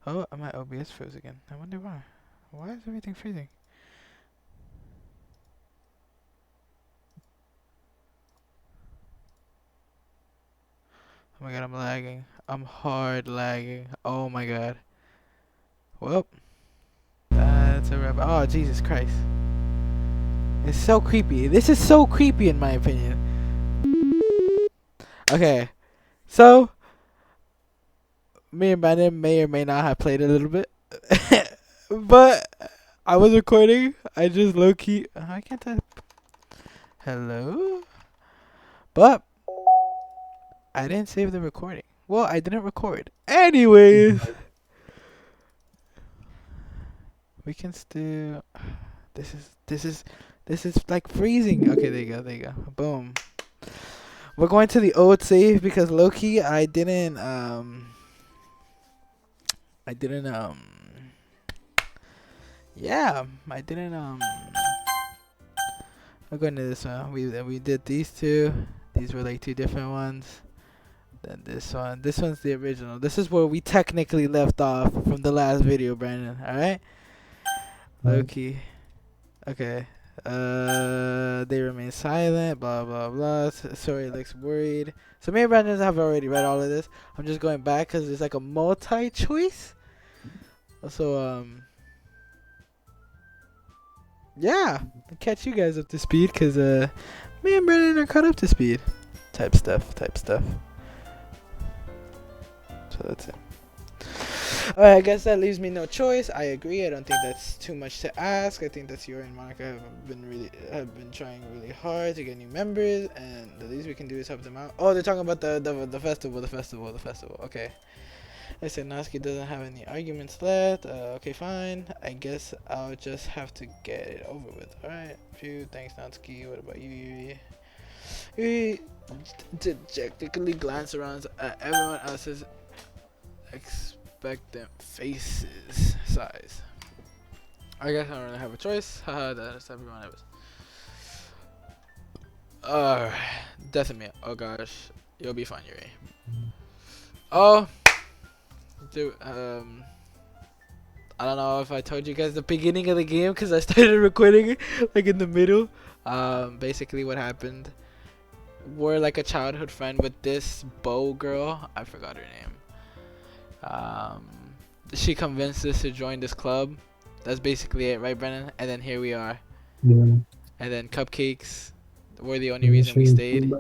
Oh, my OBS froze again. I wonder why. Why is everything freezing? Oh my god, I'm lagging. I'm hard lagging. Oh my god. Well, that's a wrap. Oh, Jesus Christ. It's so creepy. This is so creepy in my opinion. Okay, so me and Brandon may or may not have played a little bit. But I was recording. I just low key. I can't type. Hello? But I didn't save the recording. Well, I didn't record. Anyways, we can still. This is like freezing. Okay, there you go. There you go. Boom. We're going to the old save because low key I didn't yeah, I didn't we're going to this one. We did these two. These were like two different ones. Then this one. This one's the original. This is where we technically left off from the last video, Brandon. All right. Low key. Okay. They remain silent. Blah blah blah. Sorry, looks worried. So me and Brandon have already read all of this. I'm just going back because it's like a multi-choice. So yeah, I'll catch you guys up to speed because me and Brandon are caught up to speed. Type stuff. So that's it. Alright, I guess that leaves me no choice. I agree. I don't think that's too much to ask. I think that Yuri and Monica have been trying really hard to get new members, and the least we can do is help them out. Oh, they're talking about the festival. Okay. I said Noski doesn't have any arguments left. Okay, fine. I guess I'll just have to get it over with. Alright. Phew, thanks, Noski. What about you, Yuri? Yuri dejectedly glance around at everyone else's expectant faces size. I guess I don't really have a choice. Haha, that's everyone else. Decimate. Oh gosh. You'll be fine, Yuri. Oh, dude, I don't know if I told you guys the beginning of the game because I started recording like in the middle. Basically what happened, we're like a childhood friend with this bow girl. I forgot her name. She convinced us to join this club. That's basically it, right, Brennan? And then here we are. Yeah. And then cupcakes were the only reason we stayed.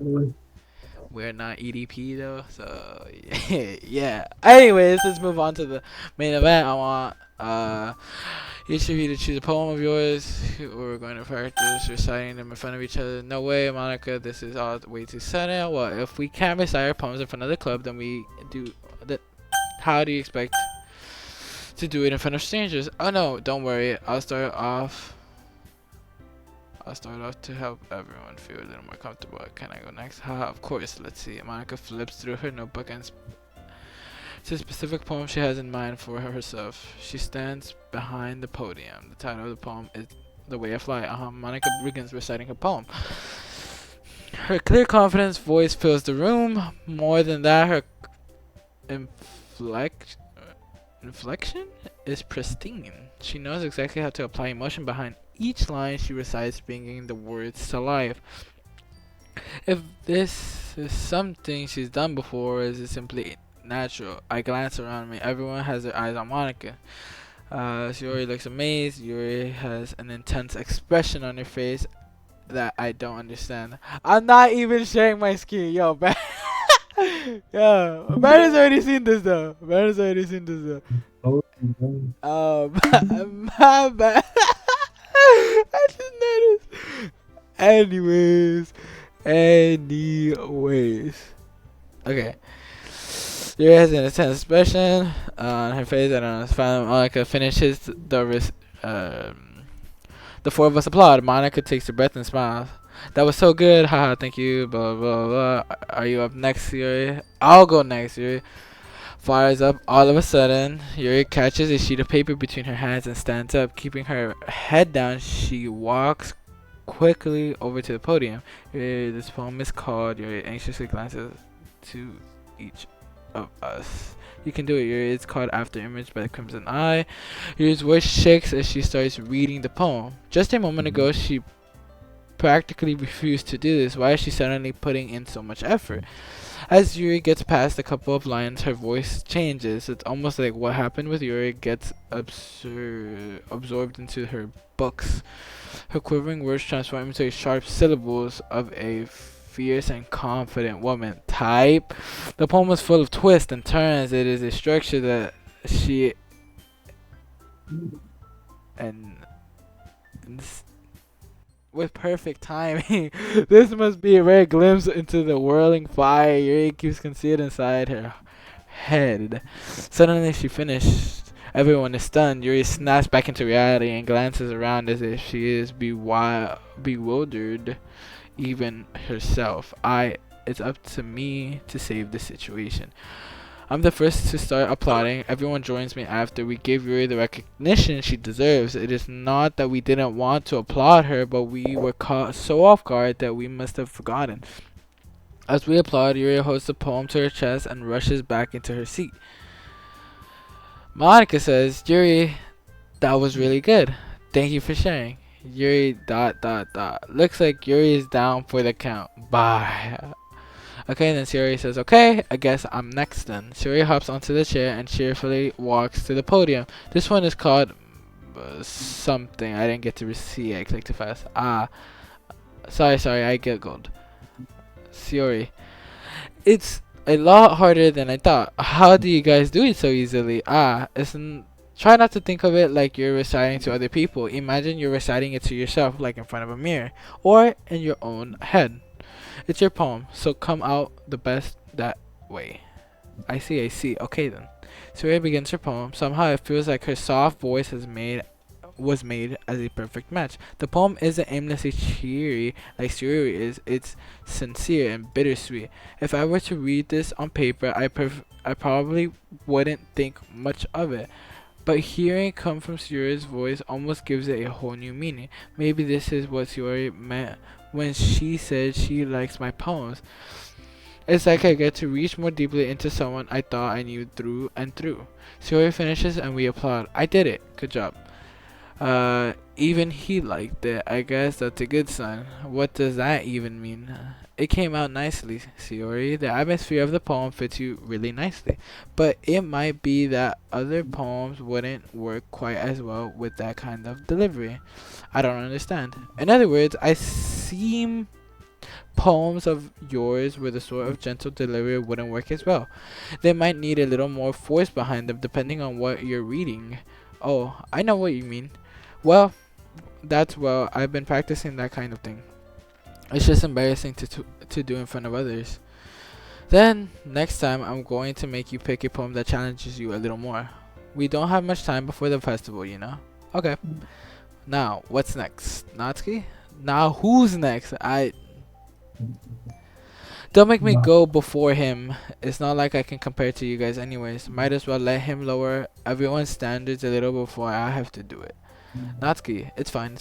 We're not EDP though, so yeah. Anyways, let's move on to the main event. I want each of you to choose a poem of yours. We're going to practice reciting them in front of each other. No way, Monica, this is all way too sudden. Well, if we can't recite our poems in front of the club, then we do that. How do you expect to do it in front of strangers? Oh no, don't worry. I'll start off to help everyone feel a little more comfortable. Can I go next? Haha, of course. Let's see. Monica flips through her notebook and it's a specific poem she has in mind for herself. She stands behind the podium. The title of the poem is The Way I Fly. Monica begins reciting her poem. Her clear, confident voice fills the room. More than that, her inflection is pristine. She knows exactly how to apply emotion behind each line she recites, bringing the words to life. If this is something she's done before, or is it simply natural? I glance around me. Everyone has their eyes on Monica. Yuri looks amazed. Yuri has an intense expression on her face that I don't understand. I'm not even sharing my screen, yo, man. Yo, Brandon's already seen this though. Oh, my bad. I just noticed. Anyways. Okay. Yuri has an intense expression on her face. I don't know. Finally, Monica finishes the four of us applaud. Monica takes a breath and smiles. That was so good. Haha, thank you. Blah, blah, blah. Are you up next, Yuri? I'll go next, Yuri. Fires up. All of a sudden, Yuri catches a sheet of paper between her hands and stands up. Keeping her head down, she walks quickly over to the podium. Yuri, this poem is called. Yuri anxiously glances to each of us. You can do it, Yuri. It's called After Image by the Crimson Eye. Yuri's voice shakes as she starts reading the poem. Just a moment ago, she practically refused to do this. Why is she suddenly putting in so much effort? As Yuri gets past a couple of lines, her voice changes. It's almost like what happened with Yuri gets absorbed into her books. Her quivering words transform into sharp syllables of a fierce and confident woman. Type. The poem is full of twists and turns. It is a structure that she and with perfect timing. This must be a rare glimpse into the whirling fire Yuri keeps concealed inside her head. Suddenly she finished. Everyone is stunned. Yuri snaps back into reality and glances around as if she is bewildered, even herself. It's up to me to save the situation. I'm the first to start applauding. Everyone joins me after. We give Yuri the recognition she deserves. It is not that we didn't want to applaud her, but we were caught so off guard that we must have forgotten. As we applaud, Yuri holds the poem to her chest and rushes back into her seat. Monica says, Yuri, that was really good. Thank you for sharing. Yuri ... Looks like Yuri is down for the count. Bye. Okay, then Shiori says, okay, I guess I'm next then. Shiori hops onto the chair and cheerfully walks to the podium. This one is called something. I didn't get to see it. I clicked too fast. Sorry, I giggled. Shiori. It's a lot harder than I thought. How do you guys do it so easily? Try not to think of it like you're reciting to other people. Imagine you're reciting it to yourself, like in front of a mirror, or in your own head. It's your poem, so come out the best that way. I see. Okay then. Surya begins her poem. Somehow it feels like her soft voice was made as a perfect match. The poem isn't aimlessly cheery like Surya is. It's sincere and bittersweet. If I were to read this on paper, I probably wouldn't think much of it. But hearing it come from Surya's voice almost gives it a whole new meaning. Maybe this is what Surya meant when she said she likes my poems. It's like I get to reach more deeply into someone I thought I knew through and through. Surya finishes and we applaud. I did it. Good job. Even he liked it. I guess that's a good sign. What does that even mean? It came out nicely, Shiori. The atmosphere of the poem fits you really nicely. But it might be that other poems wouldn't work quite as well with that kind of delivery. I don't understand. In other words, I seem poems of yours with a sort of gentle delivery wouldn't work as well. They might need a little more force behind them depending on what you're reading. Oh, I know what you mean. Well, I've been practicing that kind of thing. It's just embarrassing to do in front of others. Then, next time, I'm going to make you pick a poem that challenges you a little more. We don't have much time before the festival, you know? Okay. Now, what's next? Natsuki? Now, who's next? Don't make me go before him. It's not like I can compare to you guys anyways. Might as well let him lower everyone's standards a little before I have to do it. Natsuki, it's fine.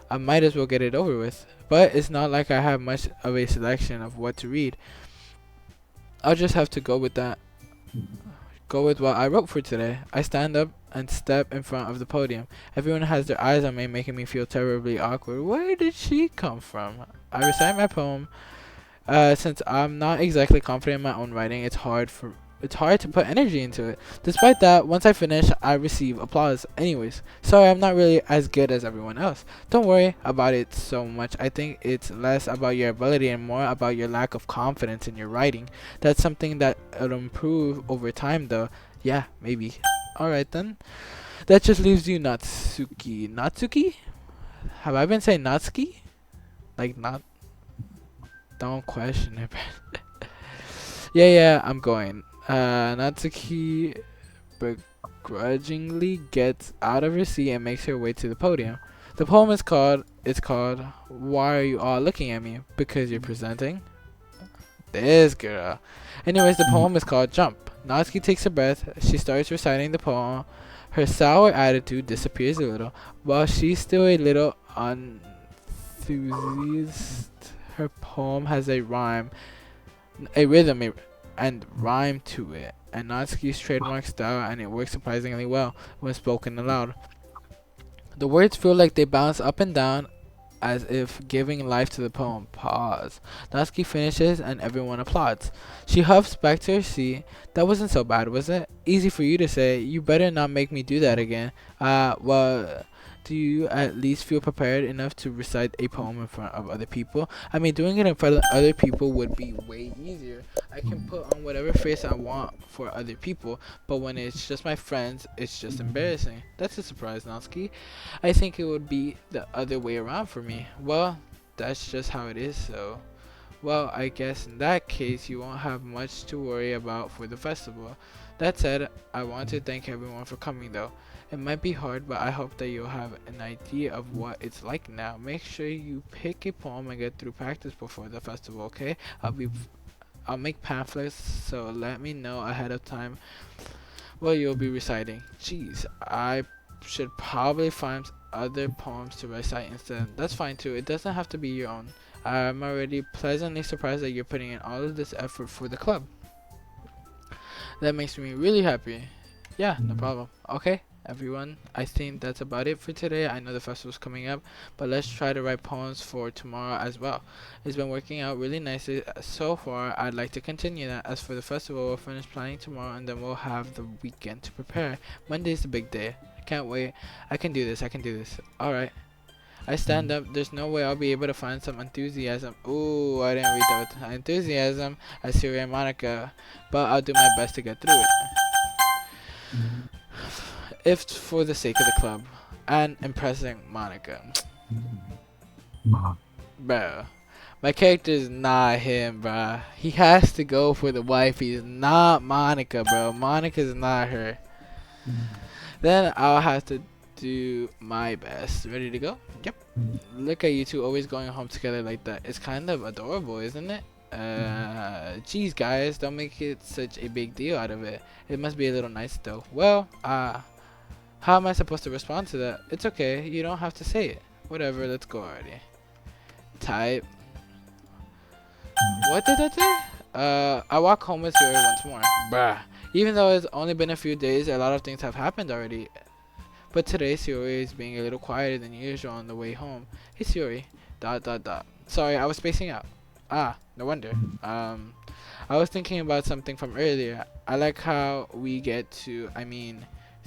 I might as well get it over with. But it's not like I have much of a selection of what to read. I'll just have to go with that. Go with what I wrote for today. I stand up and step in front of the podium. Everyone has their eyes on me, making me feel terribly awkward. Where did she come from? I recite my poem. Since I'm not exactly confident in my own writing, it's hard to put energy into it. Despite that, once I finish, I receive applause. Anyways, sorry I'm not really as good as everyone else. Don't worry about it so much. I think it's less about your ability and more about your lack of confidence in your writing. That's something that will improve over time though. Yeah, maybe. Alright then. That just leaves you Natsuki. Natsuki? Have I been saying Natsuki? Like not... Don't question it. Yeah, I'm going. Natsuki begrudgingly gets out of her seat and makes her way to the podium. The poem is called Why Are You All Looking at Me? Because you're presenting this girl. Anyways, the poem is called Jump. Natsuki takes a breath. She starts reciting the poem. Her sour attitude disappears a little. While she's still a little enthusiastic, her poem has a rhythm. and rhyme to it. And Natsuki's trademark style, and it works surprisingly well when spoken aloud. The words feel like they bounce up and down as if giving life to the poem. Pause. Natsuki finishes and everyone applauds. She huffs back to her seat. That wasn't so bad, was it? Easy for you to say. You better not make me do that again. Well, do you at least feel prepared enough to recite a poem in front of other people? I mean, doing it in front of other people would be way easier. I can put on whatever face I want for other people, but when it's just my friends, it's just embarrassing. That's a surprise, Natsuki. I think it would be the other way around for me. Well, that's just how it is, so. Well, I guess in that case, you won't have much to worry about for the festival. That said, I want to thank everyone for coming though. It might be hard, but I hope that you'll have an idea of what it's like now. Make sure you pick a poem and get through practice before the festival, okay? I'll make pamphlets, so let me know ahead of time what you'll be reciting. Jeez, I should probably find other poems to recite instead. That's fine too. It doesn't have to be your own. I'm already pleasantly surprised that you're putting in all of this effort for the club. That makes me really happy. Yeah, no problem. Okay, everyone, I think that's about it for today. I know the festival's coming up, but let's try to write poems for tomorrow as well. It's been working out really nicely so far. I'd like to continue that. As for the festival, we'll finish planning tomorrow and then we'll have the weekend to prepare. Monday's the big day. I can't wait. I can do this. Alright. I stand up. There's no way I'll be able to find some enthusiasm. Ooh, I didn't read that. Enthusiasm as Siri and Monica, but I'll do my best to get through it. If for the sake of the club and impressing Monica. Bro, my character is not him, bro. He has to go for the wife. He's not Monica, bro. Monica's not her. Then I'll have to do my best. Ready to go? Yep. Look at you two always going home together like that. It's kind of adorable, isn't it? Geez, guys, don't make it such a big deal out of it. It must be a little nice though. Well, how am I supposed to respond to that? It's okay, you don't have to say it. Whatever, let's go already. Type. What did that say? I walk home with Yuri once more. Bruh. Even though it's only been a few days, a lot of things have happened already. But today, Suri is being a little quieter than usual on the way home. Hey Suri. ... Sorry, I was spacing out. No wonder. I was thinking about something from earlier. I like how we get to,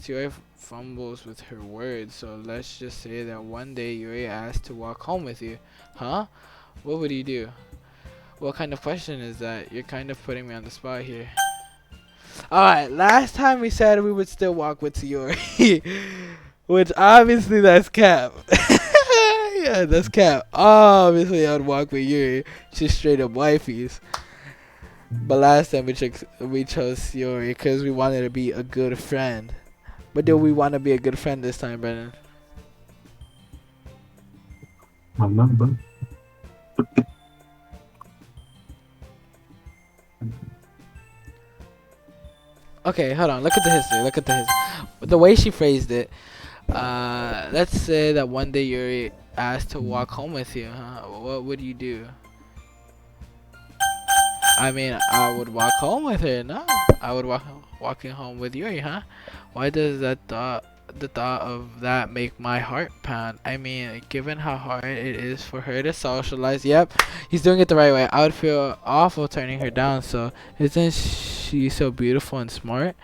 Suri fumbles with her words, so let's just say that one day Yuri asked to walk home with you. Huh? What would you do? What kind of question is that? You're kind of putting me on the spot here. Alright, last time we said we would still walk with Yuri. Which obviously that's cap. Yeah, that's cap. Obviously I'd walk with Yuri. Just straight up wifeys. But last time we chose Yuri because we wanted to be a good friend. But do we want to be a good friend this time, Brennan? Okay, hold on. Look at the history. The way she phrased it. Let's say that one day Yuri asked to walk home with you, huh? What would you do? I would walk home with her. No, I would walking home with Yuri, huh? Why does the thought of that make my heart pound? Given how hard it is for her to socialize. Yep, he's doing it the right way. I would feel awful turning her down. So isn't she so beautiful and smart?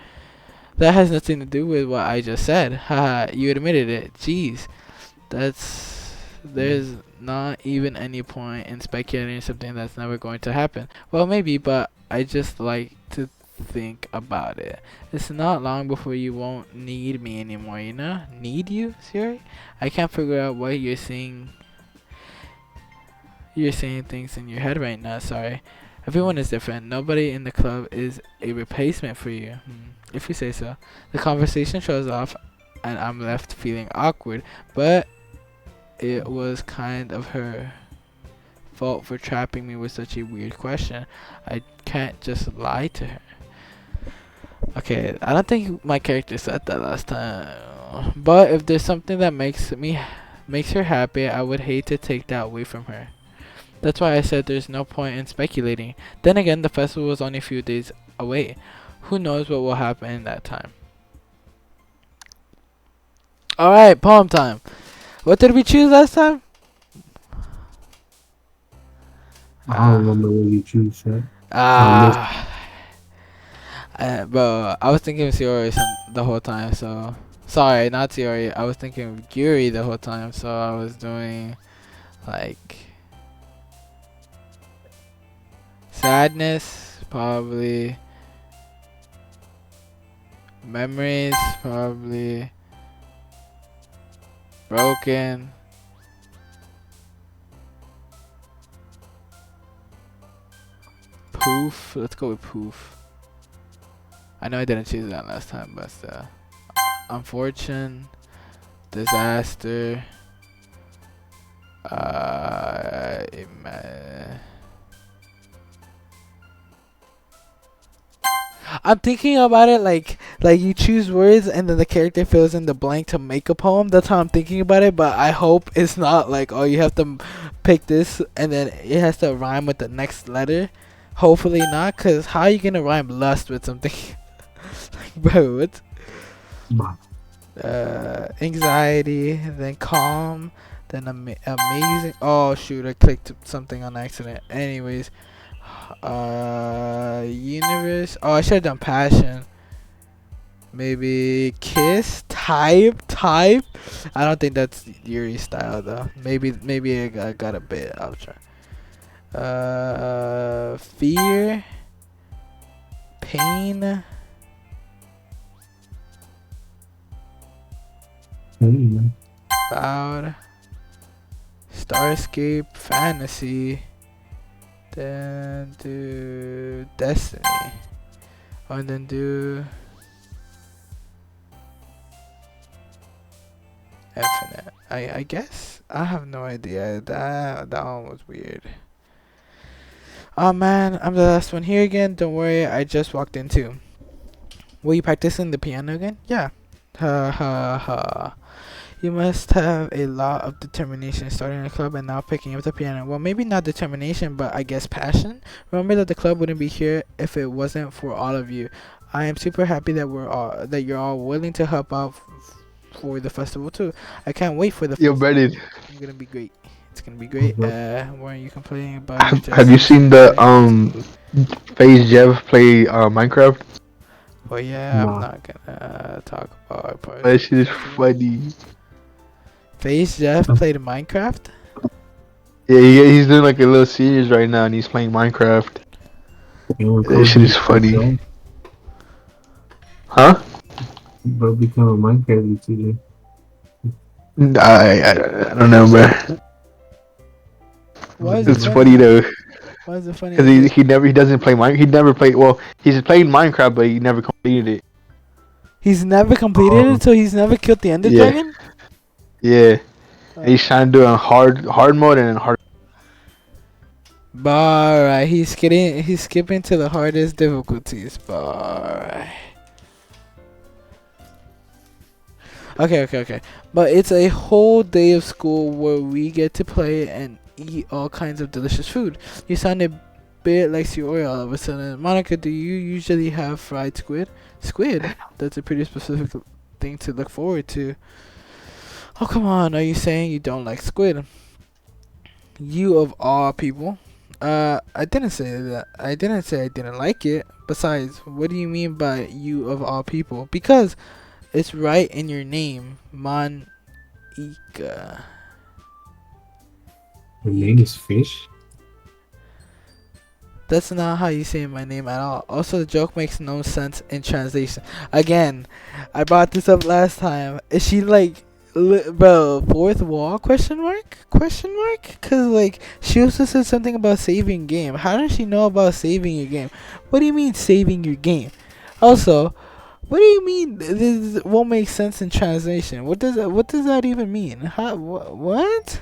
That has nothing to do with what I just said. Haha, you admitted it. Jeez, there's not even any point in speculating something that's never going to happen. Well, maybe, but I just like to think about it. It's not long before you won't need me anymore, you know? Need you? Siri? I can't figure out what you're saying. You're saying things in your head right now, sorry. Everyone is different. Nobody in the club is a replacement for you. If you say so. The conversation shows off and I'm left feeling awkward, but it was kind of her fault for trapping me with such a weird question. I can't just lie to her. Okay, I don't think my character said that last time. But if there's something that makes her happy, I would hate to take that away from her. That's why I said there's no point in speculating. Then again, the festival is only a few days away. Who knows what will happen in that time? Alright, poem time. What did we choose last time? I don't remember what you choose, sir. Bro, I was thinking of Siori the whole time, so... Sorry, not Siori. I was thinking of Guri the whole time, so I was doing... Like... Sadness, probably. Memories, probably. Broken. Poof. Let's go with Poof. I know I didn't choose that last time, but unfortunate. Disaster. I'm thinking about it like you choose words and then the character fills in the blank to make a poem. That's how I'm thinking about it, but I hope it's not like, oh, you have to pick this and then it has to rhyme with the next letter. Hopefully not, cause how are you gonna rhyme lust with something? Like, bro, what? Anxiety, then calm, then amazing. Oh shoot, I clicked something on accident. Anyways, universe. Oh, I should have done passion. Maybe kiss, type. I don't think that's Yuri's style though. Maybe I got a bit. I'll try. Fear, pain. Loud. Starscape, fantasy. Then do destiny. Oh, and then do infinite. I guess. I have no idea. That one was weird. Oh man, I'm the last one here again. Don't worry, I just walked in too. Were you practicing the piano again? Yeah. Ha ha ha. You must have a lot of determination starting a club and now picking up the piano. Well, maybe not determination, but I guess passion. Remember that the club wouldn't be here if it wasn't for all of you. I am super happy that you're all willing to help out for the festival too. I can't wait for the Yo, festival. Brendan, It's gonna be great. It's gonna be great. Weren't you complaining about have you seen the Phase Jeff play Minecraft? Well, yeah, I'm not gonna talk about our part. That shit is funny. Face Jeff played Minecraft. Yeah, he's doing like a little series right now, and he's playing Minecraft. That shit is funny. Huh? But become a Minecraft YouTuber. I don't know, bro. Why is It's it funny though. Why is it funny? Because he doesn't play Minecraft. He never played. Well, he's played Minecraft, but he never completed it. He's never completed it, so he's never killed the Ender Yeah. Dragon. Yeah. And he's trying to do a hard mode and hard. Alright, he's skipping to the hardest difficulties. Alright. Okay. But it's a whole day of school where we get to play and eat all kinds of delicious food. You sound a bit like Siori all of a sudden. Monica, do you usually have fried squid? Squid? That's a pretty specific thing to look forward to. Oh, come on. Are you saying you don't like squid? You of all people. I didn't say that. I didn't say I didn't like it. Besides, what do you mean by you of all people? Because it's right in your name. Monica. Your name is Fish? That's not how you say my name at all. Also, the joke makes no sense in translation. Again, I brought this up last time. Is she like, bro, fourth wall? Question mark? Cause like she also said something about saving game. How does she know about saving your game? What do you mean saving your game? Also, what do you mean this won't make sense in translation? What does that even mean? How? What?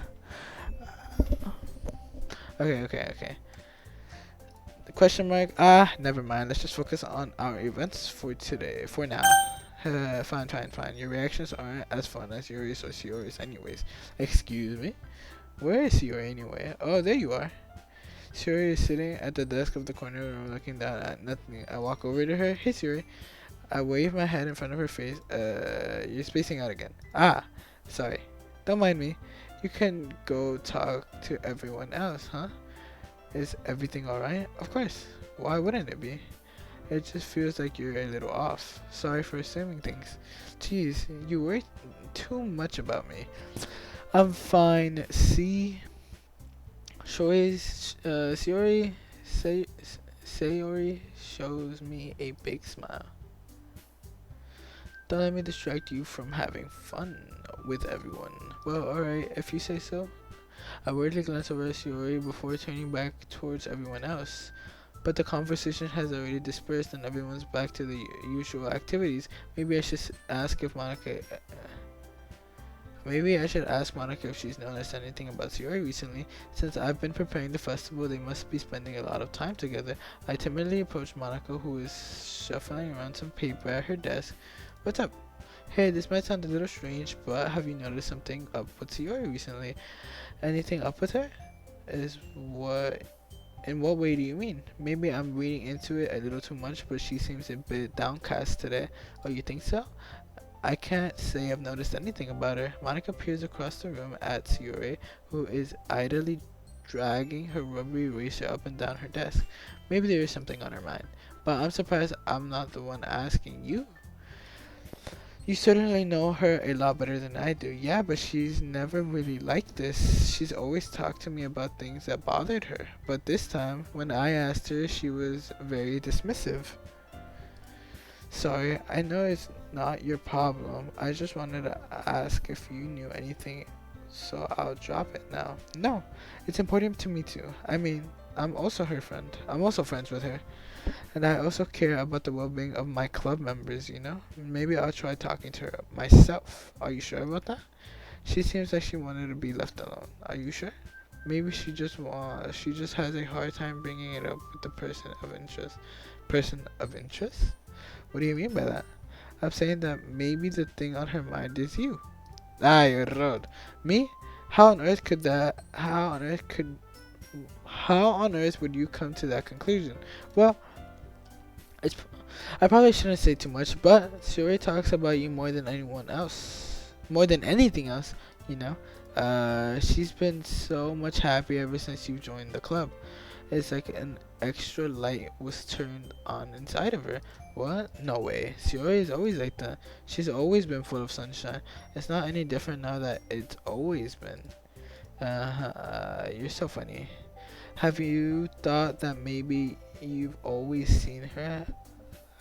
Okay. Question mark. Never mind. Let's just focus on our events for today. For now. Fine. Your reactions aren't as fun as yours or Sioris anyways. Excuse me. Where is Siori anyway? Oh, there you are. Siri is sitting at the desk of the corner room looking down at nothing. I walk over to her. Hey Siri. I wave my hand in front of her face. You're spacing out again. Ah, sorry. Don't mind me. You can go talk to everyone else, huh? Is everything alright? Of course. Why wouldn't it be? It just feels like you're a little off. Sorry for assuming things. Jeez, you worry too much about me. I'm fine. See? Sayori shows me a big smile. Don't let me distract you from having fun with everyone. Well, alright, if you say so. I weirdly glance over at Sayori before turning back towards everyone else. But the conversation has already dispersed and everyone's back to the usual activities. Maybe I should ask if Monica... Maybe I should ask Monica if she's noticed anything about Sayori recently. Since I've been preparing the festival, they must be spending a lot of time together. I timidly approach Monica, who is shuffling around some paper at her desk. What's up? Hey, this might sound a little strange, but have you noticed something up with Sayori recently? Anything up with her? In what way do you mean? Maybe I'm reading into it a little too much, but she seems a bit downcast today. Oh, you think so? I can't say I've noticed anything about her. Monica peers across the room at Sayori, who is idly dragging her rubber eraser up and down her desk. Maybe there is something on her mind, but I'm surprised I'm not the one asking you. You certainly know her a lot better than I do. Yeah, but she's never really like this. She's always talked to me about things that bothered her. But this time, when I asked her, she was very dismissive. Sorry, I know it's not your problem. I just wanted to ask if you knew anything, so I'll drop it now. No, it's important to me too. I mean, I'm also her friend. I'm also friends with her. And I also care about the well-being of my club members, you know? Maybe I'll try talking to her myself. Are you sure about that? She seems like she wanted to be left alone. Are you sure? Maybe she just has a hard time bringing it up with the person of interest. Person of interest? What do you mean by that? I'm saying that maybe the thing on her mind is you. Ah, you're right. Me? How on earth would you come to that conclusion? Well, I probably shouldn't say too much, but Suri talks about you more than anyone else. More than anything else, you know. She's been so much happy ever since you joined the club. It's like an extra light was turned on inside of her. What? No way. Suri is always like that. She's always been full of sunshine. It's not any different now that it's always been. You're so funny. Have you thought that maybe you've always seen her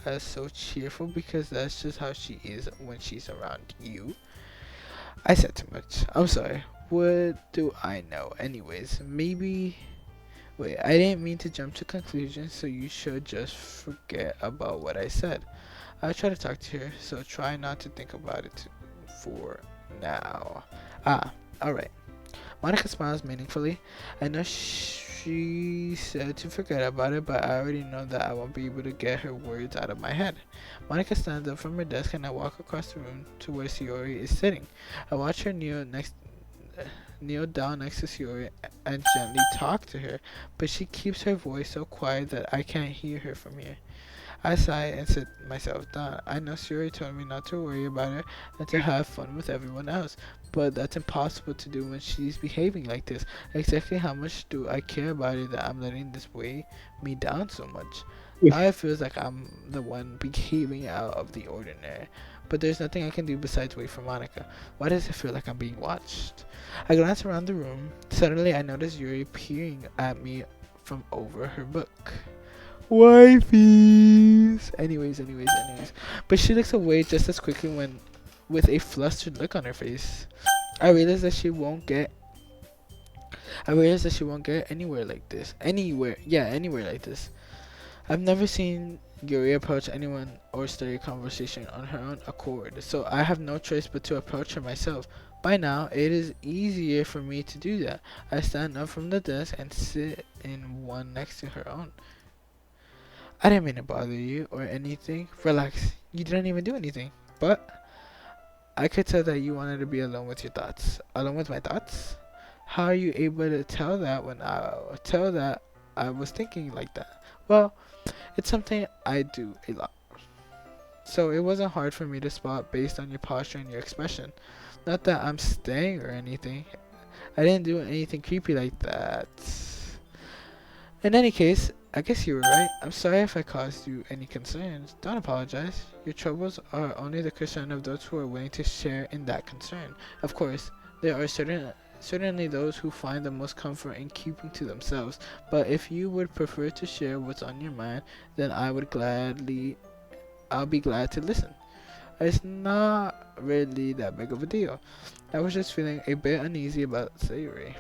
as so cheerful because that's just how she is when she's around you? I said too much. I'm sorry. What do I know? Anyways, maybe... Wait, I didn't mean to jump to conclusions, so you should just forget about what I said. I'll try to talk to her, so try not to think about it for now. Alright. Monica smiles meaningfully. I know she said to forget about it, but I already know that I won't be able to get her words out of my head. Monica stands up from her desk and I walk across the room to where Sayori is sitting. I watch her kneel down next to Sayori and gently talk to her, but she keeps her voice so quiet that I can't hear her from here. I sigh and sit myself down. I know Sayori told me not to worry about her and to have fun with everyone else, but that's impossible to do when she's behaving like this. Exactly how much do I care about it that I'm letting this weigh me down so much? Now it feels like I'm the one behaving out of the ordinary, but there's nothing I can do besides wait for Monica. Why does it feel like I'm being watched? I glance around the room. Suddenly I notice Yuri peering at me from over her book. Wifeys. Anyways. But she looks away just as quickly with a flustered look on her face. I realize that she won't get anywhere like this. Anywhere like this. I've never seen Yuri approach anyone or start a conversation on her own accord, so I have no choice but to approach her myself. By now, it is easier for me to do that. I stand up from the desk and sit in one next to her own. I didn't mean to bother you or anything. Relax. You didn't even do anything. But I could tell that you wanted to be alone with your thoughts. Alone with my thoughts? How are you able to tell that I was thinking like that. Well, it's something I do a lot. So it wasn't hard for me to spot based on your posture and your expression. Not that I'm staying or anything. I didn't do anything creepy like that. In any case, I guess you were right. I'm sorry if I caused you any concerns. Don't apologize. Your troubles are only the concern of those who are willing to share in that concern. Of course, there are certainly those who find the most comfort in keeping to themselves, but if you would prefer to share what's on your mind, then I'll be glad to listen. It's not really that big of a deal. I was just feeling a bit uneasy about Sayuri.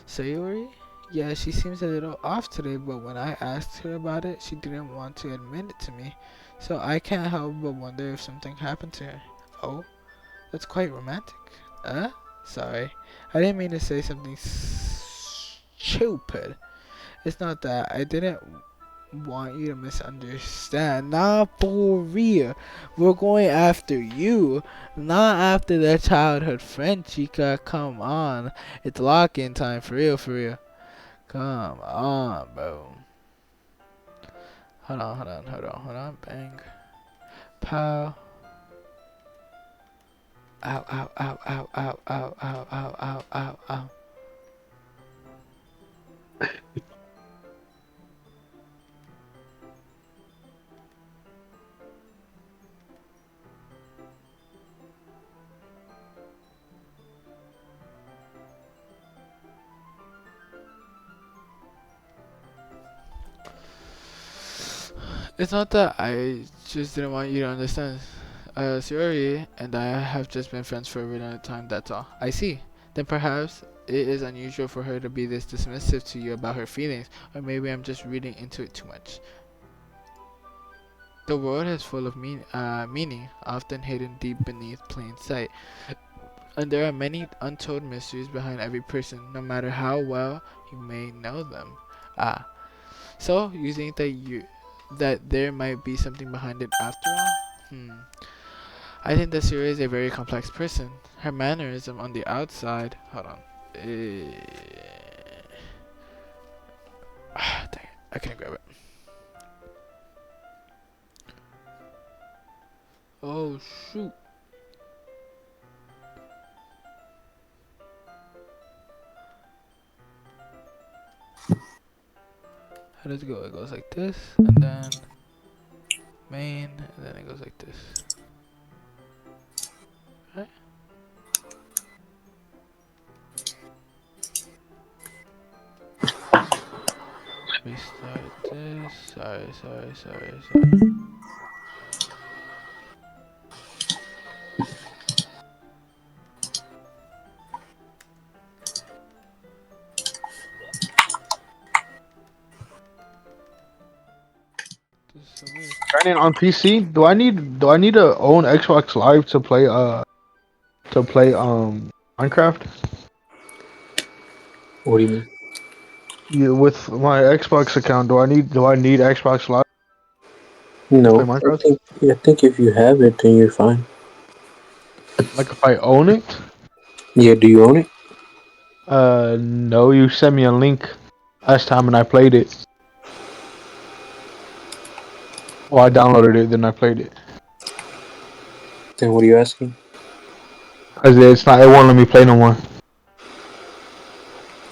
Sayuri? Yeah, she seems a little off today, but when I asked her about it, she didn't want to admit it to me. So I can't help but wonder if something happened to her. Oh, that's quite romantic. Sorry. I didn't mean to say something stupid. It's not that. I didn't want you to misunderstand. Not for real. We're going after you, not after their childhood friend, Chica. Come on. It's lock-in time, for real, for real. Come on, bro. Hold on. Bang. Pow. Ow, ow, ow, ow, ow, ow, ow, ow, ow, ow, ow. It's not that I just didn't want you to understand. Sayori and I have just been friends for a really long time, that's all. I see. Then perhaps it is unusual for her to be this dismissive to you about her feelings, or maybe I'm just reading into it too much. The world is full of meaning, often hidden deep beneath plain sight. And there are many untold mysteries behind every person, no matter how well you may know them. So you think that there might be something behind it after all? I think that Siri is a very complex person. Her mannerism on the outside. Hold on. Dang it. I can't grab it. Oh, shoot. How does it go? It goes like this, and then main, and then it goes like this. Right? Restart this. Sorry. This is so weird. Running on PC? Do I need to own Xbox Live to play Minecraft? What do you mean? Yeah, with my Xbox account, do I need Xbox Live to play No, Minecraft? I think if you have it, then you're fine. Like if I own it? Yeah, do you own it? No. You sent me a link last time and I played it. Well, I downloaded it, then I played it. Then what are you asking? Cause it won't let me play no more.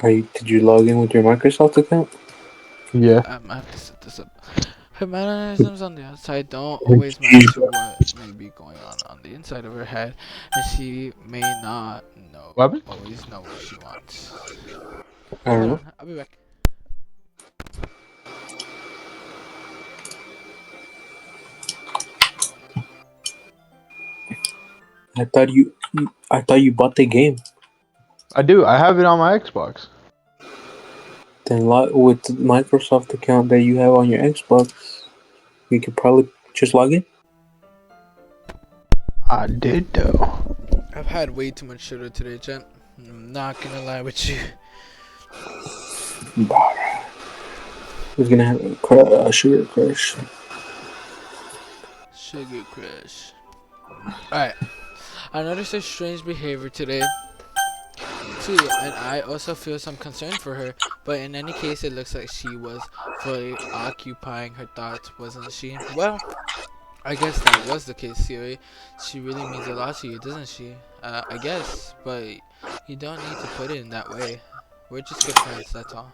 Did you log in with your Microsoft account? Yeah. I have to set this up. Her mannerisms on the outside don't always match to what may be going on the inside of her head, and she may not What? always know what she wants. I don't Hold know. on, I'll be back. I thought you bought the game. I do. I have it on my Xbox. Then with the Microsoft account that you have on your Xbox, you could probably just log in. I did though. I've had way too much sugar today, gent. I'm not gonna lie with you. Who's gonna have a sugar crush? Sugar crush. Alright. I noticed a strange behavior today. too, and I also feel some concern for her. But in any case, it looks like she was fully occupying her thoughts, wasn't she? Well, I guess that was the case, Siri. She really means a lot to you, doesn't she? I guess, but you don't need to put it in that way. We're just good friends, that's all.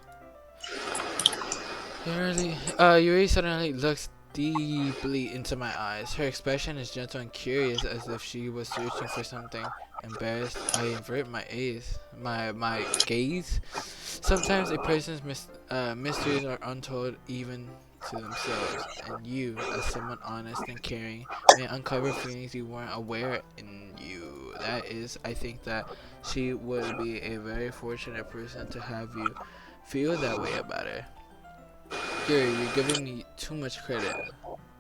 Yuri suddenly looks deeply into my eyes. Her expression is gentle and curious, as if she was searching for something. Embarrassed, I invert my gaze. Sometimes a person's mysteries are untold even to themselves, and you, as someone honest and caring, may uncover feelings you weren't aware in you. That is, I think that she would be a very fortunate person to have you feel that way about her. Gary, you're giving me too much credit.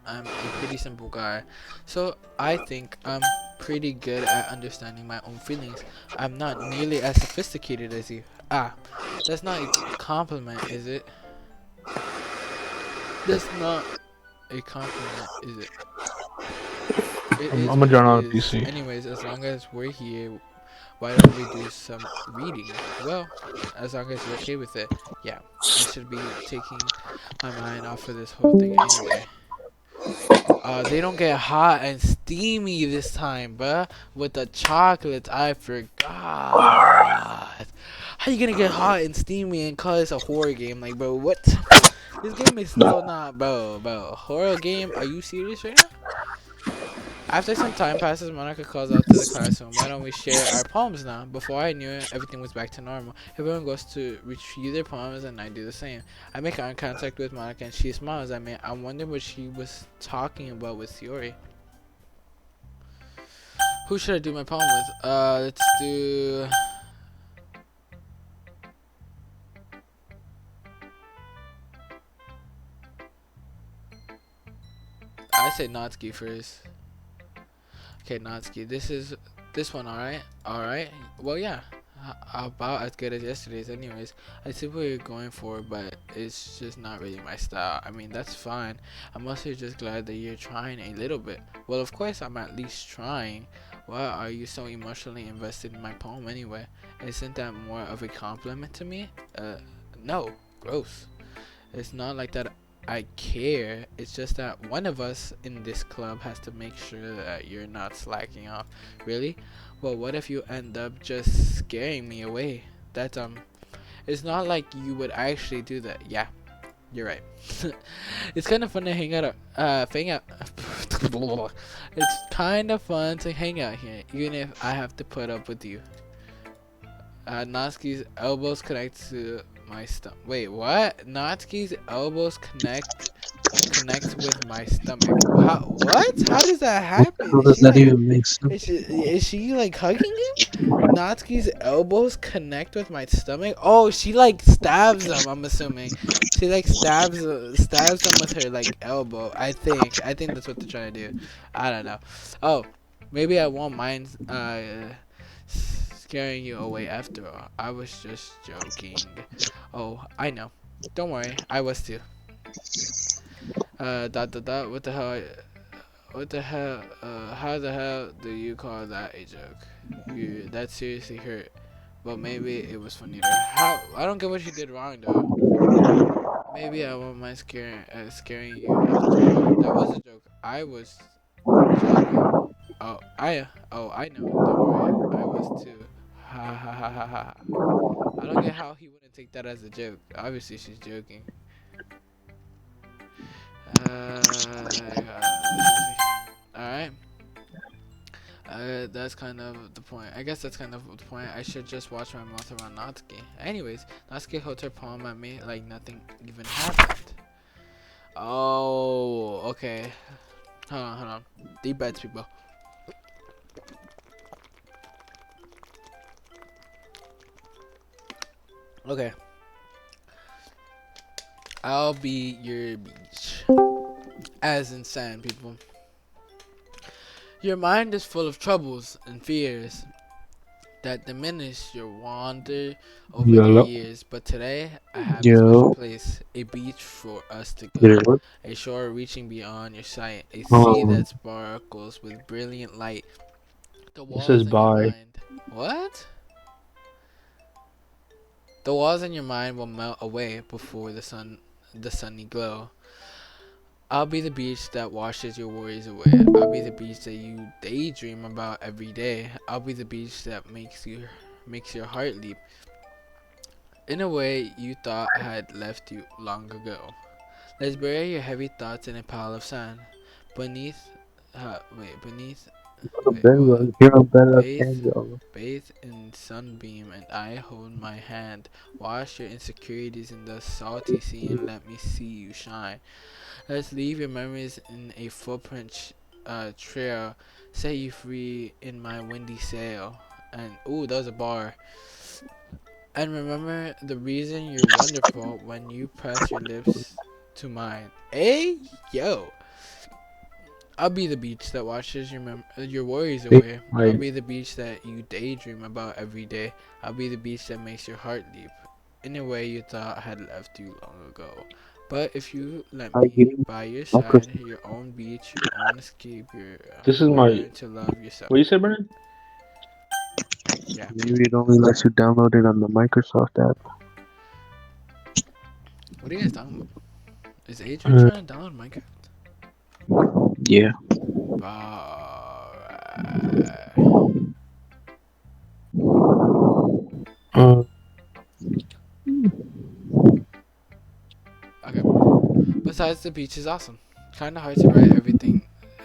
I'm a pretty simple guy, so I think I'm pretty good at understanding my own feelings. I'm not nearly as sophisticated as you. Ah, that's not a compliment, is it? That's not a compliment, is it? It I'm is gonna what join it on a is. PC. Anyways, as long as we're here, why don't we do some reading? Well, as long as you're okay with it. Yeah, I should be taking my mind off of this whole thing anyway. They don't get hot and steamy this time, bruh. With the chocolates, I forgot. How you gonna get hot and steamy and call this a horror game? Like, bro, what? This game is still not, bro. Horror game? Are you serious right now? After some time passes, Monica calls out to the classroom. Why don't we share our poems now? Before I knew it, everything was back to normal. Everyone goes to retrieve their poems, and I do the same. I make eye contact with Monica, and she smiles at me. I wonder what she was talking about with Yuri. Who should I do my poem with? Let's do... I say Natsuki first. Okay, Natsuki. This one, alright? Alright? Well, yeah. About as good as yesterday's anyways. I see what you're going for, but it's just not really my style. I mean, that's fine. I'm mostly just glad that you're trying a little bit. Well, of course I'm at least trying. Why are you so emotionally invested in my poem anyway? Isn't that more of a compliment to me? No. Gross. It's not like that I care. It's just that one of us in this club has to make sure that you're not slacking off. Really? Well, what if you end up just scaring me away? That's it's not like you would actually do that. Yeah, you're right. It's kind of fun to hang out. It's kind of fun to hang out here, even if I have to put up with you. Natsuki's elbows connect to my stomach. Wait, what? Natsuki's elbows connect with my stomach. How? What? How does that happen? How does that even make sense? Is she like hugging him? Natsuki's elbows connect with my stomach. Oh, she like stabs him. I'm assuming she like stabs him with her like elbow. I think that's what they're trying to do. I don't know. Oh, maybe I won't mind scaring you away after all. I was just joking. Oh, I know. Don't worry, I was too. What the hell? What the hell? How the hell do you call that a joke? That seriously hurt. But maybe it was funny to her. How? I don't get what she did wrong though. Maybe I won't mind scaring you after all. That was a joke. I was joking. I know. Don't worry. I was too. Ha ha ha ha ha. I don't get how he wouldn't take that as a joke. Obviously, she's joking. Alright. That's kind of the point. I guess that's kind of the point. I should just watch my mouth around Natsuki. Anyways, Natsuki holds her palm at me like nothing even happened. Oh, okay. Hold on. Deep breaths, people. Okay. I'll be your beach. As in sand, people. Your mind is full of troubles and fears that diminish your wonder over the Yellow. years. But today, I have a special Yo. place, a beach for us to Get go. it what? A shore reaching beyond your sight, a sea Um, that sparkles with brilliant light. The It says walls in your bye. mind. What? The walls in your mind will melt away before the sunny glow. I'll be the beach that washes your worries away. I'll be the beach that you daydream about every day. I'll be the beach that makes your heart leap in a way you thought had left you long ago. Let's bury your heavy thoughts in a pile of sand. Beneath, beneath, what? You're a better Bathe, angel. bathe in sunbeam, and I hold my hand. Wash your insecurities in the salty sea, and let me see you shine. Let's leave your memories in a footprint trail. Set you free in my windy sail. And ooh, that was a bar. And remember the reason you're wonderful when you press your lips to mine. Hey, yo. I'll be the beach that washes your worries away. I'll Like be the beach that you daydream about every day. I'll be the beach that makes your heart leap in a way you thought had left you long ago. But if you let I me get by your Microsoft. side, your own beach, your own escape, this is you'll my. learn to love yourself. What you say, Brennan? Yeah. Maybe it only lets you download it on the Microsoft app. What are you guys talking about? Is Adrian Uh, trying to download Minecraft? yeah. Alright. Uh, Okay. Besides, the beach is awesome. Kinda hard to write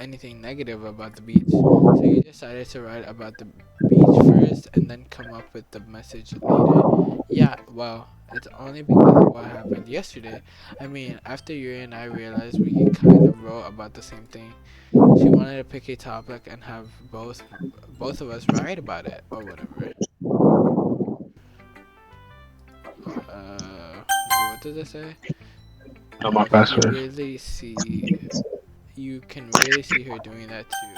anything negative about the beach. So you decided to write about the beach first and then come up with the message later. Yeah, well, it's only because of what happened yesterday. I mean, after Yuri and I realized we kind of wrote about the same thing. She wanted to pick a topic and have both of us write about it or whatever. What did I say? No, my If you password. really see you can really see her doing that too.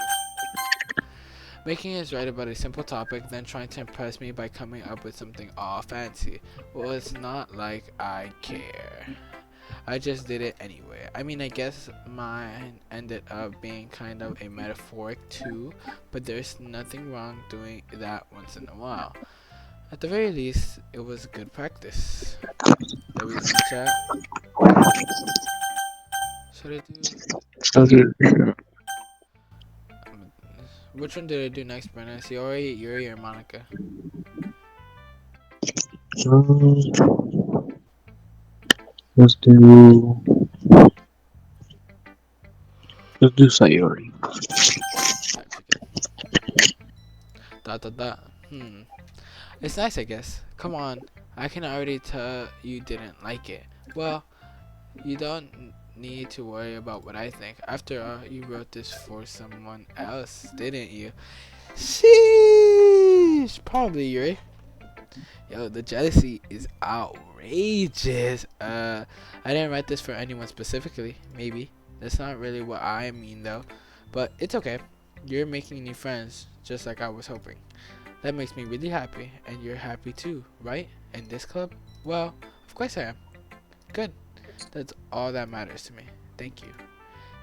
Making us write about a simple topic, then trying to impress me by coming up with something all fancy. Well, it's not like I care. I just did it anyway. I mean, I guess mine ended up being kind of a metaphoric too, but there's nothing wrong doing that once in a while. At the very least, it was good practice. Did we see chat? Should I do? Okay. Um, which one did I do next, Brennan? Siori, Yuri, or Monica? Let's do. Let's do Sayori. Alright, chicken. Dot dot dot. It's nice, I guess. Come on. I can already tell you didn't like it. Well, you don't need to worry about what I think. After all, you wrote this for someone else, didn't you? Sheesh. Probably, Yuri. Yo, the jealousy is outrageous. I didn't write this for anyone specifically. Maybe. That's not really what I mean, though. But it's okay. You're making new friends, just like I was hoping. That makes me really happy, and you're happy too, right? In this club? Well, of course I am. Good. That's all that matters to me. Thank you.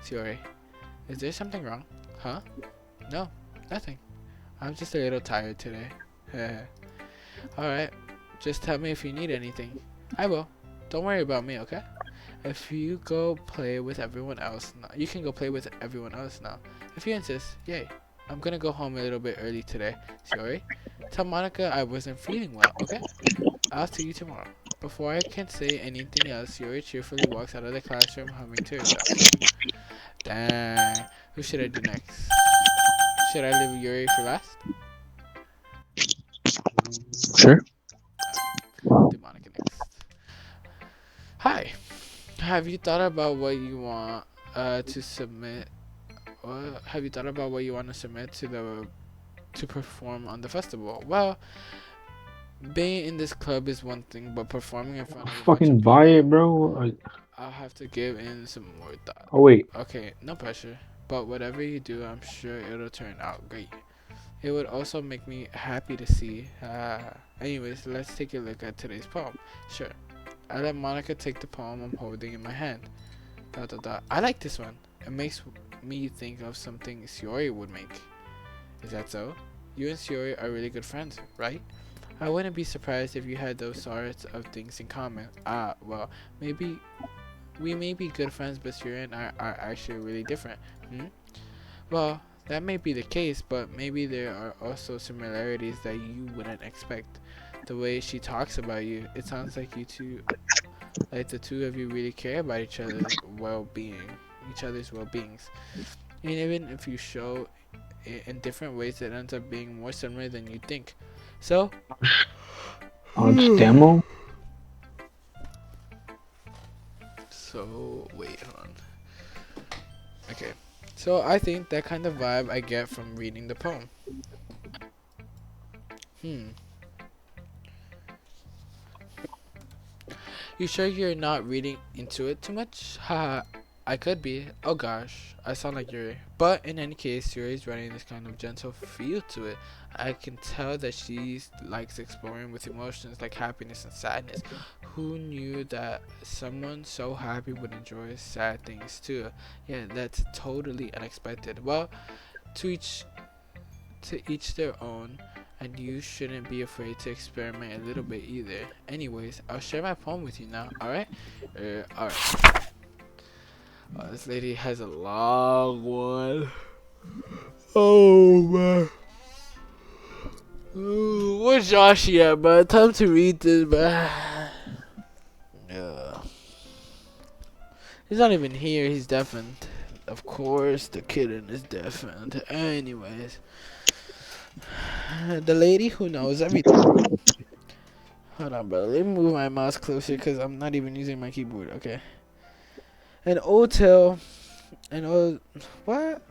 Siori, is there something wrong? Huh? No, nothing. I'm just a little tired today. Alright, just tell me if you need anything. I will. Don't worry about me, okay? If you go play with everyone else now, you can go play with everyone else now. If you insist, yay. I'm gonna go home a little bit early today. Sorry. Tell Monica I wasn't feeling well, okay? I'll see you tomorrow. Before I can say anything else, Yuri cheerfully walks out of the classroom humming to herself. Dang. Who should I do next? Should I leave Yuri for last? Sure. Alright, do Monica next. Hi. Have you thought about what you want to submit? Have you thought about what you want to submit to perform on the festival? Well, being in this club is one thing, but performing in front of a bunch of Fucking buy people, it, bro. Like, I'll have to give in some more thought. oh wait. Okay, no pressure, but whatever you do, I'm sure it'll turn out great. It would also make me happy to see. Anyways, let's take a look at today's poem. Sure. I let Monica take the poem I'm holding in my hand. Dot dot dot. I like this one. It makes me think of something Siori would make. Is that so? You and Siori are really good friends, right? I wouldn't be surprised if you had those sorts of things in common. Well, maybe we may be good friends, but you and I are actually really different. Hmm? Well, that may be the case, but maybe there are also similarities that you wouldn't expect. The way she talks about you, it sounds like you two, like the two of you really care about each other's well-beings. And even if you show it in different ways, it ends up being more similar than you think. So, It's demo. so wait, hold on. Okay. So I think that kind of vibe I get from reading the poem. Hmm. You sure you're not reading into it too much? Haha, I could be. Oh gosh, I sound like Yuri. But in any case, Yuri's running this kind of gentle feel to it. I can tell that she likes exploring with emotions like happiness and sadness. Who knew that someone so happy would enjoy sad things too? Yeah, that's totally unexpected. Well, to each their own, and you shouldn't be afraid to experiment a little bit either. Anyways, I'll share my poem with you now, alright? Alright. Oh, this lady has a long one. Oh man. Ooh, where's Joshy at, man? Time to read this, man. Yeah. He's not even here, he's deafened. Of course, the kitten is deafened. Anyways. The lady who knows everything. Hold on, bro. Let me move my mouse closer because I'm not even using my keyboard. Okay. An old tale, an old what?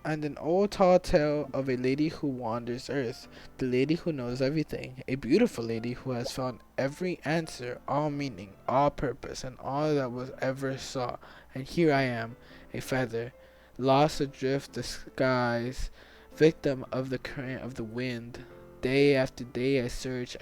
And an old tall tale of a lady who wanders Earth, the lady who knows everything, a beautiful lady who has found every answer, all meaning, all purpose, and all that was ever saw. And here I am, a feather, lost adrift the skies, victim of the current of the wind. Day after day I search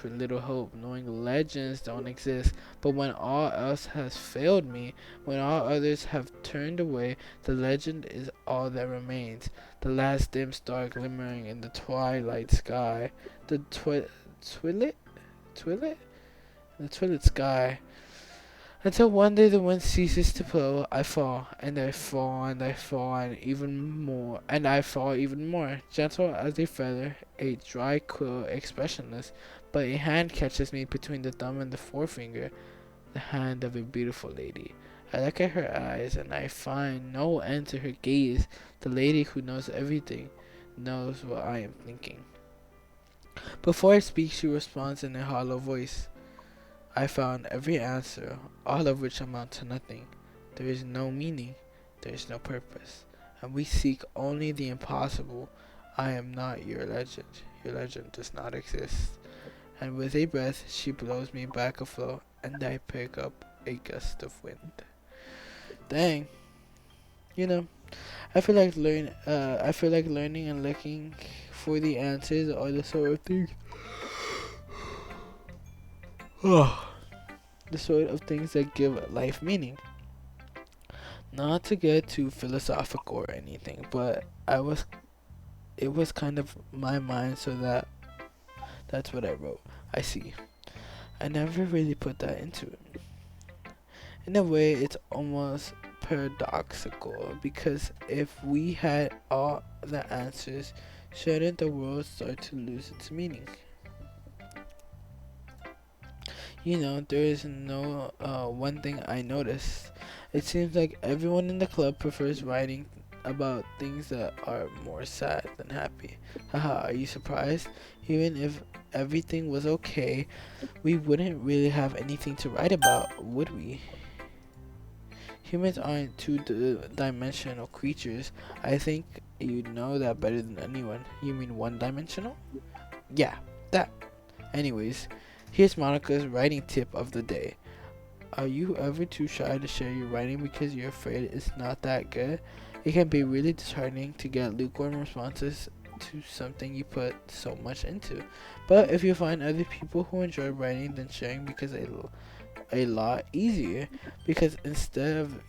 with little hope, knowing legends don't exist. But when all else has failed me, when all others have turned away, the legend is all that remains. The last dim star glimmering in the twilight sky. The twilight? Twilight? The twilight sky. Until one day the wind ceases to blow, I fall, and I fall, and I fall, and even more, and I fall even more, gentle as a feather, a dry quill, expressionless, but a hand catches me between the thumb and the forefinger, the hand of a beautiful lady. I look at her eyes, and I find no end to her gaze. The lady who knows everything knows what I am thinking. Before I speak, she responds in a hollow voice. I found every answer, all of which amount to nothing. There is no meaning, there is no purpose, and we seek only the impossible. I am not your legend. Your legend does not exist. And with a breath, she blows me back afloat, and I pick up a gust of wind. Dang, you know, I feel like learning and looking for the answers are the sort of things. The sort of things that give life meaning. Not to get too philosophical or anything, but it was kind of my mind, so that's what I wrote. I see. I never really put that into it. In a way, it's almost paradoxical because if we had all the answers, shouldn't the world start to lose its meaning? You know, there is no one thing I noticed. It seems like everyone in the club prefers writing about things that are more sad than happy. Haha, are you surprised? Even if everything was okay, we wouldn't really have anything to write about, would we? Humans aren't two-dimensional creatures. I think you know that better than anyone. You mean one-dimensional? Yeah, that. Anyways, here's Monica's writing tip of the day. Are you ever too shy to share your writing because you're afraid it's not that good? It can be really disheartening to get lukewarm responses to something you put so much into. But if you find other people who enjoy writing, then sharing becomes a lot easier. Because instead of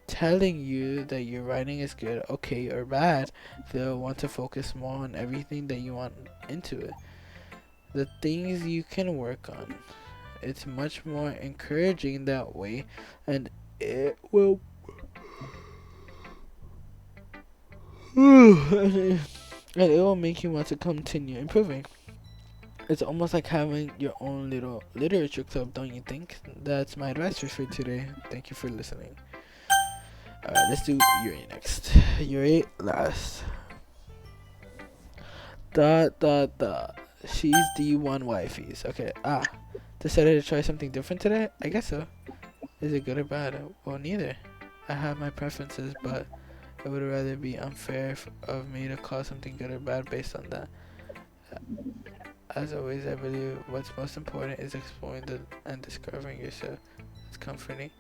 telling you that your writing is good, okay, or bad, they'll want to focus more on everything that you want into it. the things you can work on. It's much more encouraging that way, and it will and it will make you want to continue improving. It's almost like having your own little literature club, don't you think? That's my advice for today. Thank you for listening. Alright, let's do Yuri next. Yuri last. Dot. She's the one wifeys. Okay, decided to try something different today? I guess so. Is it good or bad? Well, neither. I have my preferences, but it would rather be unfair of me to call something good or bad based on that. As always, I believe what's most important is exploring and discovering yourself. It's comforting.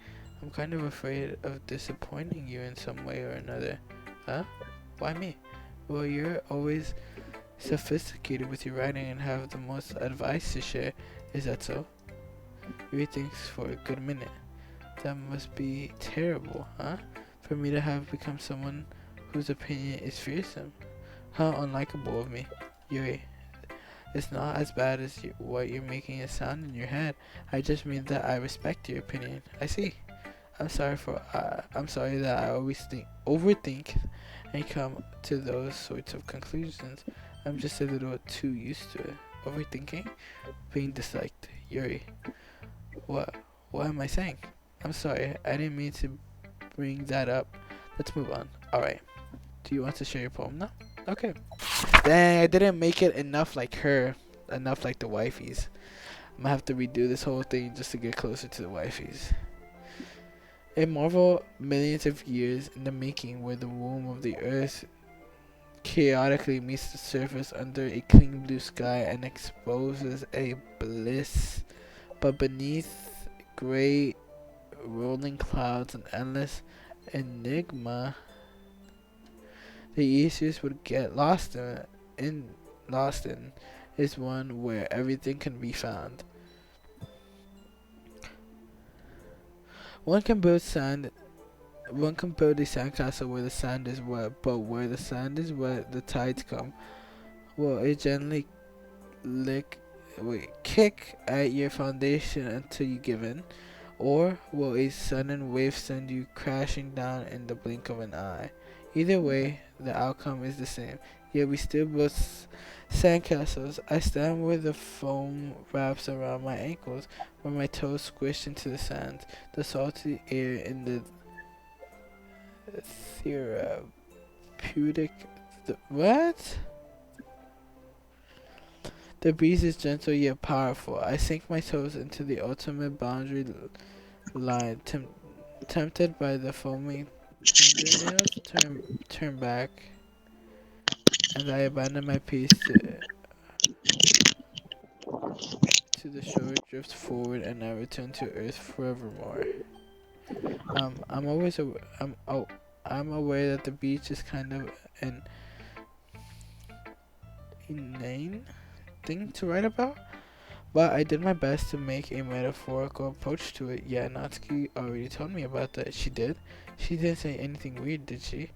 I'm kind of afraid of disappointing you in some way or another. Huh? Why me? Well, you're always sophisticated with your writing and have the most advice to share. Is that so? Yuri thinks for a good minute. That must be terrible, huh? For me to have become someone whose opinion is fearsome. How unlikable of me. Yuri, it's not as bad as what you're making it sound in your head. I just mean that I respect your opinion. I see. I'm sorry that I always overthink and come to those sorts of conclusions. I'm just a little too used to it. Overthinking? Being disliked. Yuri. What? What am I saying? I'm sorry. I didn't mean to bring that up. Let's move on. Alright. Do you want to share your poem now? Okay. Dang, I didn't make it enough like her. Enough like the wifeys. I'm gonna have to redo this whole thing just to get closer to the wifeys. A marvel millions of years in the making, where the womb of the earth chaotically meets the surface under a clean blue sky and exposes a bliss. But beneath gray rolling clouds and endless enigma, the easiest would get lost in is one where everything can be found. One can build a sandcastle where the sand is wet, but where the sand is wet, the tides come. Will it gently kick at your foundation until you give in? Or will a sudden wave send you crashing down in the blink of an eye? Either way, the outcome is the same. Yet we still build sandcastles. I stand where the foam wraps around my ankles, where my toes squish into the sand. The salty air in the therapeutic. What? The breeze is gentle yet powerful. I sink my toes into the ultimate boundary line, tempted by the foaming fingernails. Turn back, and I abandon my piece to the shore, drift forward, and I return to Earth forevermore. I'm always I'm aware that the beach is kind of an inane thing to write about, but I did my best to make a metaphorical approach to it. Yeah, Natsuki already told me about that. She did. She didn't say anything weird, did she?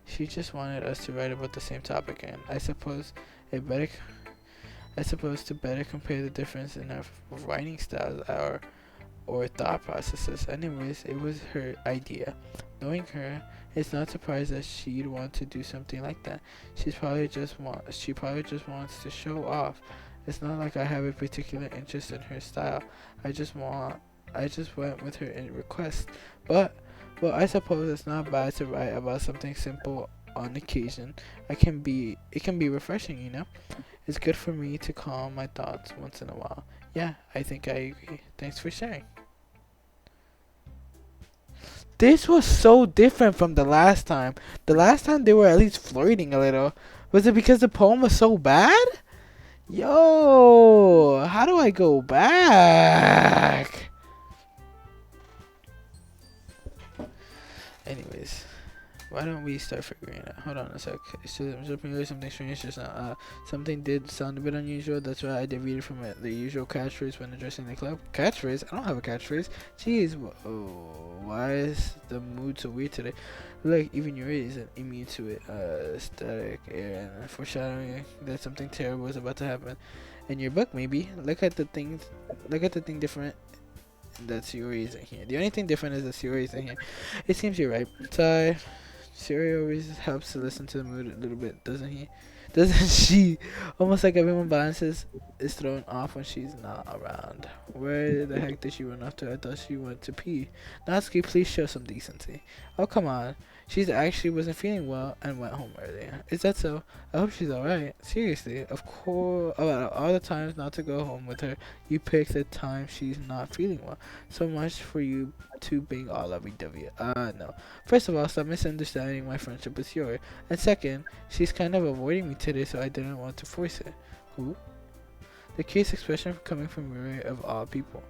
She just wanted us to write about the same topic, and I suppose to better compare the difference in our writing styles, or thought processes. Anyways, it was her idea. Knowing her, it's not surprised that she'd want to do something like that. She probably just wants to show off. It's not like I have a particular interest in her style. I just went with her request. But well, I suppose it's not bad to write about something simple on occasion. It can be refreshing, you know? It's good for me to calm my thoughts once in a while. Yeah, I think I agree. Thanks for sharing. This was so different from the last time. The last time they were at least flirting a little. Was it because the poem was so bad? Yo, how do I go back? Anyways, why don't we start figuring it out? Hold on a sec. Something strange just now. Something did sound a bit unusual. That's why I deviated from it. The usual catchphrase when addressing the club. Catchphrase? I don't have a catchphrase. Jeez, why is the mood so weird today? Like, even Yuri isn't immune to it. Static air and foreshadowing that something terrible is about to happen. in your book. Maybe look at the things, look at the thing different. That's Yuri isn't here. The only thing different is that Yuri isn't here. It seems you're right. So Siri always helps to listen to the mood a little bit, doesn't he? Doesn't she? Almost like everyone balances is thrown off when she's not around. Where the heck did she run off to? I thought she went to pee. Natsuki, please show some decency. Oh, come on. She's actually wasn't feeling well and went home earlier. Is that so? I hope she's alright. Seriously, of course. Out of all the times not to go home with her, you pick the time she's not feeling well. So much for you two being all lovey-dovey. No. First of all, stop misunderstanding my friendship with Yuri. And second, she's kind of avoiding me today, so I didn't want to force it. Who? The curious expression coming from Yuri of all people.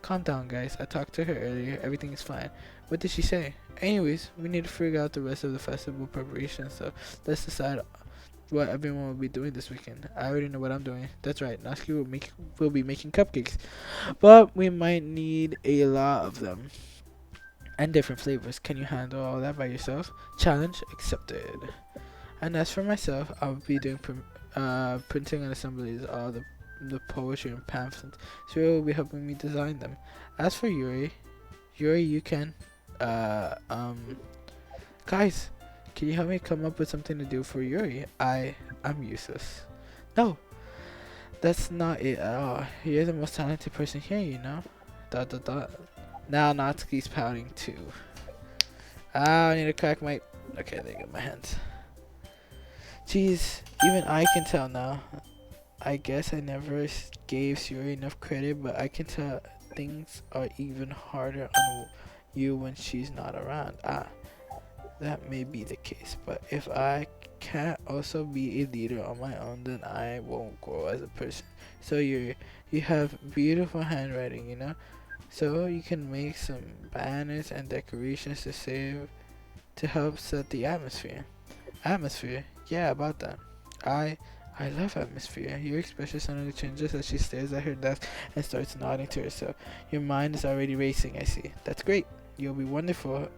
Calm down, guys. I talked to her earlier. Everything is fine. What did she say? Anyways, we need to figure out the rest of the festival preparations, so let's decide what everyone will be doing this weekend. I already know what I'm doing. That's right. Natsuki will be making cupcakes, but we might need a lot of them and different flavors. Can you handle all that by yourself? Challenge accepted. And as for myself, I'll be doing printing and assemblies all the poetry and pamphlets. So will be helping me design them. As for Yuri, you can guys, can you help me come up with something to do for Yuri? I'm useless. No, that's not it at all. You're the most talented person here, you know. ... Now Natsuki's pouting too. I need to crack my. Okay, there you go, my hands. Jeez, even I can tell now. I guess I never gave Suri enough credit, but I can tell things are even harder on you when she's not around. That may be the case, but if I can't also be a leader on my own, then I won't grow as a person. So you have beautiful handwriting, you know, so you can make some banners and decorations to help set the atmosphere. Atmosphere, yeah, about that. I love atmosphere. Your expression suddenly changes as she stares at her desk and starts nodding to herself. Your mind is already racing, I see. That's great. You'll be wonderful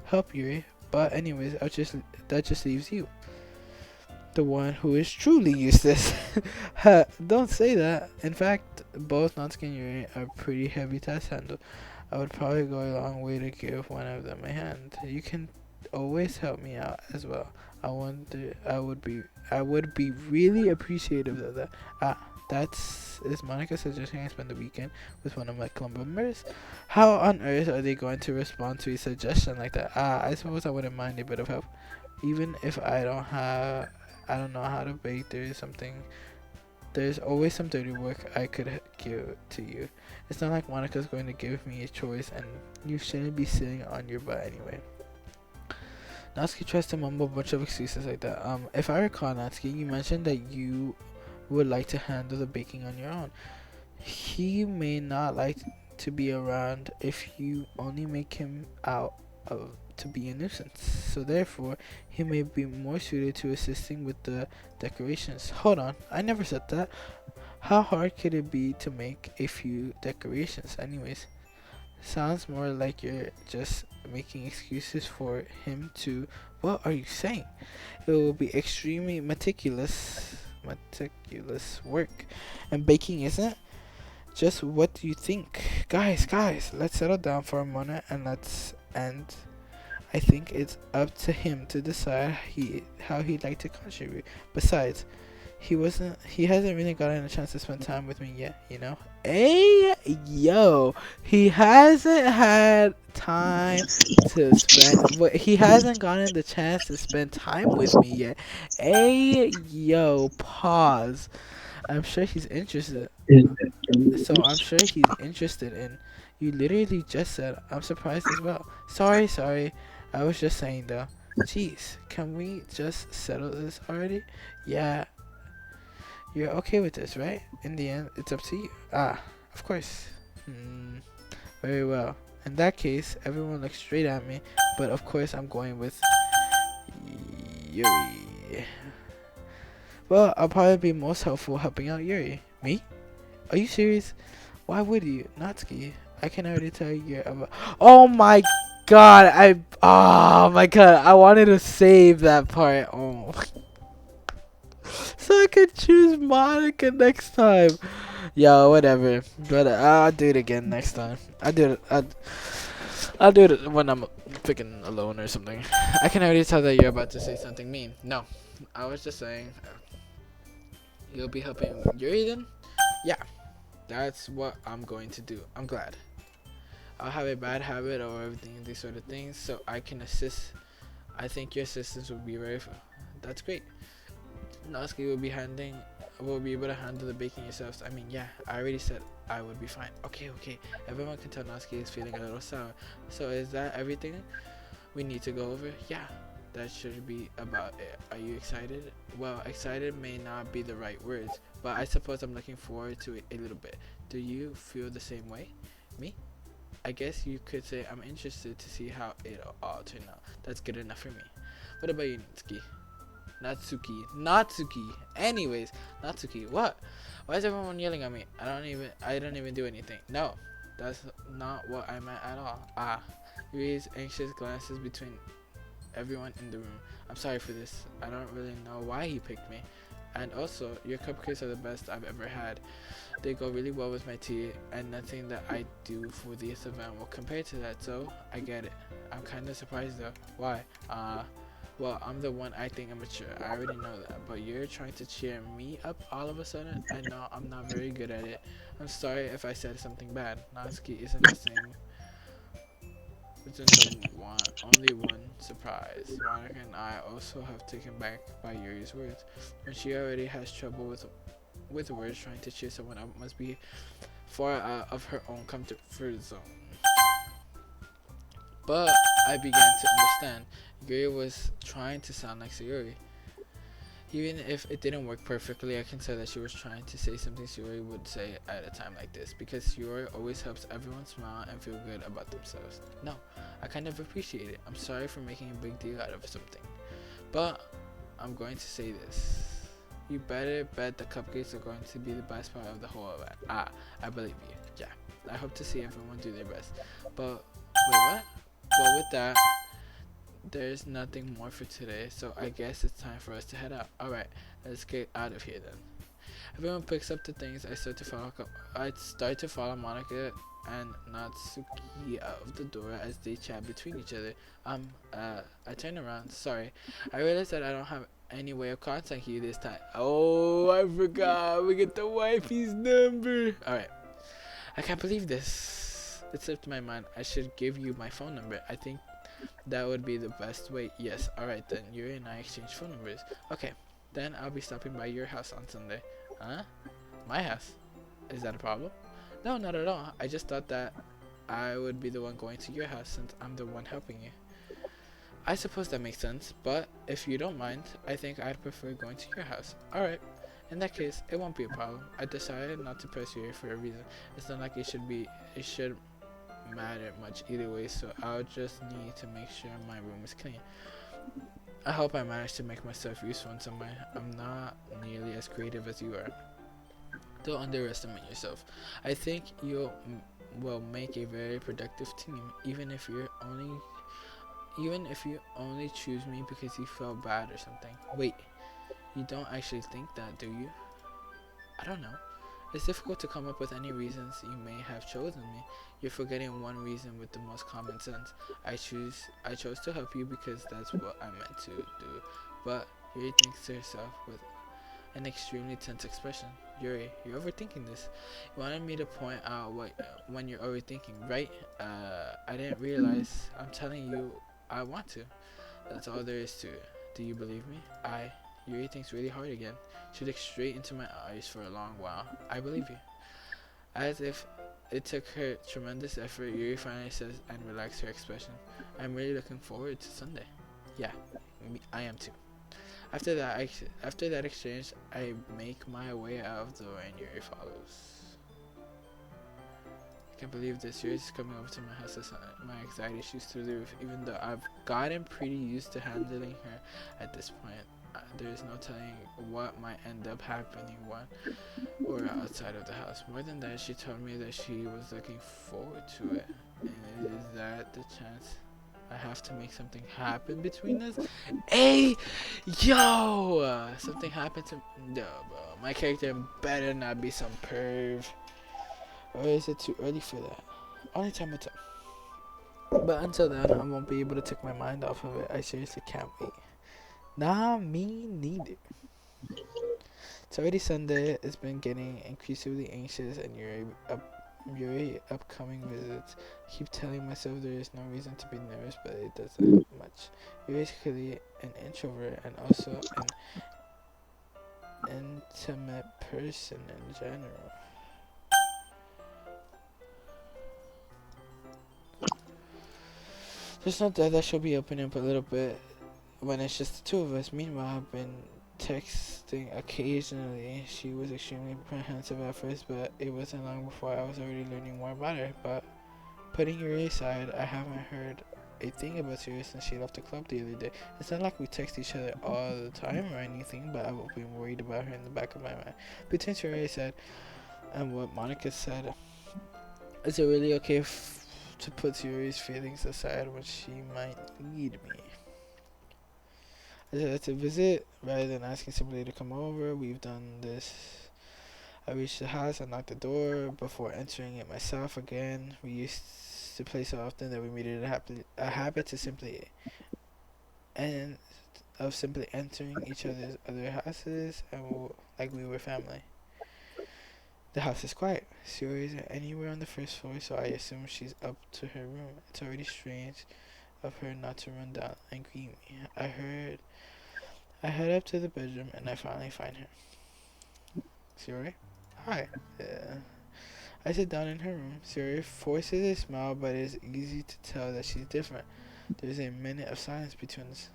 help, Yuri. But anyways, that just leaves you. The one who is truly useless. Don't say that. In fact, both Natsuki and Yuri are pretty heavy tasks to handle. I would probably go a long way to give one of them a hand. You can always help me out as well. I would be really appreciative of that. Is Monica suggesting I spend the weekend with one of my club members? How on earth are they going to respond to a suggestion like that? I suppose I wouldn't mind a bit of help. Even if I don't know how to bake, there's always some dirty work I could give to you. It's not like Monica's going to give me a choice, and you shouldn't be sitting on your butt anyway. Natsuki tries to mumble a bunch of excuses like that. If I recall, Natsuki, you mentioned that you would like to handle the baking on your own. He may not like to be around if you only make him out to be a nuisance. So therefore, he may be more suited to assisting with the decorations. Hold on, I never said that. How hard could it be to make a few decorations anyways? Sounds more like you're just making excuses for him to. What are you saying? It will be extremely meticulous work, and baking isn't. Just what do you think, guys? Let's settle down for a moment and I think it's up to him to decide how he'd like to contribute. Besides, he hasn't really gotten a chance to spend time with me yet, you know? Hey, yo, he hasn't had time to spend, he hasn't gotten the chance to spend time with me yet. Hey, yo, pause. I'm sure he's interested. So I'm sure he's interested in. You literally just said, I'm surprised as well. Sorry. I was just saying though. Jeez, can we just settle this already? Yeah. You're okay with this, right? In the end, it's up to you. Of course. Very well. In that case, everyone looks straight at me, but of course I'm going with Yuri. Well, I'll probably be most helpful helping out Yuri. Me? Are you serious? Why would you? Natsuki, I can already tell you're about. Oh my god! Oh my god! I wanted to save that part. Oh. so I can choose Monica next time. Yo, whatever. But I'll do it again next time. I'll do it when I'm picking alone or something. I can already tell that you're about to say something mean. No, I was just saying you'll be helping Yuri then. Yeah, that's what I'm going to do. I'm glad. I'll have a bad habit or everything, these sort of things, so I can assist. I think your assistance will be very. That's great. Natsuki will be able to handle the baking yourselves. I mean, yeah, I already said I would be fine. Okay, okay. Everyone can tell Natsuki is feeling a little sour. So is that everything we need to go over? Yeah, that should be about it. Are you excited? Well, excited may not be the right words, but I suppose I'm looking forward to it a little bit. Do you feel the same way? Me? I guess you could say I'm interested to see how it'll all turn out. That's good enough for me. What about you, Natsuki? Natsuki. Anyways, Natsuki, what? Why is everyone yelling at me? I don't even do anything. No, that's not what I meant at all. Yuri's anxious glances between everyone in the room. I'm sorry for this. I don't really know why he picked me. And also, your cupcakes are the best I've ever had. They go really well with my tea, and nothing that I do for this event will compare to that, so I get it. I'm kinda surprised though. Why? Well, I'm the one acting immature. I already know that, but you're trying to cheer me up all of a sudden? I know I'm not very good at it. I'm sorry if I said something bad. Natsuki isn't the same. Isn't only one surprise. Monica and I also have taken back by Yuri's words. When she already has trouble with words, trying to cheer someone up must be far out of her own comfort zone. But I began to understand. Yuri was trying to sound like Sayuri. Even if it didn't work perfectly, I can say that she was trying to say something Sayuri would say at a time like this, because Sayuri always helps everyone smile and feel good about themselves. No, I kind of appreciate it. I'm sorry for making a big deal out of something. But I'm going to say this. You better bet the cupcakes are going to be the best part of the whole event. I believe you. Yeah. I hope to see everyone do their best. But, wait, what? But with that, there's nothing more for today, so I guess it's time for us to head out. Alright, let's get out of here then. Everyone picks up the things. I start to follow Monica and Natsuki out of the door as they chat between each other. I turn around. Sorry. I realize that I don't have any way of contacting you this time. Oh, I forgot. We get the wifey's number. Alright. I can't believe this. It slipped my mind. I should give you my phone number. I think that would be the best way. Yes. Alright then. Yuri and I exchange phone numbers. Okay. Then I'll be stopping by your house on Sunday. Huh? My house? Is that a problem? No, not at all. I just thought that I would be the one going to your house since I'm the one helping you. I suppose that makes sense, but if you don't mind, I think I'd prefer going to your house. Alright. In that case, it won't be a problem. I decided not to press you for a reason. It's not like it should matter much either way, so I'll just need to make sure my room is clean. I hope I manage to make myself useful in some way. I'm not nearly as creative as you are. Don't underestimate yourself. I think you will make a very productive team, even if you only choose me because you felt bad or something. Wait, you don't actually think that, do you? I don't know. It's difficult to come up with any reasons you may have chosen me. You're forgetting one reason with the most common sense. I chose to help you because that's what I meant to do. But Yuri thinks to herself with an extremely tense expression. Yuri, you're overthinking this. You wanted me to point out when you're overthinking, right? I didn't realize. I'm telling you, I want to. That's all there is to it. Do you believe me? Yuri thinks really hard again. She looked straight into my eyes for a long while. I believe you. As if it took her tremendous effort, Yuri finally says and relaxed her expression. I'm really looking forward to Sunday. Yeah, I am too. After that exchange, I make my way out of the door and Yuri follows. I can't believe this. Yuri's coming over to my house this night. My anxiety shoots through the roof, even though I've gotten pretty used to handling her at this point. There's no telling what might end up happening when we're outside of the house. More than that, she told me that she was looking forward to it. And is that the chance? I have to make something happen between us. Hey, yo! Something happened to no, bro. My character better not be some perv. Or is it too early for that? Only time will tell. But until then, I won't be able to take my mind off of it. I seriously can't wait. Nah, me neither. It's already Sunday. It's been getting increasingly anxious, and your upcoming visits. I keep telling myself there is no reason to be nervous, but it doesn't help much. You're basically an introvert and also an intimate person in general. Just note that she'll be opening up a little bit when it's just the two of us. Meanwhile, I've been texting occasionally. She was extremely apprehensive at first, but it wasn't long before I was already learning more about her. But putting her aside, I haven't heard a thing about Siri since she left the club the other day. It's not like we text each other all the time or anything, but I've been worried about her in the back of my mind. Between Siri said and what Monica said, is it really okay to put Siri's feelings aside when she might need me? I said that's a visit rather than asking somebody to come over. We've done this. I reached the house, I knocked the door before entering it myself again. We used to play so often that we made it a habit to simply and of simply entering each other's other houses and like we were family. The house is quiet. Siri isn't anywhere on the first floor, so I assume she's up to her room. It's already strange of her not to run down and greet me. I head up to the bedroom and I finally find her. Siri? Hi. I sit down in her room. Siri forces a smile, but it's easy to tell that she's different. There's a minute of silence between us.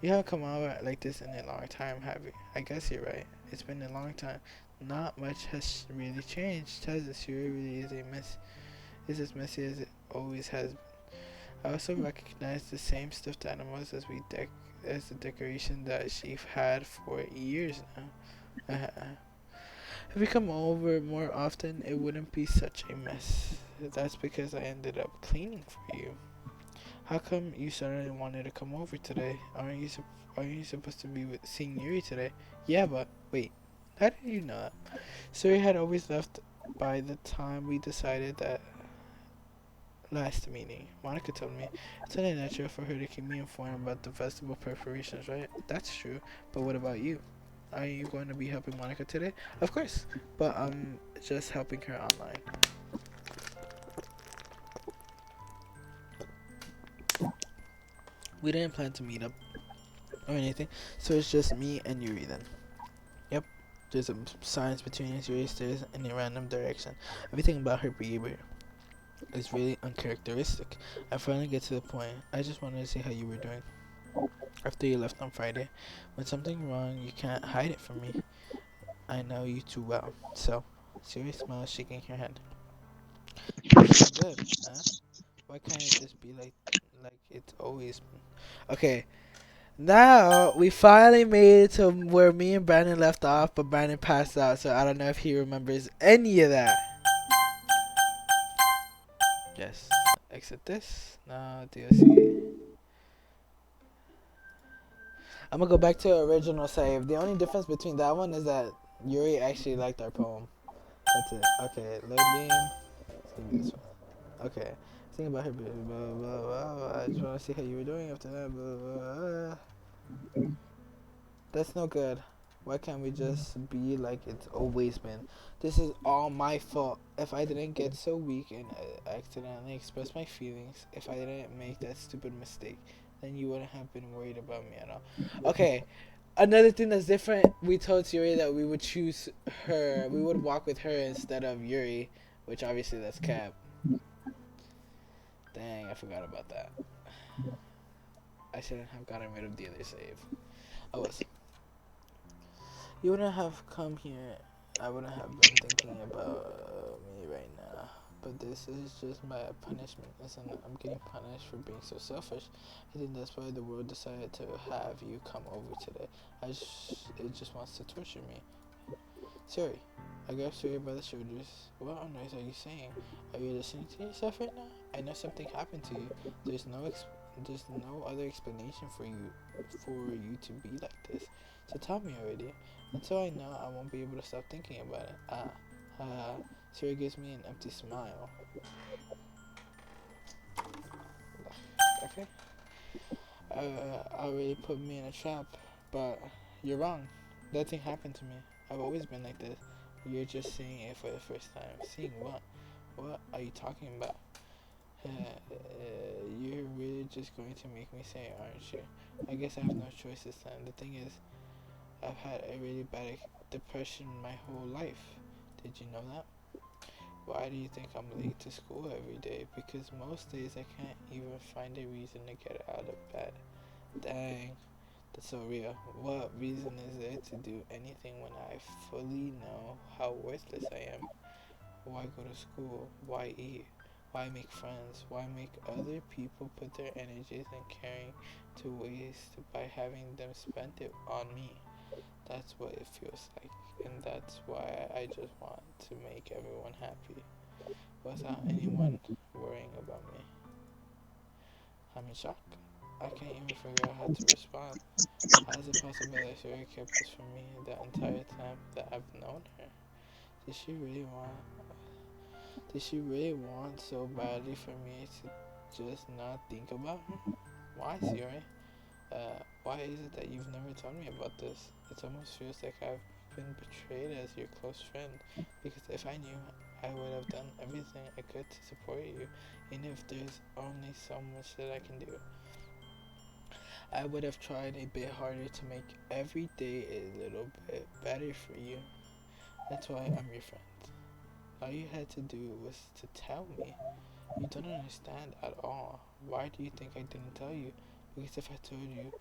You haven't come over like this in a long time, have you? I guess you're right. It's been a long time. Not much has really changed, has it? Siri really is as messy as it always has been. I also recognize the same stuffed animals as the decoration that she's had for years now. If we come over more often, it wouldn't be such a mess. That's because I ended up cleaning for you. How come you suddenly wanted to come over today? Aren't you supposed to be seeing Yuri today? Yeah, but wait, how did you know that? Suri had always left by the time we decided that last meeting. Monica told me it's only natural for her to keep me informed about the festival preparations, right? That's true, but what about you? Are you going to be helping Monica today? Of course, but I'm just helping her online. We didn't plan to meet up or anything, so it's just me and Yuri then. Yep, there's a silence between us. Yuri stares in a random direction. Everything about her behavior is really uncharacteristic. I finally get to the point. I just wanted to see how you were doing after you left on Friday. When something wrong, you can't hide it from me. I know you too well. So, Siri smiles, shaking her head. Everything good, huh? Why can't it just be like it's always been? Okay, now we finally made it to where me and Brandon left off, but Brandon passed out, so I don't know if he remembers any of that. Yes. Exit this. Now DLC. I'm gonna go back to original save. The only difference between that one is that Yuri actually liked our poem. That's it. Okay, load game. It's gonna be this one. Okay. Think about her. Blah, blah, blah, blah. I just want to see how you were doing after that. Blah, blah, blah. That's no good. Why can't we just be like it's always been? This is all my fault. If I didn't get so weak and accidentally express my feelings, if I didn't make that stupid mistake, then you wouldn't have been worried about me at all. Okay, another thing that's different, we told Yuri that we would choose her. We would walk with her instead of Yuri, which obviously that's Cap. Dang, I forgot about that. I shouldn't have gotten rid of the other save. I was. You wouldn't have come here. I wouldn't have been thinking about me right now. But this is just my punishment, isn't it? I'm getting punished for being so selfish. I think that's why the world decided to have you come over today. It just wants to torture me. Siri, I grabbed Siri by the shoulders. What on earth are you saying? Are you listening to yourself right now? I know something happened to you. There's no other explanation for you to be like this. So tell me already. Until I know, I won't be able to stop thinking about it. Siri gives me an empty smile. Okay. Already put me in a trap, but you're wrong. Nothing happened to me. I've always been like this. You're just seeing it for the first time. Seeing what? What are you talking about? You're really just going to make me say it, aren't you? I guess I have no choice this time. The thing is, I've had a really bad depression my whole life. Did you know that? Why do you think I'm late to school every day? Because most days I can't even find a reason to get out of bed. Dang, that's so real. What reason is there to do anything when I fully know how worthless I am? Why go to school? Why eat? Why make friends? Why make other people put their energies and caring to waste by having them spend it on me? That's what it feels like, and that's why I just want to make everyone happy without anyone worrying about me. I'm in shock. I can't even figure out how to respond. How is it possible that Sherry kept this from me the entire time that I've known her? Did she really want Did she really want so badly for me to just not think about her? Why, Siri? Why is it that you've never told me about this? It almost feels like I've been betrayed as your close friend. Because if I knew, I would have done everything I could to support you. Even if there's only so much that I can do. I would have tried a bit harder to make every day a little bit better for you. That's why I'm your friend. All you had to do was to tell me. You don't understand at all. Why do you think I didn't tell you? Because if I told you,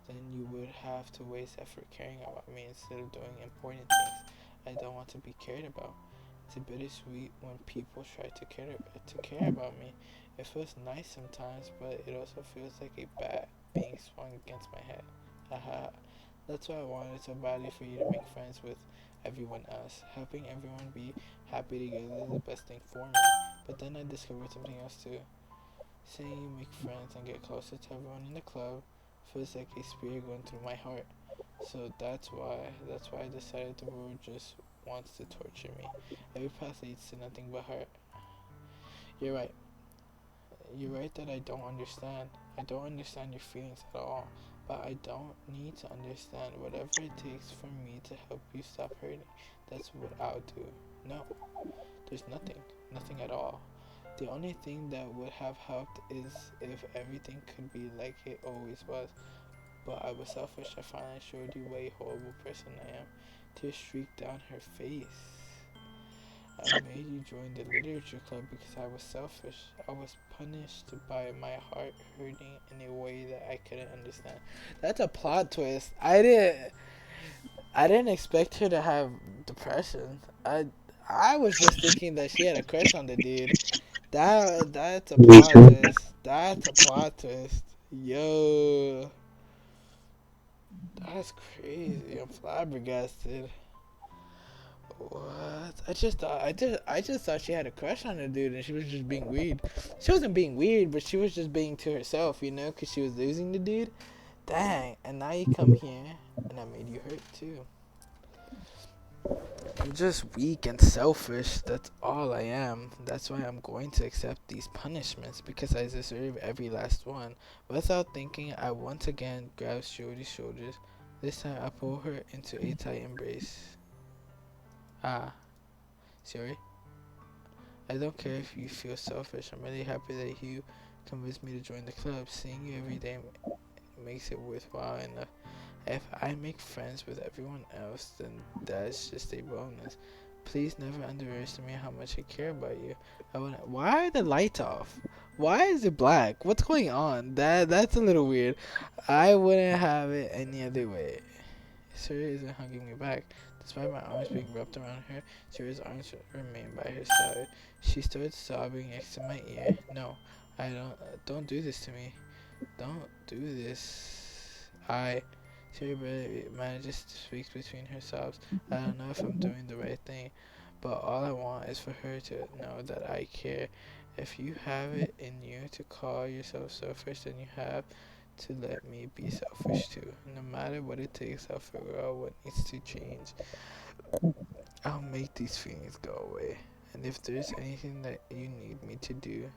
then you would have to waste effort caring about me instead of doing important things I don't want to be cared about. It's a bittersweet when people try to care about me. It feels nice sometimes, but it also feels like a bat being swung against my head. Haha. That's why I wanted so badly for you to make friends with everyone else. Helping everyone be happy together is the best thing for me. But then I discovered something else too. Seeing you make friends and get closer to everyone in the club feels like a spear going through my heart. So that's why I decided the world just wants to torture me. Every path leads to nothing but hurt. You're right. You're right that I don't understand. I don't understand your feelings at all. But I don't need to understand. Whatever it takes for me to help you stop hurting, that's what I'll do. No, there's nothing. Nothing at all. The only thing that would have helped is if everything could be like it always was. But I was selfish. I finally showed you what a horrible person I am. Tears streaked down her face. I made you join the literature club because I was selfish. I was punished by my heart hurting in a way that I couldn't understand. That's a plot twist. I didn't expect her to have depression. I was just thinking that she had a crush on the dude. That's a Me plot too. twist. That's a plot twist. Yo, that's crazy. I'm flabbergasted. What? I just thought she had a crush on the dude, and she was just being weird. She wasn't being weird, but she was just being to herself, cause she was losing the dude. Dang! And now you come here, and I made you hurt too. I'm just weak and selfish. That's all I am. That's why I'm going to accept these punishments because I deserve every last one. Without thinking, I once again grab Shorty's shoulders. This time I pull her into a tight embrace. Ah, sorry. I don't care if you feel selfish. I'm really happy that you convinced me to join the club. Seeing you every day makes it worthwhile enough. If I make friends with everyone else, then that's just a bonus. Please never underestimate how much I care about you. Why are the lights off? Why is it black? What's going on? That's a little weird. I wouldn't have it any other way. Sarah isn't hugging me back. Despite my arms being wrapped around her, Sarah's arms remain by her side. She starts sobbing next to my ear. No, I don't do this to me. Don't do this. Sarah barely manages to speak between her sobs. I don't know if I'm doing the right thing, but all I want is for her to know that I care If you have it in you to call yourself selfish, then you have to let me be selfish too. No matter what it takes, I'll figure out what needs to change. I'll make these feelings go away. And if there's anything that you need me to do,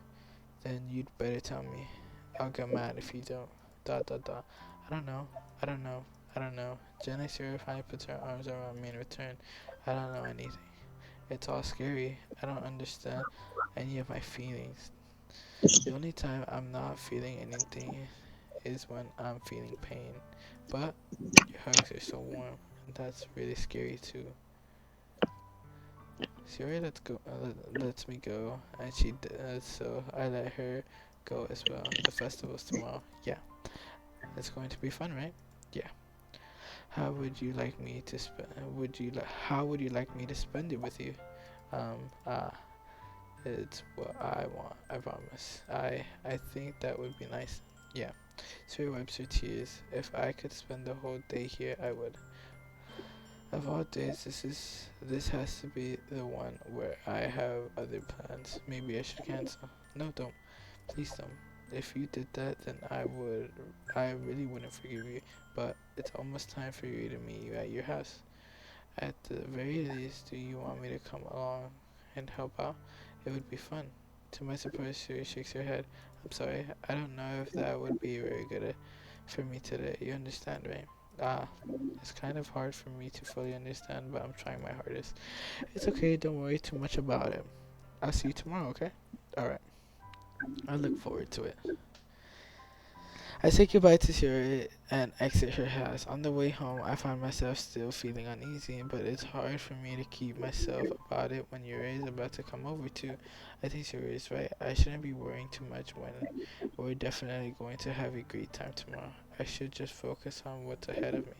then you'd better tell me. I'll get mad if you don't. Dot dot dot. I don't know. I don't know. I don't know. Jenna Sarah finally puts her arms around me in return. I don't know anything. It's all scary. I don't understand any of my feelings. The only time I'm not feeling anything is when I'm feeling pain. But your hugs are so warm, and that's really scary too. Siri lets me go, and she does, so I let her go as well. The festival's tomorrow. Yeah, it's going to be fun, right? Yeah. How would you like me to spend? How would you like me to spend it with you? Um. Uh. It's what I want. I promise. I think that would be nice. Yeah. Siri wipes her tears. If I could spend the whole day here, I would. Of all days, this has to be the one where I have other plans. Maybe I should cancel. No, don't. Please don't. If you did that, then I really wouldn't forgive you. But it's almost time for you to meet you at your house. At the very least, do you want me to come along and help out? It would be fun. To my surprise, she shakes her head. I'm sorry, I don't know if that would be very good for me today. You understand, right? Ah, it's kind of hard for me to fully understand, but I'm trying my hardest. It's okay, don't worry too much about it. I'll see you tomorrow, okay? Alright, I look forward to it. I say goodbye to Siri and exit her house. On the way home, I find myself still feeling uneasy, but it's hard for me to keep myself about it when Yuri is about to come over too. I think Siri is right. I shouldn't be worrying too much when we're definitely going to have a great time tomorrow. I should just focus on what's ahead of me.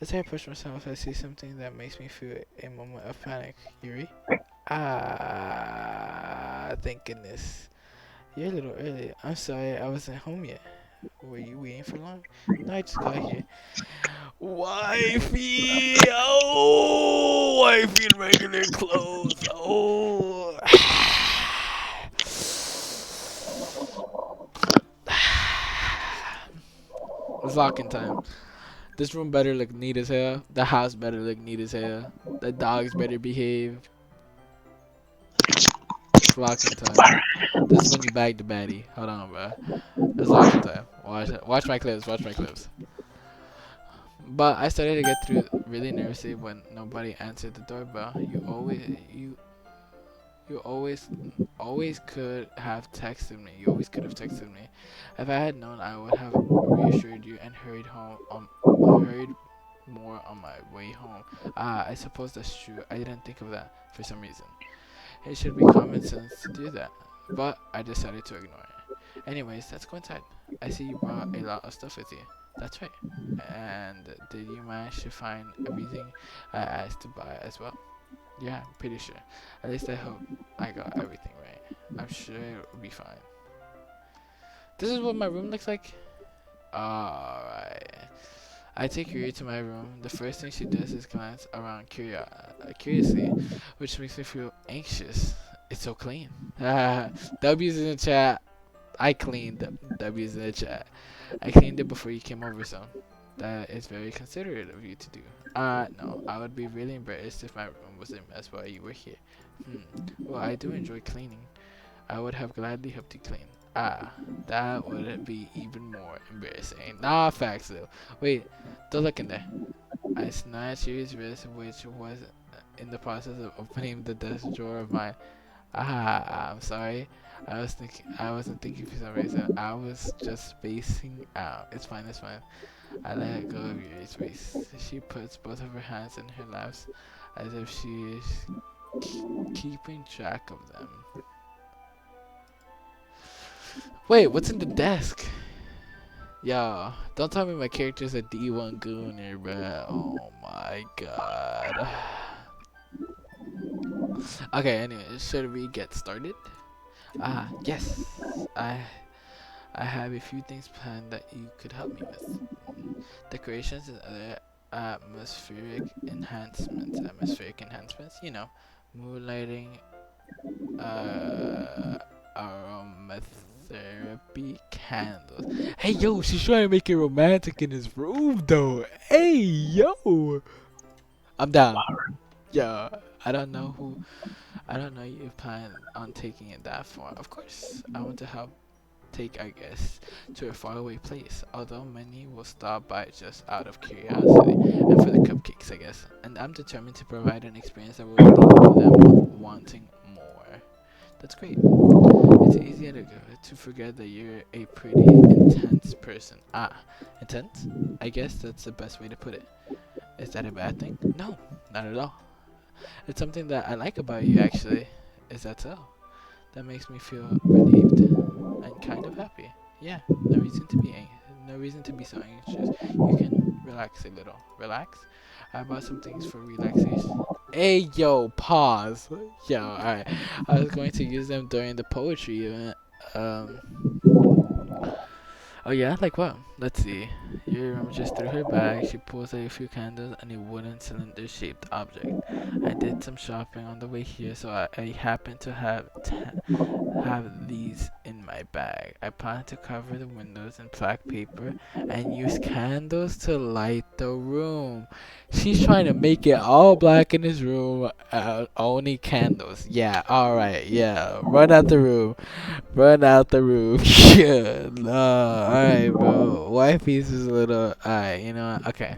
As I push myself, I see something that makes me feel a moment of panic. Yuri? Ah, thank goodness. You're a little early. I'm sorry, I wasn't home yet. Were you waiting for long? No, I just got here. Wifey! Oh! Wifey in regular clothes. Oh! It's locking time. This room better look neat as hell. The house better look neat as hell. The dogs better behave. It's locking time. This is when you bag the baddie. Hold on, bro. It's locking time. Watch my clips. Watch my clips. But I started to get through really nervously when nobody answered the doorbell. You always could have texted me. You always could have texted me. If I had known, I would have reassured you and hurried more on my way home. Ah, I suppose that's true. I didn't think of that for some reason. It should be common sense to do that, but I decided to ignore it. Anyways, let's go inside. I see you brought a lot of stuff with you. That's right. And did you manage to find everything I asked to buy as well? Yeah, I'm pretty sure. At least I hope I got everything right. I'm sure it'll be fine. This is what my room looks like. Alright. I take Yuri to my room. The first thing she does is glance around curiously, which makes me feel anxious. It's so clean. W's in the chat. I cleaned W's in the chat. I cleaned it before you came over, so that is very considerate of you to do. No, I would be really embarrassed if my room was a mess while you were here. Well, I do enjoy cleaning. I would have gladly helped you clean. That would be even more embarrassing. Nah, facts though. Wait, don't look in there. I snatched Yuri's wrist, which was in the process of opening the desk drawer of mine. I'm sorry. I wasn't thinking for some reason. I was just spacing out. It's fine, it's fine. I let go of Yuri's waist. She puts both of her hands in her laps as if she is keeping track of them. Wait, what's in the desk? Yo, don't tell me my character's a D1 gooner, bro. Oh my god. Okay, anyway, should we get started? Yes. I have a few things planned that you could help me with. Decorations and other atmospheric enhancements. Atmospheric enhancements, mood lighting, uh, aromatherapy candles. Hey, yo, she's trying to make it romantic in his room, though. Hey, yo, I'm down. Yeah, I don't know who. I don't know you plan on taking it that far. Of course, I want to help take our guests to a faraway place, although many will stop by just out of curiosity and for the cupcakes, I guess. And I'm determined to provide an experience that will leave them wanting more. That's great. It's easier to forget that you're a pretty intense person. Ah, intense? I guess that's the best way to put it. Is that a bad thing? No, not at all. It's something that I like about you, actually. Is that so? That makes me feel relieved and kind of happy. Yeah, no reason to be no reason to be so anxious. You can relax a little. Relax? I bought some things for relaxation. Hey yo, pause. Yo, alright. I was going to use them during the poetry event. Um Oh yeah, like what? Let's see. You rummages through her bag. She pulls out a few candles and a wooden cylinder-shaped object. I did some shopping on the way here, so I happen to have these in my bag. I plan to cover the windows in black paper and use candles to light the room. She's trying to make it all black in his room. Only candles. Yeah, alright, yeah. Run out the room. Run out the room. Yeah, no. Alright, bro. Wifey's is a little. Alright, you know what? Okay.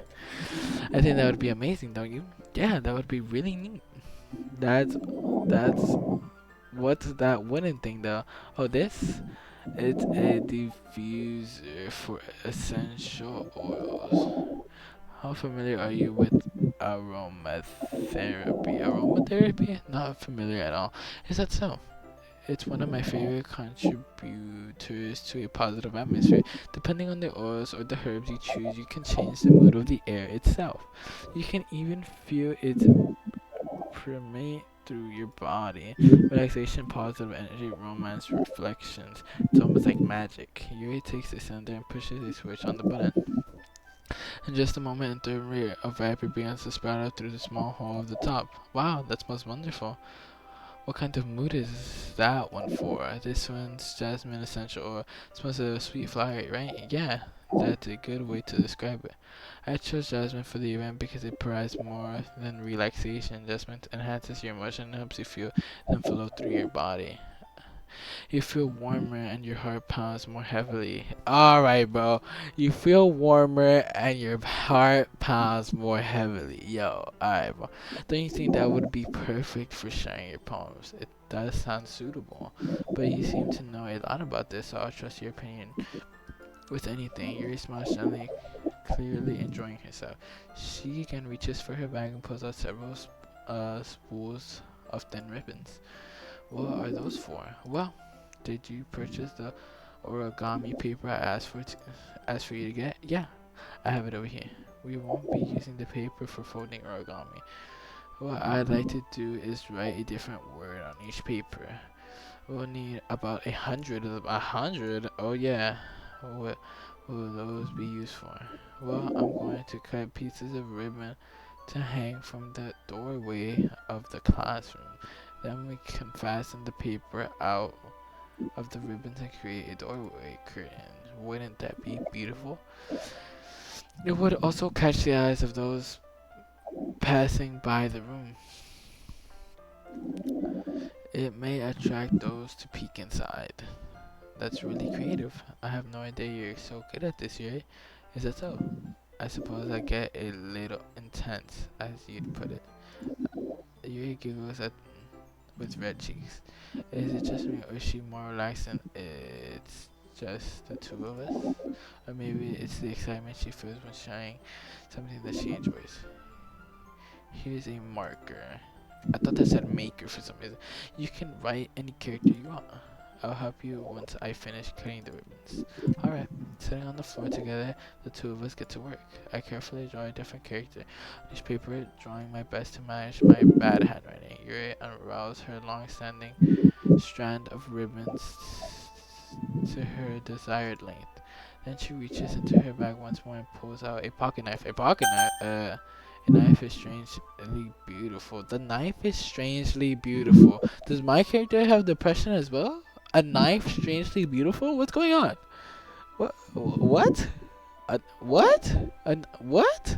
I think that would be amazing, don't you? Yeah, that would be really neat. That's. That's. What's that wooden thing, though? Oh, this? It's a diffuser for essential oils. How familiar are you with aromatherapy? Aromatherapy? Not familiar at all. Is that so? It's one of my favorite contributors to a positive atmosphere. Depending on the oils or the herbs you choose, you can change the mood of the air itself. You can even feel its permeate through your body. Relaxation, positive energy, romance, reflections. It's almost like magic. Yuri takes the cylinder and pushes a switch on the button. In just a moment, in the rear, a vapor begins to sprout out through the small hole of the top. Wow, that smells wonderful. What kind of mood is that one for? This one's jasmine essential oil. Smells of sweet flower, right? Yeah, that's a good way to describe it. I chose jasmine for the event because it provides more than relaxation. Jasmine enhances your emotion and helps you feel them flow through your body. You feel warmer and your heart pounds more heavily. Alright, bro. You feel warmer and your heart pounds more heavily. Yo, alright, bro. Don't you think that would be perfect for sharing your poems? It does sound suitable. But you seem to know a lot about this, so I'll trust your opinion. With anything, Yuri smiles gently, clearly enjoying herself. She again reaches for her bag and pulls out several spools of thin ribbons. What are those for? Well, did you purchase the origami paper I asked for you to get? Yeah, I have it over here. We won't be using the paper for folding origami. What I'd like to do is write a different word on each paper. We'll need about 100 of them. 100? Oh yeah. What will those be used for? Well, I'm going to cut pieces of ribbon to hang from the doorway of the classroom. Then we can fasten the paper out of the ribbons and create a doorway curtain. Wouldn't that be beautiful? It would also catch the eyes of those passing by the room. It may attract those to peek inside. That's really creative. I have no idea you're so good at this, Yuri. Is that so? I suppose I get a little intense, as you'd put it. Yuri giggles with red cheeks. Is it just me, or is she more relaxed and it's just the two of us? Or maybe it's the excitement she feels when sharing something that she enjoys. Here's a marker. I thought that said maker for some reason. You can write any character you want. I'll help you once I finish cutting the ribbons. Alright, sitting on the floor together, the two of us get to work. I carefully draw a different character on each paper, drawing my best to manage my bad handwriting. Yuri unravels her long-standing strand of ribbons to her desired length. Then she reaches into her bag once more and pulls out a pocket knife. A pocket knife? A knife is strangely beautiful. The knife is strangely beautiful. Does my character have depression as well? A knife strangely beautiful? What's going on? What? What? What? What?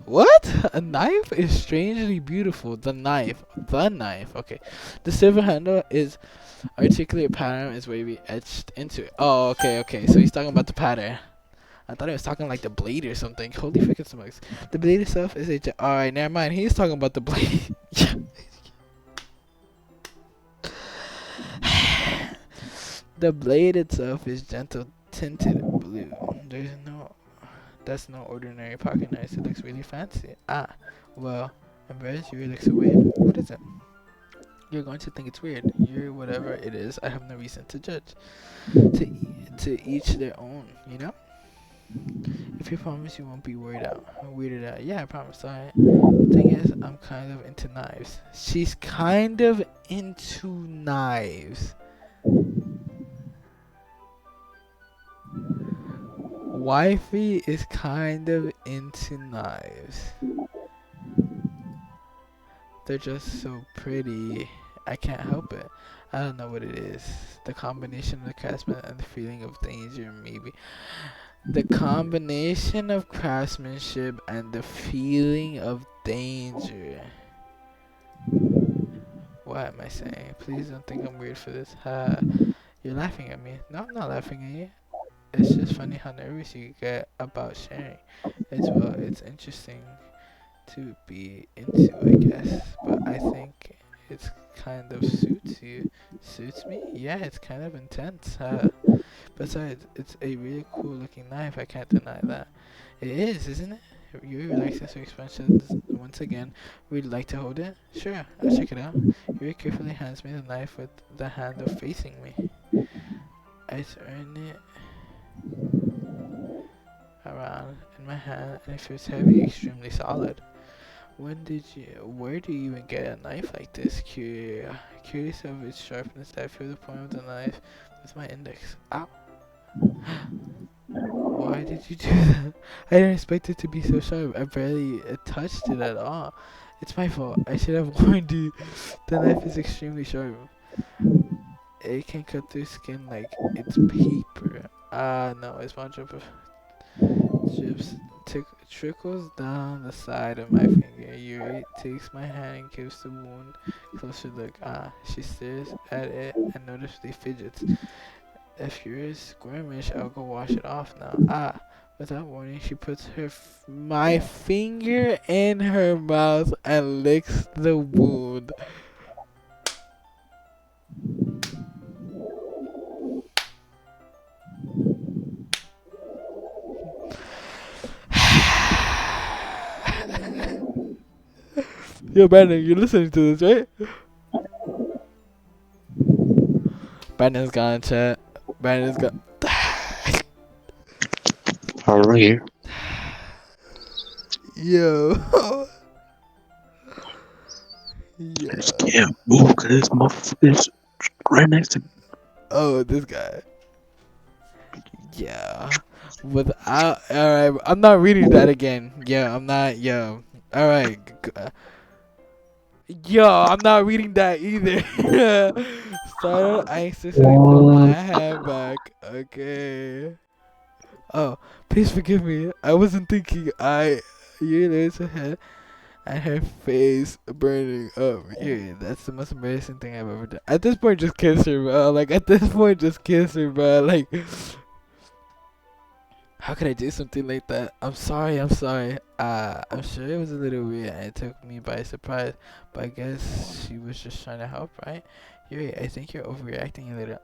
What? A knife is strangely beautiful. The knife. The knife. Okay. The silver handle is articulate pattern is wavy etched into it. Oh, okay, okay. So he's talking about the pattern. I thought he was talking like the blade or something. Holy freaking smokes. The blade itself is a... Alright, never mind. He's talking about the blade. The blade itself is gentle tinted blue. There's no... That's no ordinary pocket knife. It looks really fancy. Ah, well, embarrassed you looks weird. What is it? You're going to think it's weird. You're whatever it is. I have no reason to judge. To each their own, you know? If you promise you won't be weirded out. Yeah, I promise. Alright. Thing is, I'm kind of into knives. She's kind of into knives. Wifey is kind of into knives. They're just so pretty. I can't help it. I don't know what it is. The combination of the craftsman and the feeling of danger, maybe. The combination of craftsmanship and the feeling of danger. What am I saying? Please don't think I'm weird for this. You're laughing at me. No, I'm not laughing at you. It's just funny how nervous you get about sharing. It's interesting to be into, I guess. But I think it's kind of suits you. Suits me? Yeah, it's kind of intense. Besides, it's a really cool looking knife. I can't deny that. It is, isn't it? Yuri relaxes her expressions once again. Would you like to hold it? Sure, I'll check it out. Yuri carefully hands me the knife with the handle facing me. I turn it around in my hand and it feels heavy, extremely solid. Where do you even get a knife like this? Curious of its sharpness, I feel the point of the knife with my index. Ow! Why did you do that? I didn't expect it to be so sharp. I barely touched it at all. It's my fault. I should have warned you. The knife is extremely sharp. It can cut through skin like it's paper. No, a small drip of drips trickles down the side of my finger. Yuri takes my hand and gives the wound a closer look. She stares at it and noticeably fidgets. If you're squirmish, I'll go wash it off now. Without warning, she puts my finger in her mouth and licks the wound. Yo, Brandon, you're listening to this, right? Brandon's gone, chat. Brandon's gone. I'm right here. Yo. Yeah. I just can't move because this motherfucker is right next to me. Oh, this guy. Yeah. Without. Alright, I'm not reading that again. Yeah, I'm not. Yo. Alright. Yo, I'm not reading that either. Startled, I anxiously pull my hand back. Okay. Oh, please forgive me. I wasn't thinking. You raised her head and her face burning up. Yeah, that's the most embarrassing thing I've ever done. At this point, just kiss her, bro. Like, at this point, just kiss her, bro. Like, how could I do something like that? I'm sorry. I'm sure it was a little weird and it took me by surprise, but I guess she was just trying to help, right? Yuri, I think you're overreacting a little.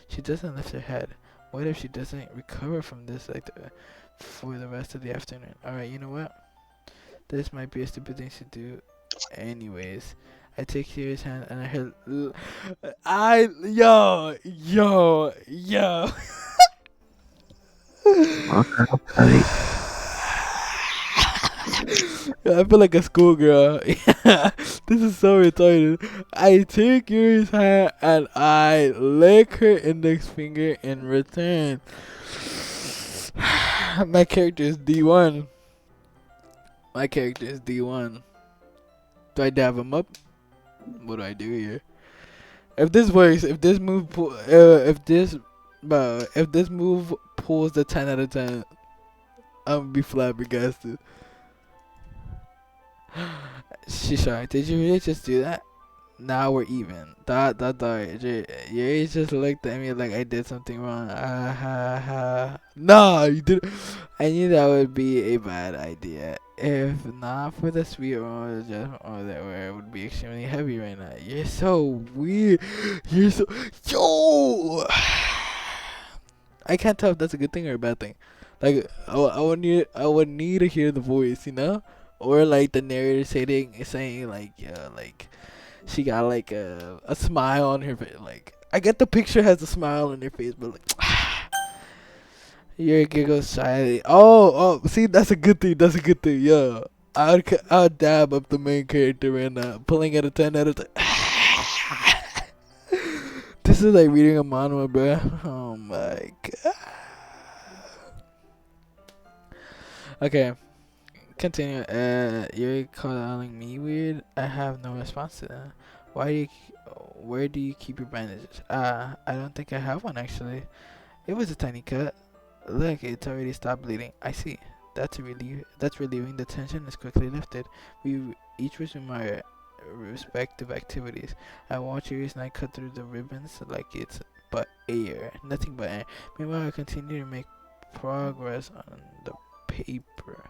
She doesn't lift her head. What if she doesn't recover from this for the rest of the afternoon? Alright, you know what? This might be a stupid thing to do anyways. I take Yuri's hand and I heard... Yo. Okay. I feel like a schoolgirl. This is so retarded. I take Yuri's hand and I lick her index finger in return. My character is D1. My character is D1. Do I dab him up? What do I do here? If this works, if this move pulls the 10 out of 10, I'm gonna be flabbergasted. Shisha, did you really just do that? Now we're even. You just looked at me like I did something wrong. Ah ha ha. Nah, you did. I knew that would be a bad idea. If not for the sweet aroma just or that where it would be extremely heavy right now. You're so weird. You're so yo. I can't tell if that's a good thing or a bad thing. Like I would need to hear the voice, you know, or like the narrator saying like yeah like she got like a smile on her face. Like I get the picture has a smile on her face, but like your giggle shyly. Oh, see that's a good thing. That's a good thing. Yeah, I'd dab up the main character right now, pulling at a 10 out of 10. This is like reading a manhwa, bro. Oh my god. Okay, continue. You're calling me weird. I have no response to that. Why do you? Where do you keep your bandages? I don't think I have one actually. It was a tiny cut. Look, it's already stopped bleeding. I see. That's a relief. That's relieving. The tension is quickly lifted. We each resume our respective activities. I watch Yuri's knife cut through the ribbons like it's but air, nothing but air. Meanwhile, I continue to make progress on the paper.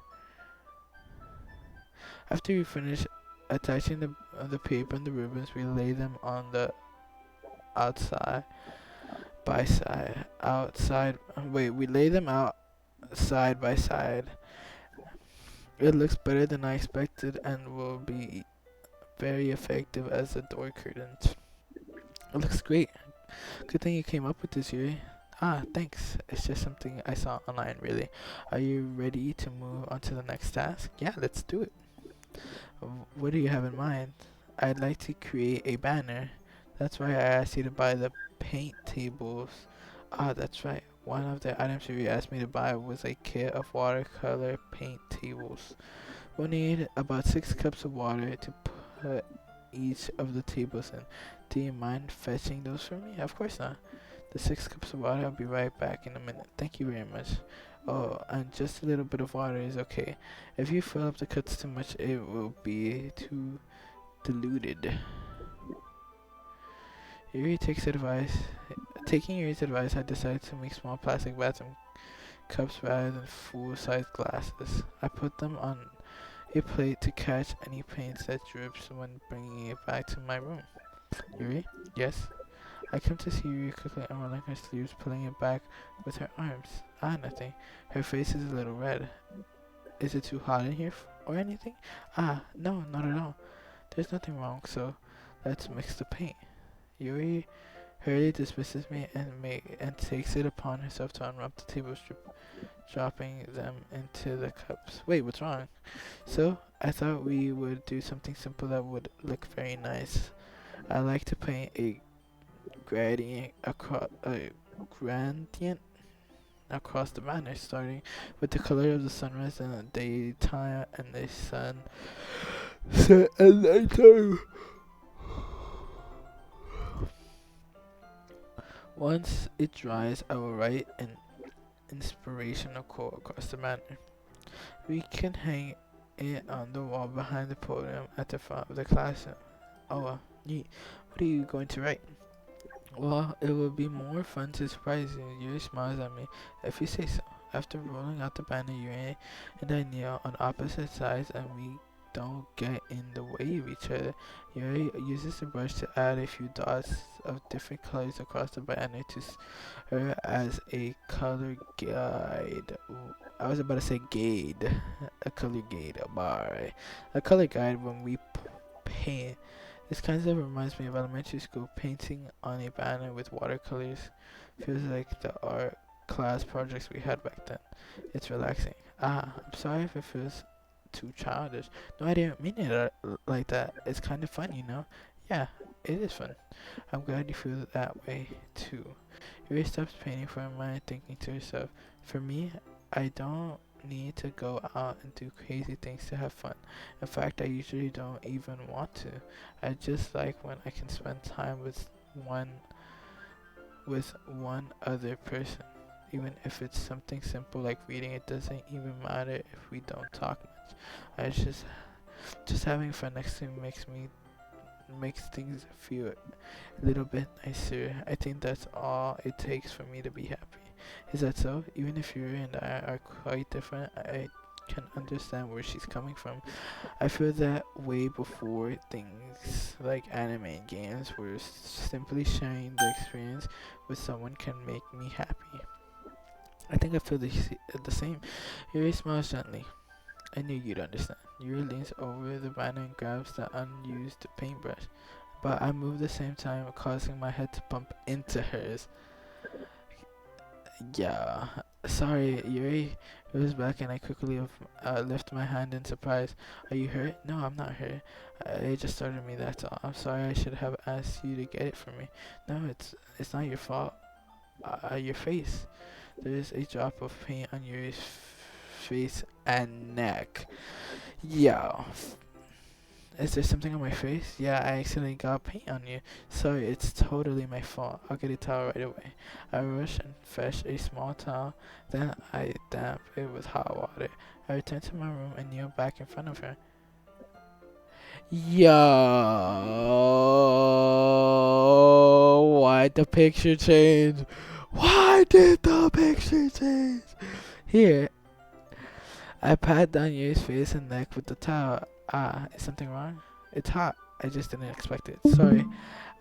After we finish attaching the paper and the ribbons, we lay them on the outside by side. We lay them out side by side. It looks better than I expected and will be very effective as the door curtains. It looks great. Good thing you came up with this, Yuri. Ah, thanks. It's just something I saw online, really. Are you ready to move on to the next task? Yeah, let's do it. What do you have in mind? I'd like to create a banner. That's why I asked you to buy the paint tables. Ah, that's right. One of the items you asked me to buy was a kit of watercolor paint tables. We'll need about 6 cups of water to put each of the tables in. Do you mind fetching those for me? Of course not. The 6 cups of water, I'll be right back in a minute. Thank you very much. Oh, and just a little bit of water is okay. If you fill up the cups too much, it will be too diluted. Yuri takes advice. Taking Yuri's advice, I decided to make small plastic bathroom cups rather than full-size glasses. I put them on a plate to catch any paint that drips when bringing it back to my room. Yuri? Yes? I come to see Yuri quickly unrolling her sleeves, pulling it back with her arms. Ah, nothing. Her face is a little red. Is it too hot in here or anything? Ah, no, not at all. There's nothing wrong, so let's mix the paint. Yuri hurriedly dismisses me and takes it upon herself to unwrap the table strip, dropping them into the cups. Wait, what's wrong? So, I thought we would do something simple that would look very nice. I like to paint a gradient across the banner, starting with the color of the sunrise and the daytime and the sun set at nighttime. Once it dries, I will write an inspirational quote across the banner. We can hang it on the wall behind the podium at the front of the classroom. Oh, neat. What are you going to write? Well, it would be more fun to surprise you. Yuri smiles at me. If you say so. After rolling out the banner, Yuri and I kneel on opposite sides and we don't get in the way of each other. Yuri uses the brush to add a few dots of different colors across the banner to serve as a color guide. I was about to say guide. A color guide. A color guide when we paint. This kind of reminds me of elementary school. Painting on a banner with watercolors feels like the art class projects we had back then. It's relaxing. Ah, I'm sorry if it feels too childish. No, I didn't mean it like that. It's kind of fun, you know? Yeah, it is fun. I'm glad you feel that way too. Yuri stops painting for a moment, thinking to herself. For me, I don't need to go out and do crazy things to have fun. In fact, I usually don't even want to. I just like when I can spend time one with one other person. Even if it's something simple like reading, it doesn't even matter if we don't talk much. I just having fun next to me makes things feel a little bit nicer. I think that's all it takes for me to be happy. Is that so? Even if you and I are quite different, I can understand where she's coming from. I feel that way before things like anime and games, where simply sharing the experience with someone can make me happy. I think I feel the same. Yuri smiles gently. I knew you'd understand. Yuri leans over the banner and grabs the unused paintbrush, but I move the same time, causing my head to bump into hers. Yeah, sorry, Yuri. He was back and I quickly lift my hand in surprise. Are you hurt? No, I'm not hurt. It just started me, that's all. I'm sorry, I should have asked you to get it for me. No, it's not your fault. Your face. There's a drop of paint on Yuri's face and neck. Yeah. Is there something on my face? Yeah, I accidentally got paint on you. Sorry, it's totally my fault. I'll get a towel right away. I rush and fetch a small towel, then I damp it with hot water. I return to my room and kneel back in front of her. Yo, why the picture change? Why did the picture change? Here, I pat down Yuri's face and neck with the towel. Ah, is something wrong? It's hot. I just didn't expect it. Sorry.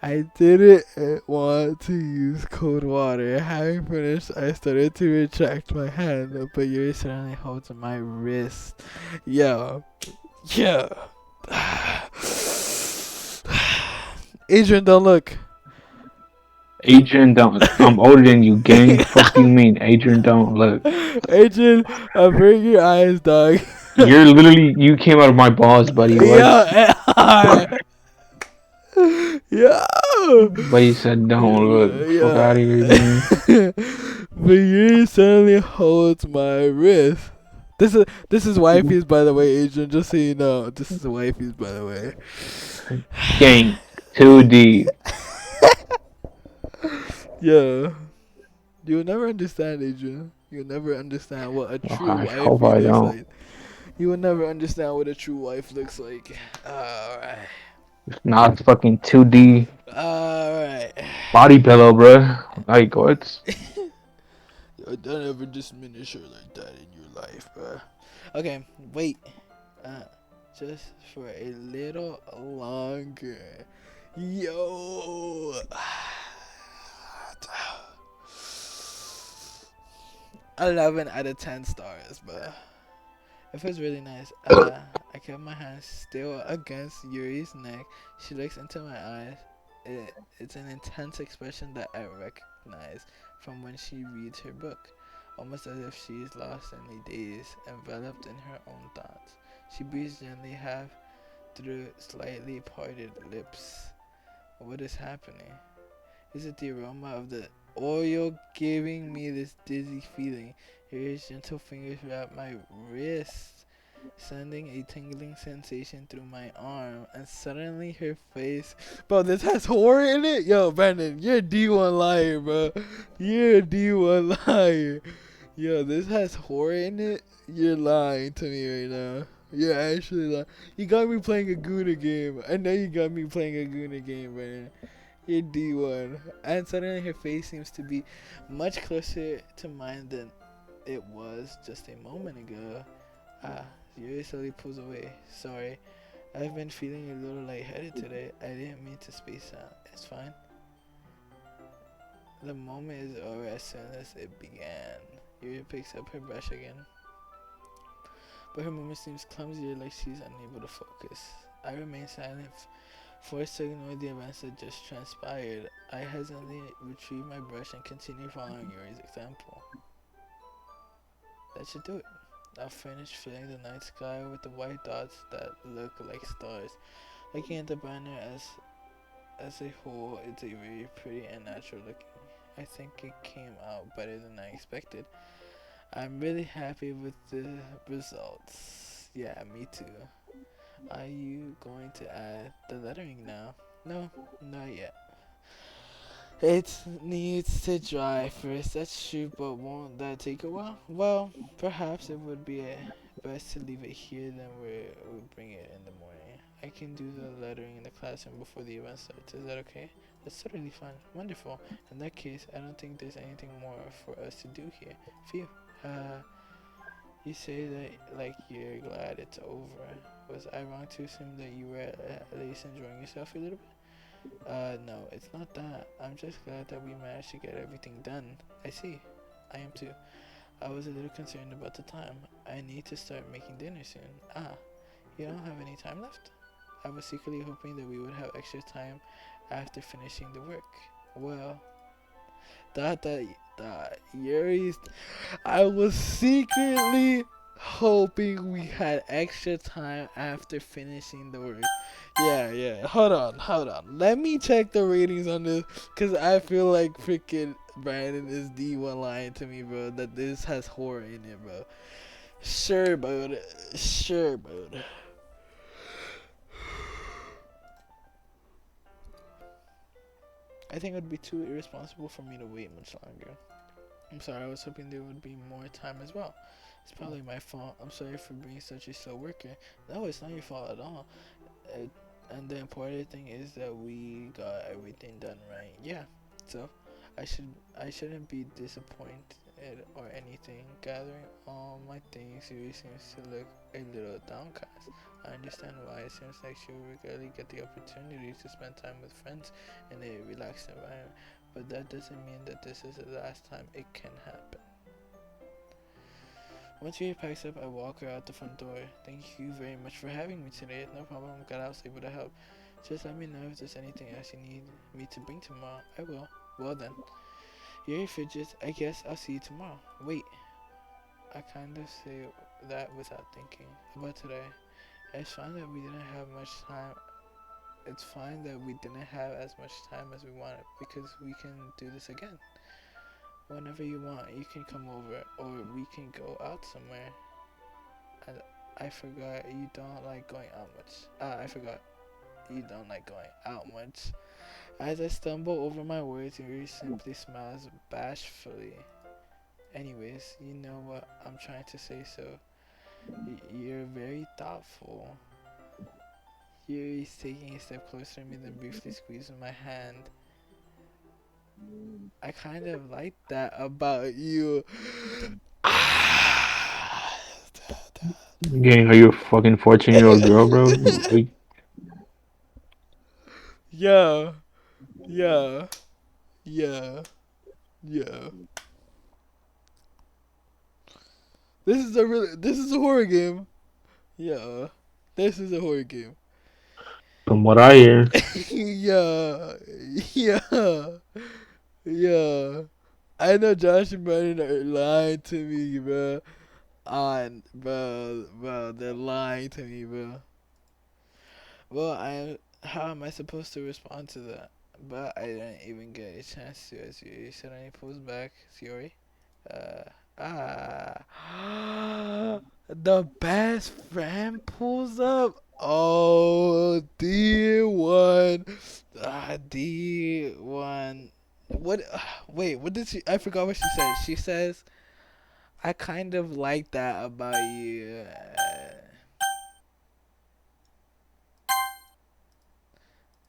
I didn't want to use cold water. Having finished, I started to retract my hand, but Yuri suddenly holds my wrist. Yo. Yo. Adrian, don't look. Adrian, don't. I'm older than you, gang. Fuck you mean, Adrian, don't look. Adrian, avert your eyes, dog. You're literally, you came out of my balls, buddy. What? Yeah. Yeah. But you said don't look. Fuck out of here, gang. But you suddenly holds my wrist. This is wifey's, by the way, Adrian. Just so you know, this is wifey's, by the way. Gang, 2D. Yeah, you'll never understand, Adrian. You'll never understand what a true I wifey hope I looks don't. like. You will never understand what a true wife looks like. Alright. Not fucking 2D Alright. body pillow, bruh. Like, what? Yo, don't ever diminish her like that in your life, bro. Okay, wait. Just for a little longer. Yo. 11 out of 10 stars, but it feels really nice. I kept my hand still against Yuri's neck. She looks into my eyes. It's an intense expression that I recognize from when she reads her book, almost as if she's lost in a daze, enveloped in her own thoughts. She breathes gently, half through slightly parted lips. What is happening? Is it the aroma of the oil giving me this dizzy feeling? Yuri's gentle fingers wrap my wrist, sending a tingling sensation through my arm, and suddenly her face. Bro, this has horror in it? Yo, Brandon, you're a D1 liar, bro. You're a D1 liar. Yo, this has horror in it? You're lying to me right now. You're actually lying. You got me playing a Guna game. I know you got me playing a Guna game, Brandon. You're D1. And suddenly her face seems to be much closer to mine than it was just a moment ago. Yuri slowly pulls away. Sorry, I've been feeling a little lightheaded today. I didn't mean to space out. It's fine. The moment is over as soon as it began. Yuri picks up her brush again, but her movement seems clumsier, like she's unable to focus. I remain silent, forced to ignore the events that just transpired. I hesitantly retrieve my brush and continue following Yuri's example. That should do it. I'll finish filling the night sky with the white dots that look like stars. Looking at the banner as a whole, it's a very pretty and natural looking. I think it came out better than I expected. I'm really happy with the results. Yeah, me too. Are you going to add the lettering now? No, not yet. It needs to dry first, that's true, but won't that take a while? Well, perhaps it would be best to leave it here, then we'll bring it in the morning. I can do the lettering in the classroom before the event starts, is that okay? That's totally fine. Wonderful. In that case, I don't think there's anything more for us to do here. Phew. You say that like you're glad it's over. Was I wrong to assume that you were at least enjoying yourself a little bit? No, it's not that. I'm just glad that we managed to get everything done. I see. I am too. I was a little concerned about the time. I need to start making dinner soon. Ah, you don't have any time left? I was secretly hoping that we would have extra time after finishing the work. Well, that Yuri's. I was secretly hoping we had extra time after finishing the work. Yeah, yeah. Hold on. Let me check the ratings on this, cause I feel like freaking Brandon is D1 lying to me, bro. That this has horror in it, bro. Sure, bro. Sure, bro. I think it would be too irresponsible for me to wait much longer. I'm sorry, I was hoping there would be more time as well. It's probably my fault. I'm sorry for being such a slow worker. No, it's not your fault at all. Uh, and the important thing is that we got everything done right. Yeah. So, I shouldn't be disappointed or anything. Gathering all my things, she seems to look a little downcast. I understand why. It seems like she will regularly get the opportunity to spend time with friends in a relaxed environment. But that doesn't mean that this is the last time it can happen. Once she packs up, I walk her out the front door. Thank you very much for having me today. No problem, I'm glad I was able to help. Just let me know if there's anything else you need me to bring tomorrow. I will. Well then. You're fidgets. I guess I'll see you tomorrow. Wait. I kind of say that without thinking about today. It's fine that we didn't have much time. It's fine that we didn't have as much time as we wanted because we can do this again. Whenever you want, you can come over or we can go out somewhere. And I forgot you don't like going out much. I forgot you don't like going out much. As I stumble over my words, Yuri simply smiles bashfully. Anyways, you know what I'm trying to say, so you're very thoughtful. Yuri's taking a step closer to me, then briefly squeezing my hand. I kind of like that about you. Gang, are you a fucking 14-year-old girl, bro? Like, Yeah, yeah, yeah, yeah. This is a horror game. Yeah, this is a horror game. from what I hear, Yeah, yeah, yeah. I know Josh and Brandon are lying to me, bro. On, bro, they're lying to me, bro. Well, how am I supposed to respond to that? But I didn't even get a chance to, as you said, I pulls back, Fury. Uh, the best friend pulls up. Oh, D1. D1. What? Wait, what did she? I forgot what she said. She says, I kind of like that about you.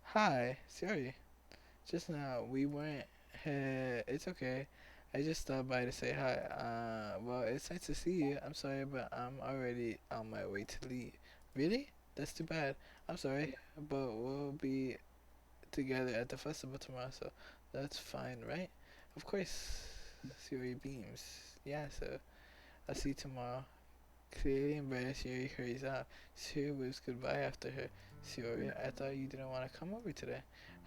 Hi, sorry. Just now, we weren't. It's okay. I just stopped by to say hi. Well, it's nice to see you. I'm sorry, but I'm already on my way to leave. Really? That's too bad. I'm sorry, but we'll be together at the festival tomorrow, so that's fine, right? Of course, Siri beams. Yeah, so I'll see you tomorrow. Clearly embarrassed, Siri hurries out. Siri waves goodbye after her. Siri, I thought you didn't want to come over today.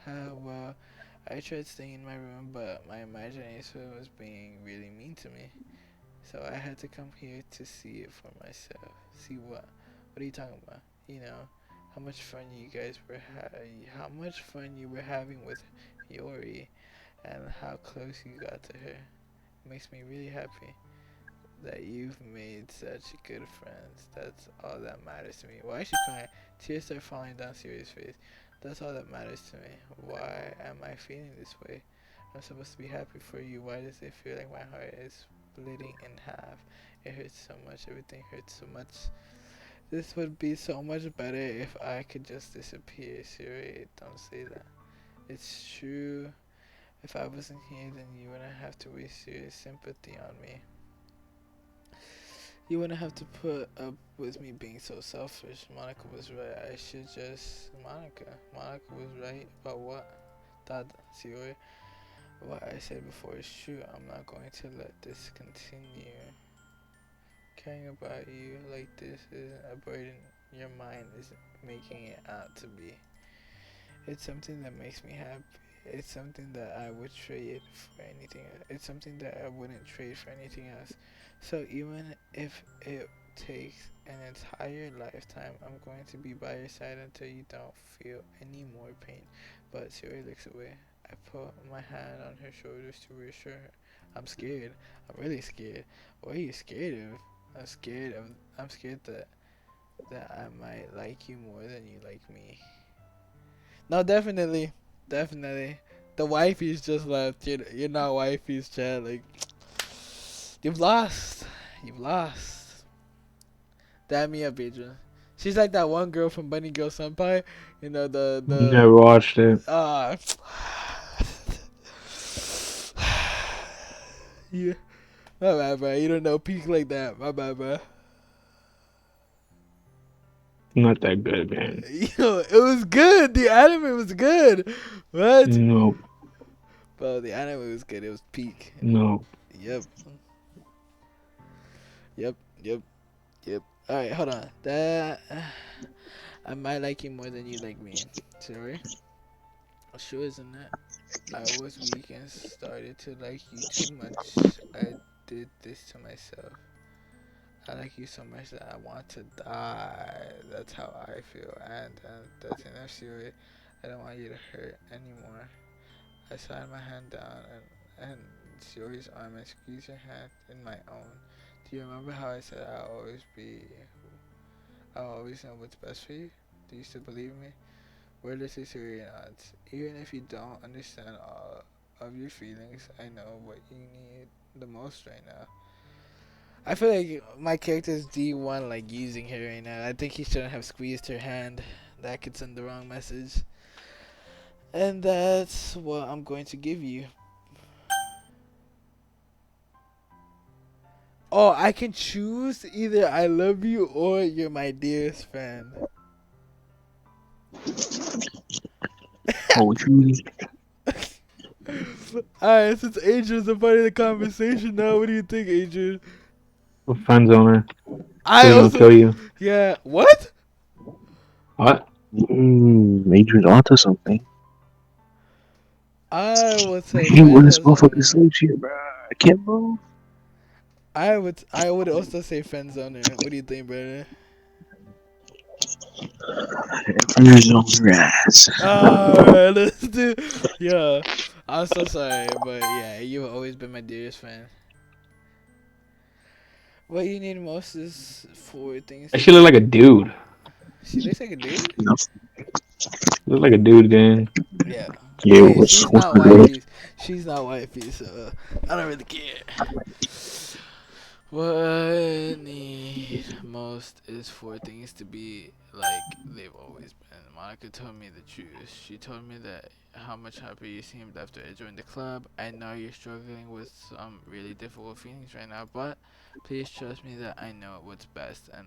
Well, I tried staying in my room, but my imagination was being really mean to me. So I had to come here to see it for myself. See what? What are you talking about? You know, how much fun you guys were how much fun you were having with Yori, and how close you got to her. Makes me really happy. that you've made such good friends. That's all that matters to me. Why is she crying? Tears are falling down Siri's face. That's all that matters to me. Why am I feeling this way? I'm supposed to be happy for you. Why does it feel like my heart is splitting in half? It hurts so much. Everything hurts so much. This would be so much better if I could just disappear. Siri, don't say that. It's true. If I wasn't here, then you wouldn't have to waste your sympathy on me. You wouldn't have to put up with me being so selfish. Monica was right. I should just. Monica was right about what? That, Siri. What I said before is true. I'm not going to let this continue. Caring about you like this isn't a burden your mind is making it out to be. It's something that makes me happy. It's something that I would trade for anything. It's something that I wouldn't trade for anything else. So even if it takes an entire lifetime, I'm going to be by your side until you don't feel any more pain. But Siri looks away. I put my hand on her shoulders to reassure her. I'm scared. I'm really scared. What are you scared of? I'm scared that I might like you more than you like me. No, definitely. Definitely. The wifey's just left. You're not wifey's chat. Like, you've lost. You've lost. Dab me up, Adrian. She's like that one girl from Bunny Girl Senpai. You know, the. Never watched it. Yeah. My bad, bro. You don't know peak like that. My bad, bro. Not that good, man. Yo, it was good. The anime was good. What? No, Bro, the anime was good. It was peak. no. Yep. Yep. Yep. Yep. Alright, hold on. That I might like you more than you like me. Sorry. Sure isn't it? I was weak and started to like you too much. I did this to myself. I like you so much that I want to die. That's how I feel. And that's enough, Siri. I don't want you to hurt anymore. I slide my hand down and Siri's arm and squeeze her hand in my own. Do you remember how I said I'll always know what's best for you? Do you still believe me? Wordlessly Siri nods. Even if you don't understand all of your feelings, I know what you need the most right now. I feel like my character is D1 like using her right now. I think he shouldn't have squeezed her hand. That could send the wrong message. And that's what I'm going to give you. Oh, I can choose either I love you or you're my dearest friend. What would you? Alright, since Adrian's a part of the conversation now, what do you think, Adrian? Friends owner. I Still gonna also, kill you. yeah, what? What? Adrian's onto something. I would say Hey, where this friend motherfucker zoner. sleeps here, bro? I can't move. I would also say friend zoner. What do you think, brother? Friends on your ass. Alright, let's do. Yeah, I'm so sorry, but yeah, you've always been my dearest friend. What you need most is for things That to shit look be. like a dude. She looks like a dude. No. Look like a dude, gang. Yeah. Yeah, Hey, she's what's not the good? wifey. She's not wifey, so I don't really care. What I need most is for things to be like they've always been. Monica told me the truth. She told me that how much happier you seemed after I joined the club. I know you're struggling with some really difficult feelings right now, but please trust me that I know what's best and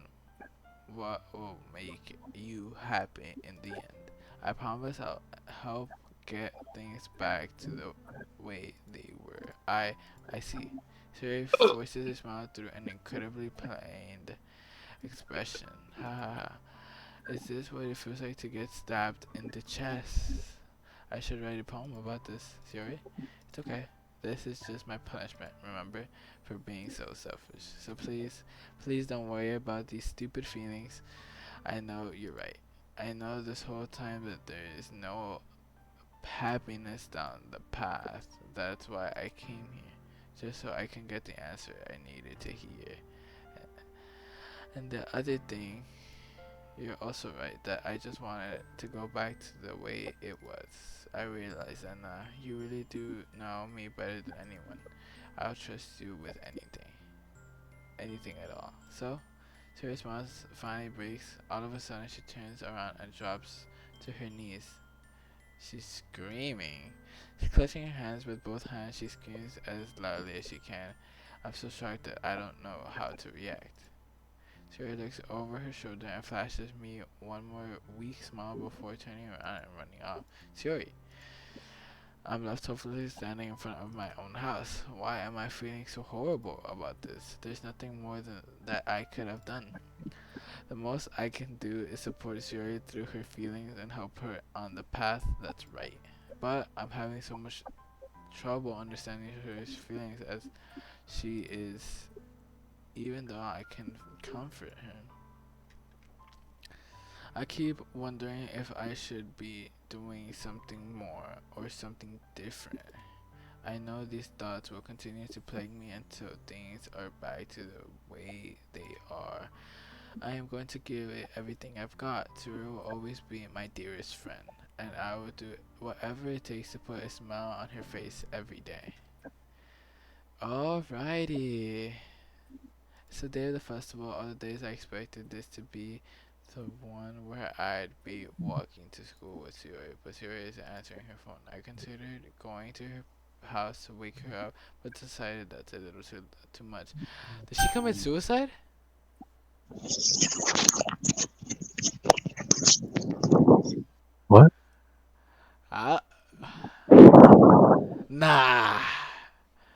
what will make you happy in the end. I promise I'll help get things back to the way they were. I see. Sherry forces a smile through an incredibly pained expression. Ha ha ha. Is this what it feels like to get stabbed in the chest? I should write a poem about this, Sherry. It's okay. This is just my punishment, remember, for being so selfish. So please don't worry about these stupid feelings. I know you're right. I know this whole time that there is no happiness down the path. That's why I came here. just so I can get the answer I needed to hear. And the other thing, you're also right that I just wanted to go back to the way it was. I realized that you really do know me better than anyone. I'll trust you with anything at all. So, Terry's response finally breaks. All of a sudden, she turns around and drops to her knees. She's screaming. She's clutching her hands with both hands. She screams as loudly as she can. I'm so shocked that I don't know how to react. Siri looks over her shoulder and flashes me one more weak smile before turning around and running off. Siri, I'm left hopelessly standing in front of my own house. Why am I feeling so horrible about this? There's nothing more than that I could have done. The most I can do is support Siri through her feelings and help her on the path that's right. But I'm having so much trouble understanding her feelings as she is, even though I can comfort her. I keep wondering if I should be doing something more or something different. I know these thoughts will continue to plague me until things are back to the way they are. I am going to give it everything I've got. Turu will always be my dearest friend, and I will do whatever it takes to put a smile on her face every day. Alrighty. It's the day of the festival. All the days I expected this to be the one where I'd be walking to school with Siri, but Siri isn't answering her phone. I considered going to her house to wake her up, but decided that's a little too much. Did she commit suicide? What? Ah, nah,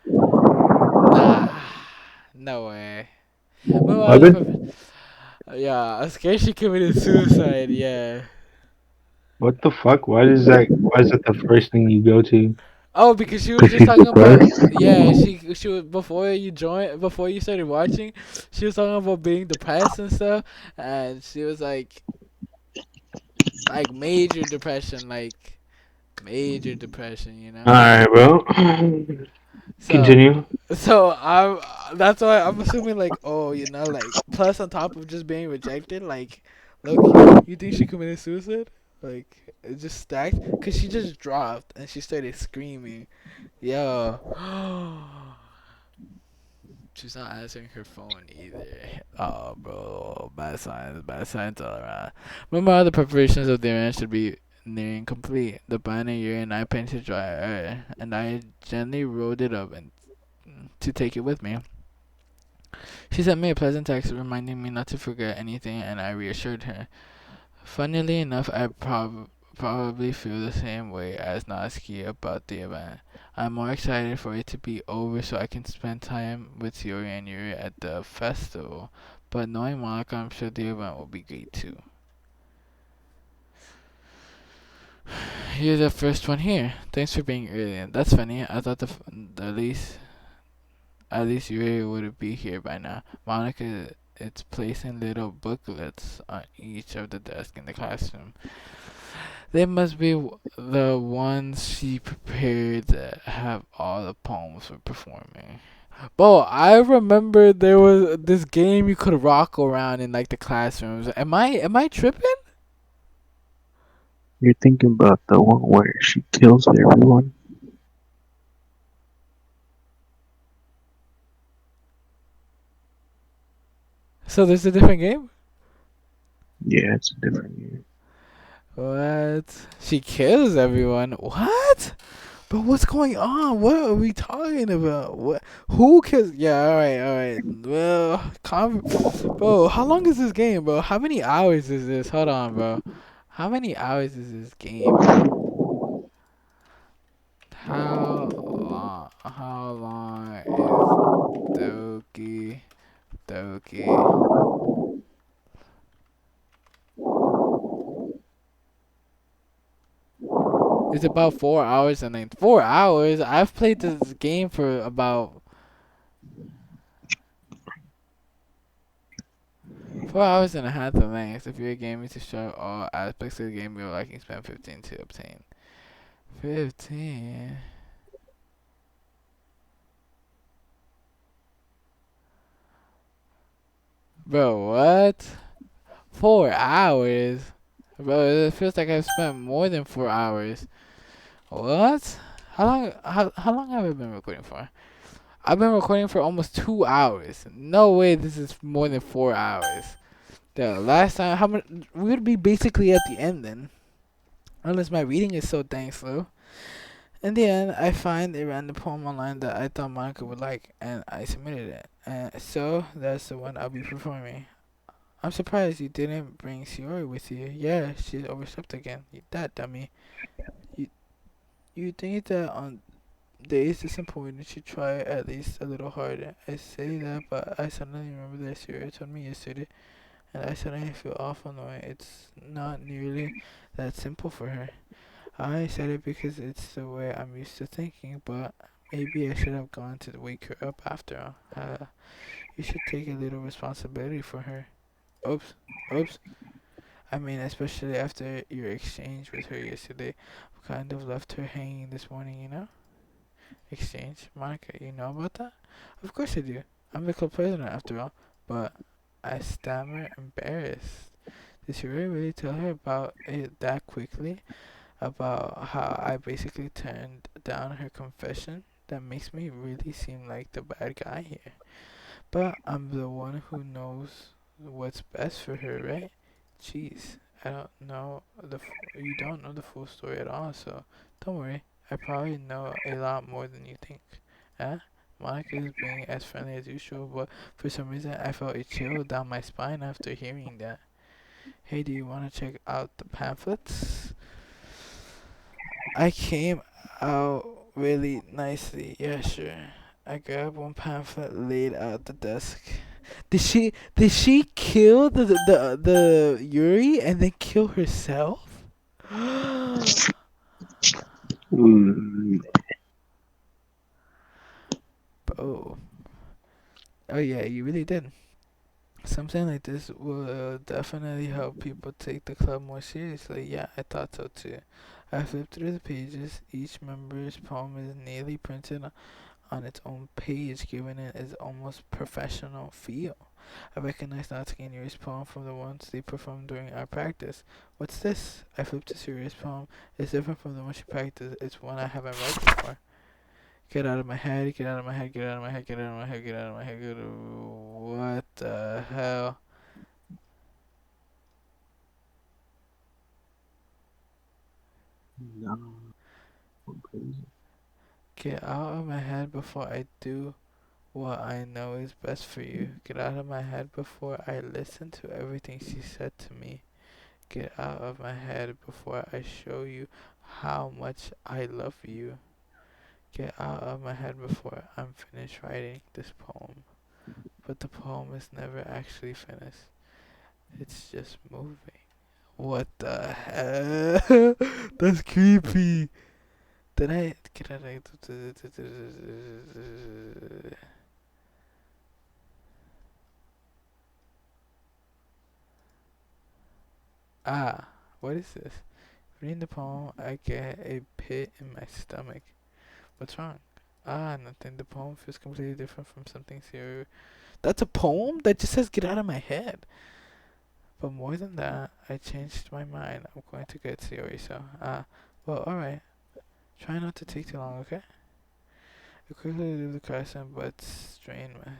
nah, no way. What Meanwhile, happened? yeah, I'm scared she committed suicide. Yeah. What the fuck? Why is that? Why is that the first thing you go to? Oh, because she was Because just she's talking about, depressed. yeah, she was before you started watching, she was talking about being depressed and stuff, and she was like major depression, like major depression, you know. Alright, bro. So Continue. I'm that's why I'm assuming like, oh, like plus on top of just being rejected, like Loki, you think she committed suicide? Like it just stacked because she just dropped and she started screaming, yo. She's not answering her phone either. Oh, bro, bad signs all around. Meanwhile, the preparations of the event should be nearing complete. The banner year and I painted dry and I gently rolled it up and to take it with me. She sent me a pleasant text reminding me not to forget anything, and I reassured her. Funnily enough, I probably feel the same way as Natsuki about the event. I'm more excited for it to be over so I can spend time with Yuri and Yuri at the festival. But knowing Monica, I'm sure the event will be great too. You're the first one here. Thanks for being early. That's funny. I thought at least Yuri would be here by now. Monica is placing little booklets on each of the desks in the classroom. They must be the ones she prepared that have all the poems for performing. Bro, I remember there was this game you could rock around in like the classrooms. Am I tripping? You're thinking about the one where she kills everyone? So there's a different game? Yeah, it's a different year. What? She kills everyone. What? But what's going on? What are we talking about? What? Who kills? Yeah, all right. Well, bro, how long is this game, bro? How many hours is this? Hold on, bro. How many hours is this game, bro? How long is Doki Doki? It's about 4 hours and then 4 hours. I've played this game for about 4 hours and a half the length. If you're gaming to show all aspects of the game you're liking, spend 15 to obtain. 15. Bro, what? 4 hours? Bro, it feels like I've spent more than 4 hours. What? How long have I been recording for? I've been recording for almost 2 hours. No way this is more than 4 hours. The last time, how much? We would be basically at the end then. Unless my reading is so dang slow. In the end, I find a random poem online that I thought Monica would like, and I submitted it. And so, that's the one I'll be performing. I'm surprised you didn't bring Shiori with you. Yeah, she overslept again. That dummy. You, you think that on days this important, you should try at least a little harder. I say that, but I suddenly remember that Shiori told me yesterday, and I suddenly feel awful knowing it's not nearly that simple for her. I said it because it's the way I'm used to thinking, but maybe I should have gone to wake her up after all. You should take a little responsibility for her. Oops, oops. I mean, especially after your exchange with her yesterday, kind of left her hanging this morning, you know? Exchange? Monica, you know about that? Of course I do. I'm the club president after all, but I stammer embarrassed. Did you really tell her about it that quickly? About how I basically turned down her confession? That makes me really seem like the bad guy here. But I'm the one who knows what's best for her, right? Jeez, I don't know you don't know the full story at all, so don't worry. I probably know a lot more than you think. Huh? Monica is being as friendly as usual, but for some reason I felt a chill down my spine after hearing that. Hey, do you want to check out the pamphlets? I came out really nicely. Yeah, sure. I grabbed one pamphlet laid out the desk. Did she kill the Yuri and then kill herself? Mm, Oh. Oh yeah, you really did. Something like this will definitely help people take the club more seriously. Yeah, I thought so too. I flipped through the pages. Each member's poem is neatly printed on its own page, giving it its almost professional feel. I recognized Natsuki and Yuri's poem from the ones they performed during our practice. What's this? I flipped to Suria's poem. It's different from the one she practiced. It's one I haven't read before. Get out of my head, get out of my head, get out of my head, get out of my head, get out of my head. What the hell? no, I'm crazy. Get out of my head before I do what I know is best for you. Get out of my head before I listen to everything she said to me. Get out of my head before I show you how much I love you. Get out of my head before I'm finished writing this poem. But the poem is never actually finished. It's just moving. What the hell? That's creepy. Did I get out of Ah, what is this? Reading the poem, I get a pit in my stomach. What's wrong? Ah, nothing. The poem feels completely different from something serious. That's a poem that just says get out of my head. But more than that, I changed my mind. I'm going to get serious, so, well, alright. Try not to take too long, okay? I quickly leave the crescent, but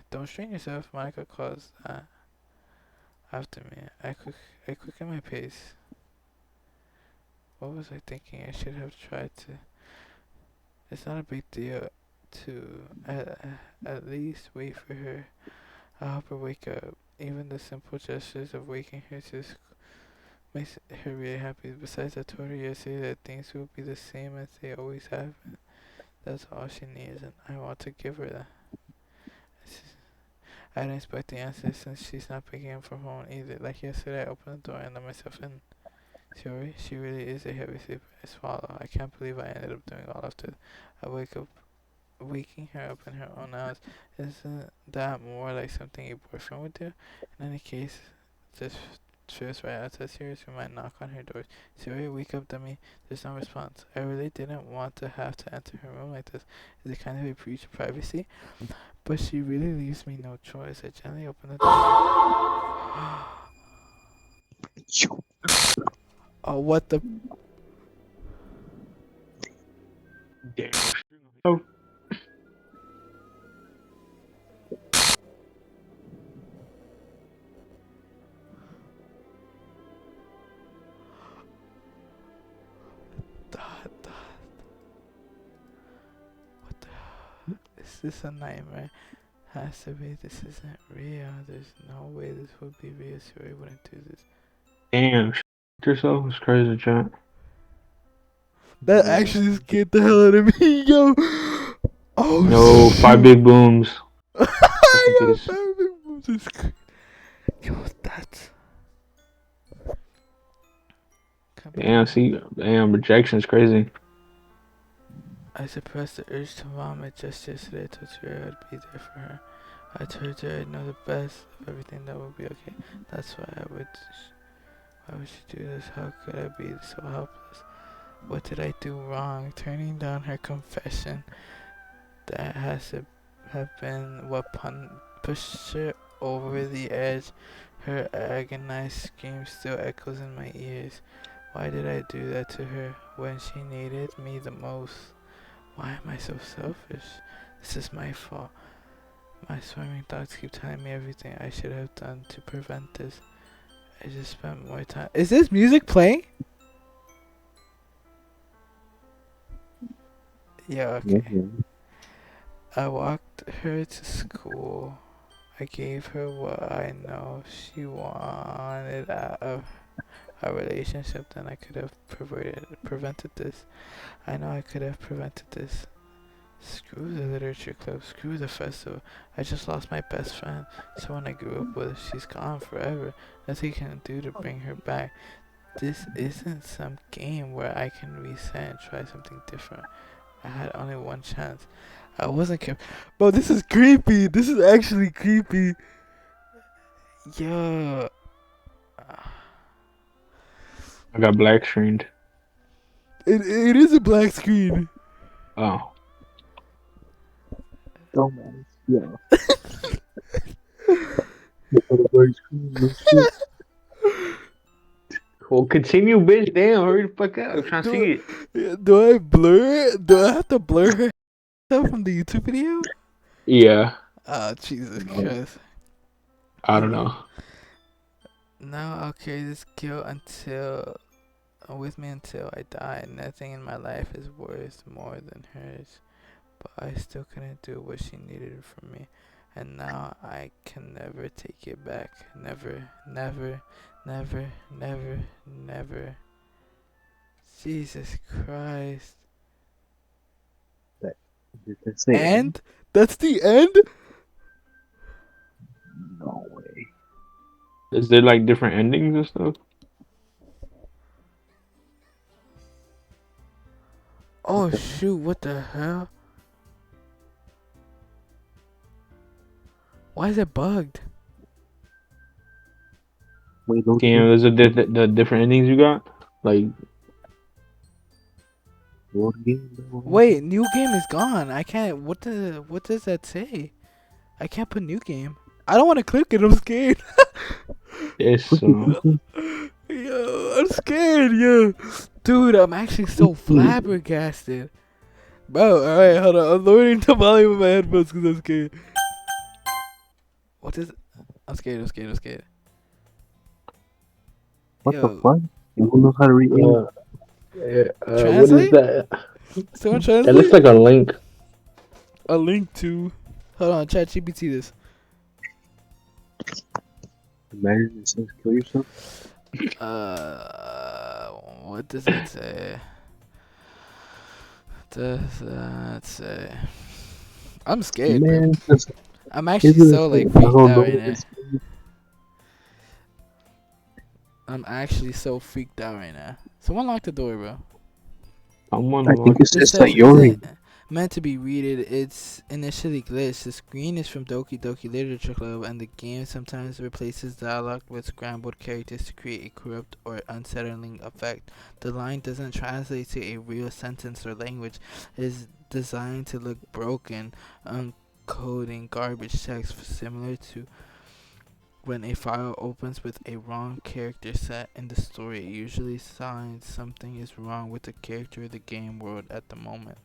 don't strain yourself. Monica calls, after me. I quicken my pace. What was I thinking? I should have tried to. It's not a big deal to at least wait for her. I'll help her wake up. Even the simple gestures of waking her just makes her really happy. Besides, I told her yesterday that things will be the same as they always have been. That's all she needs, and I want to give her that. I didn't expect the answer since she's not picking up her phone either. Like yesterday, I opened the door and let myself in. She really is a heavy sleeper. I swallow. I can't believe I ended up doing all of this. I wake up, waking her up in her own house. Isn't that more like something a boyfriend would do? In any case, just feels right outside Sirius. We might knock on her door. Siri, wake up, dummy. There's no response. I really didn't want to have to enter her room like this. Is it kind of a breach of privacy? But she really leaves me no choice. I gently open the door. Oh, what the? Damn. Oh, Dot, dot. What the? Is this a nightmare? Has to be. This isn't real. There's no way this would be real. Siri wouldn't do this. damn. Yourself is crazy, chat. That actually scared the hell out of me, yo. Oh, No, five shoot. big booms. Yo, Case. baby, this cr- Yo, that's. Come Damn, see, damn, rejection is crazy. I suppressed the urge to vomit just yesterday. I told her I'd be there for her. I told her I'd know the best of everything that would be okay. That's why I would. Why would she do this? How could I be so helpless? What did I do wrong? Turning down her confession. That has to have been what pushed her over the edge. Her agonized scream still echoes in my ears. Why did I do that to her when she needed me the most? Why am I so selfish? This is my fault. My swimming thoughts keep telling me everything I should have done to prevent this. I just spent more time. Is this music playing? Yeah, okay. I walked her to school. I gave her what I know she wanted out of our relationship. Then I could have prevented this. I know I could have prevented this. Screw the literature club, screw the festival. I just lost my best friend, someone I grew up with. She's gone forever. Nothing can do to bring her back. This isn't some game where I can reset and try something different. I had only one chance. I wasn't Bro, this is creepy. This is actually creepy. Yo. I got black screened. It is a black screen. Oh. Dumbass. Yeah. Well, continue, bitch. Damn, hurry the fuck up. I'm trying to see it. Do I blur it? Do I have to blur her stuff from the YouTube video? Yeah, Oh, Jesus Christ. I don't know. Now I'll carry this guilt with me until I die. Nothing in my life is worth more than hers. But I still couldn't do what she needed from me. And now I can never take it back. Never, never, never, never, never. Jesus Christ. That's it. And? That's the end? No way. Is there like different endings and stuff? Oh shoot, what the hell? Why is it bugged? Wait, no. Damn, there's the different endings you got? Like, Wait, new game is gone. I can't. What does that say? I can't put new game. I don't want to click it. I'm scared. it's Yo, I'm scared, yo. Dude, I'm actually so flabbergasted. Bro, alright, hold on. I'm lowering the volume of my headphones because I'm scared. What is it? I'm scared. What Yo. the fuck? You don't know how to read English? what Translate? is that? Someone It translate? looks like a link. A link to. Hold on, chat GPT this. Imagine it says kill yourself. What does that say? Does that say? I'm scared, bro. Man, that's I'm actually so like freaked out right now. I'm actually so freaked out right now. Someone lock the door, bro. I think it's This just like says yawning. isn't meant to be readed. It's initially glitched. The screen is from Doki Doki Literature Club, and the game sometimes replaces dialogue with scrambled characters to create a corrupt or unsettling effect. The line doesn't translate to a real sentence or language. It is designed to look broken, coding garbage text similar to when a file opens with a wrong character set in the story. It usually signs something is wrong with the character or the game world at the moment.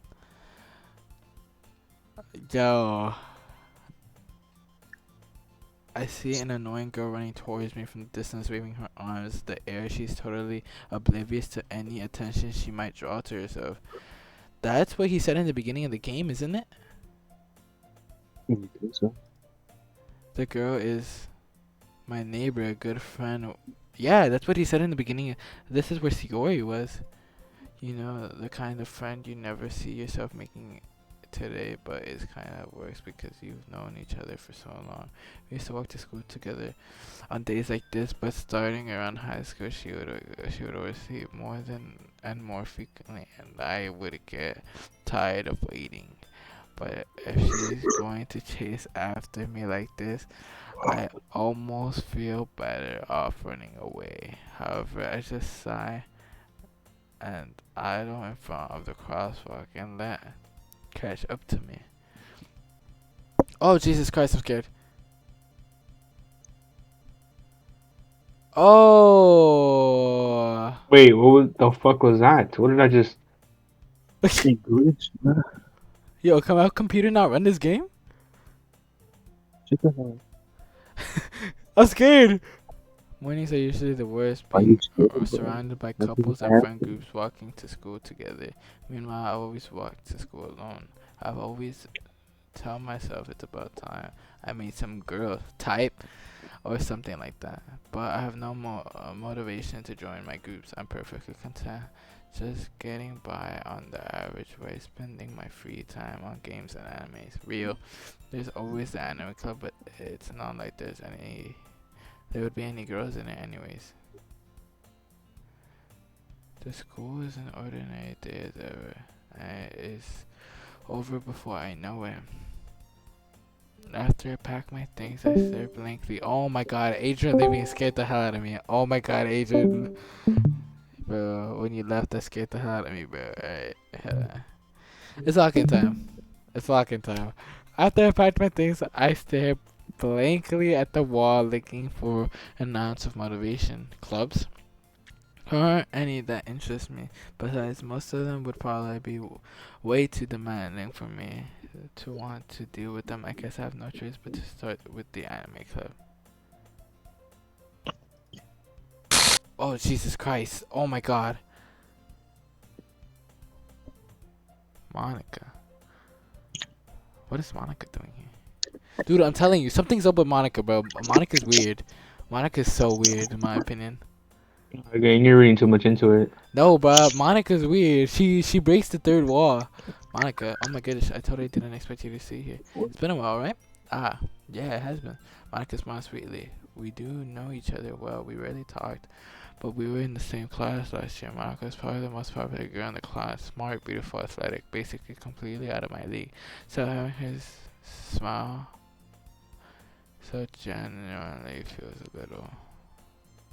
Yo, I see an annoying girl running towards me from the distance, waving her arms in the air. She's totally oblivious to any attention she might draw to herself. That's what he said in the beginning of the game, isn't it? You think so? The girl is my neighbor, a good friend. Yeah, that's what he said in the beginning. This is where Shiori was. You know, the kind of friend you never see yourself making today, but it kind of works because you've known each other for so long. We used to walk to school together on days like this, but starting around high school, she would always see more than and more frequently, and I would get tired of waiting. But if she's going to chase after me like this, I almost feel better off running away. However, I just sigh and idle in front of the crosswalk and let catch up to me. Oh, Jesus Christ, I'm scared. Oh. Wait, the fuck was that? What did I just? Hey, glitch, bro. Yo, can my computer not run this game? Shut the hell I'm scared. Mornings are usually the worst, Are being you scared, bro? surrounded by Nothing couples and happened. friend groups walking to school together. Meanwhile, I always walk to school alone. I've always tell myself it's about time I made some girl type or something like that. But I have no more motivation to join my groups. I'm perfectly content just getting by on the average way, spending my free time on games and animes. Real. There's always the anime club, but it's not like there would be any girls in it anyways. The school is an ordinary day as ever, and it is over before I know it. After I pack my things, I stare blankly. Oh my god, Adrian leaving scared the hell out of me. Oh my god, Adrian. Bro, when you left, that scared the hell out of me, bro. Alright. It's locking time. It's locking time. After I packed my things, I stare blankly at the wall looking for an ounce of motivation. Clubs? There aren't any that interest me. Besides, most of them would probably be way too demanding for me to want to deal with them. I guess I have no choice but to start with the anime club. Oh, Jesus Christ. Oh my god. Monica. What is Monica doing here? Dude, I'm telling you, something's up with Monica, bro. Monica's weird. Monica's so weird, in my opinion. Okay, you're reading too much into it. No, bro, Monica's weird. She breaks the third wall. Monica, oh my goodness, I totally didn't expect you to see here. It's been a while, right? Ah, yeah, it has been. Monica smiled sweetly. We do know each other well. We rarely talked, but we were in the same class last year. Monica is probably the most popular girl in the class. Smart, beautiful, athletic, basically completely out of my league. So having his smile so genuinely feels a little.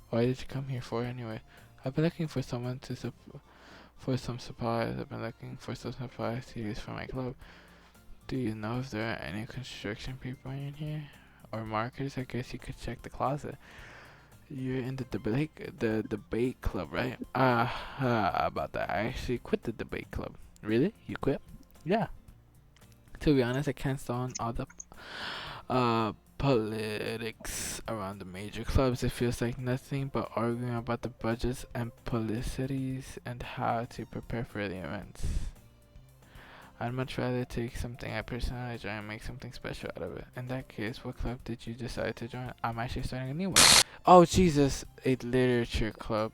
Why did you come here for anyway? I've been looking for someone for some supplies. I've been looking for some supplies to use for my club. Do you know if there are any construction people in here? Or markers? I guess you could check the closet. You're in the debate club, right? About that. I actually quit the debate club. Really? You quit? Yeah. To be honest, I can't stand all the politics around the major clubs. It feels like nothing but arguing about the budgets and publicities and how to prepare for the events. I'd much rather take something I personally enjoy and make something special out of it. In that case, what club did you decide to join? I'm actually starting a new one. Oh, Jesus, a literature club.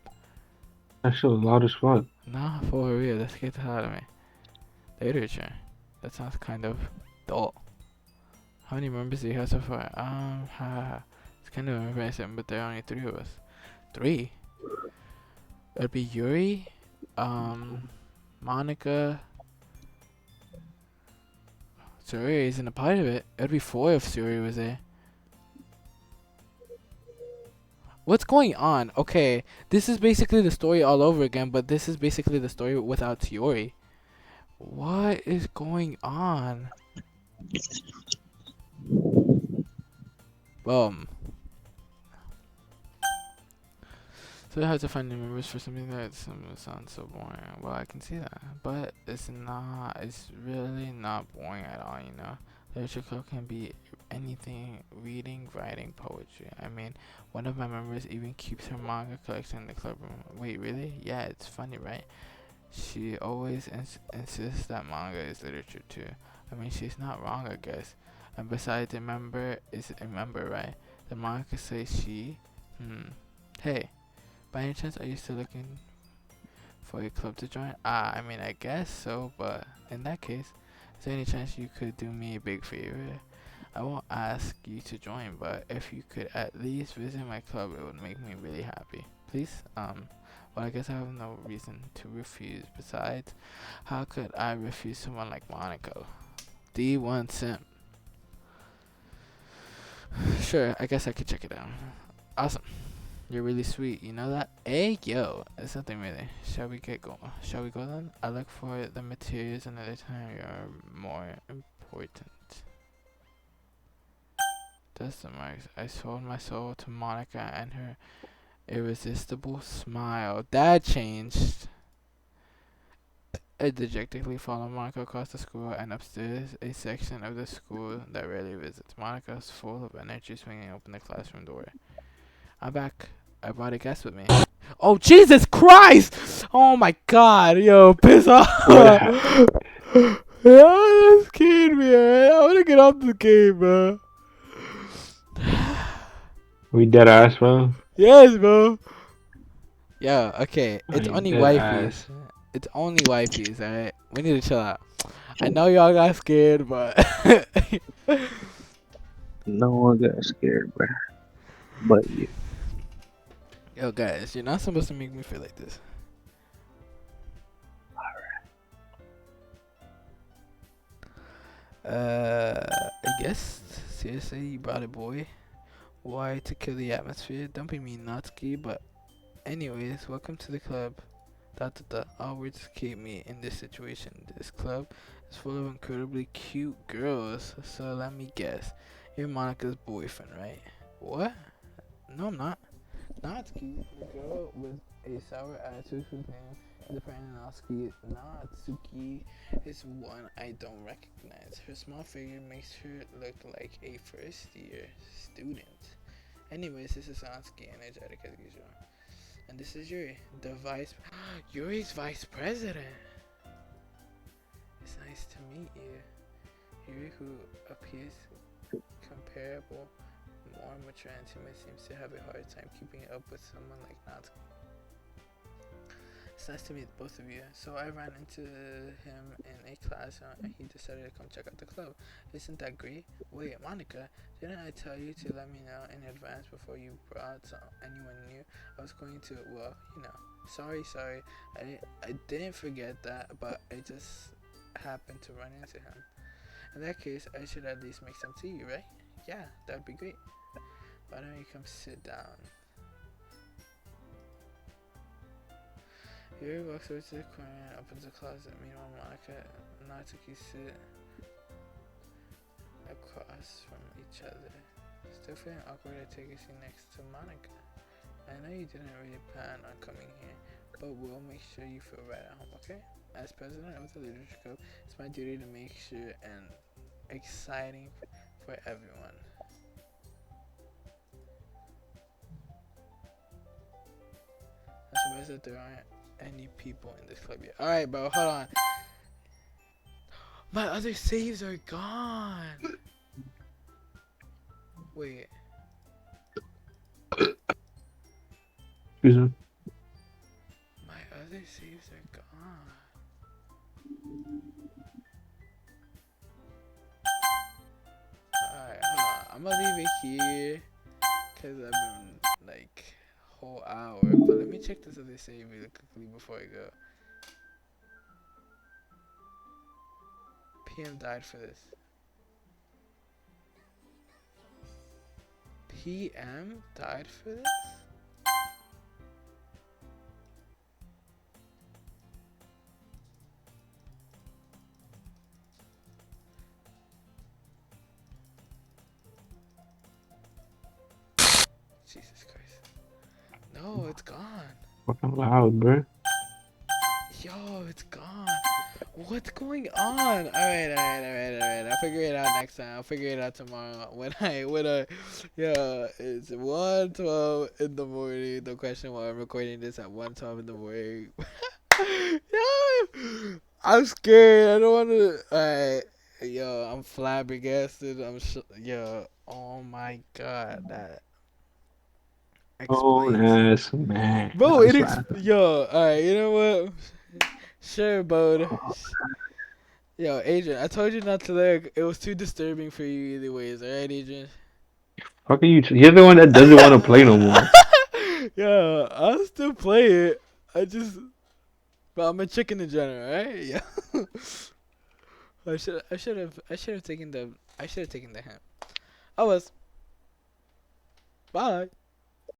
That shit was loud as fuck. Nah, for real, let's get the hell out of me. Literature. That sounds kind of dull. How many members do you have so far? It's kind of impressive, but there are only 3 of us. 3? It'd be Yuri, Monica. Suri isn't a part of it. It'd be 4 if Suri was there. What's going on? Okay, this is basically the story all over again, but this is basically the story without Shiori. What is going on? Boom. So hard to find new members for something that sounds so boring. Well, I can see that, but it's not. It's really not boring at all. You know, literature club can be anything: reading, writing, poetry. I mean, one of my members even keeps her manga collection in the club room. Wait, really? Yeah, it's funny, right? She always insists that manga is literature too. I mean, she's not wrong, I guess. And besides, a member is a member, right? The manga says she. Hey. By any chance, are you still looking for a club to join? I mean, I guess so, but in that case, is there any chance you could do me a big favor? I won't ask you to join, but if you could at least visit my club, it would make me really happy. Please? Well, I guess I have no reason to refuse. Besides, how could I refuse someone like Monaco? D1 Simp. Sure, I guess I could check it out. Awesome. You're really sweet, you know that? Hey, yo, it's nothing really. Shall we get going? Shall we go then? I look for the materials another time. You're more important. That's the marks. I sold my soul to Monica and her irresistible smile. That changed. I dejectedly follow Monica across the school and upstairs, a section of the school that rarely visits. Monica's full of energy, swinging open the classroom door. I'm back. I brought a guest with me. Oh, Jesus Christ! Oh my God, yo, piss off! What happened? Yeah, that scared me, man. I wanna get off this game, bro. We dead ass, bro. Yes, bro. Yo, okay, it's I only dead wifeys. ass. It's only wifeys, alright? We need to chill out. I know y'all got scared, but No one got scared, bro. But you. yo, guys, you're not supposed to make me feel like this. I guess. Seriously, you brought it, boy. Why to kill the atmosphere? Don't be mean, Natsuki. But, anyways, welcome to the club. All words keep me in this situation. This club is full of incredibly cute girls. So let me guess, you're Monica's boyfriend, right? What? No, I'm not. Natsuki, the girl with a sour attitude whose name is apparently Natsuki is one I don't recognize. Her small figure makes her look like a first-year student. Anyways, this is Natsuki, energetic as usual. And this is Yuri, the Yuri's vice president. It's nice to meet you. Yuri, who appears comparable, more mature and timid, seems to have a hard time keeping up with someone like Natsuki. It's nice to meet both of you. So I ran into him in a class and he decided to come check out the club. Isn't that great? Wait, Monica, didn't I tell you to let me know in advance before you brought anyone new? I was going to, well, you know. Sorry. I didn't forget that, but I just happened to run into him. In that case, I should at least make some tea, right? Yeah, that'd be great. Why don't you come sit down? Yuri walks over to the corner and opens the closet. Meanwhile, Monica and Natsuki sit across from each other. Still feeling awkward, I take a seat next to Monica. I know you didn't really plan on coming here, but we'll make sure you feel right at home, okay? As president of the Literature Club, it's my duty to make sure and exciting for everyone. I'm surprised that there aren't any people in this club yet. Alright, bro, hold on. My other saves are gone. Wait. Excuse me. My other saves are gone. Alright, hold on. I'm gonna leave it here. Cause I've been like whole hour. But let me check this other save really quickly before I go. PM died for this. PM died for this? Jesus Christ. No, it's gone. Fucking loud, bro. Yo, it's gone. What's going on? Alright. I'll figure it out next time. I'll figure it out tomorrow. Yeah, it's 1:12 in the morning. The question while I'm recording this at 1:12 in the morning. Yeah, I'm scared. I don't want to. Alright. Yo, I'm flabbergasted. Yo, oh my god. That Own explains. ass man. Bro, That's right. Yo, alright, you know what? Sure, bud. Yo, Adrian, I told you not to look. It was too disturbing for you either ways, alright, Adrian? Fuck are you? You're the one that doesn't want to play no more. Yeah, I'll still play it. But I'm a chicken in general, right? Yeah. I should have taken the hint. I was. Bye.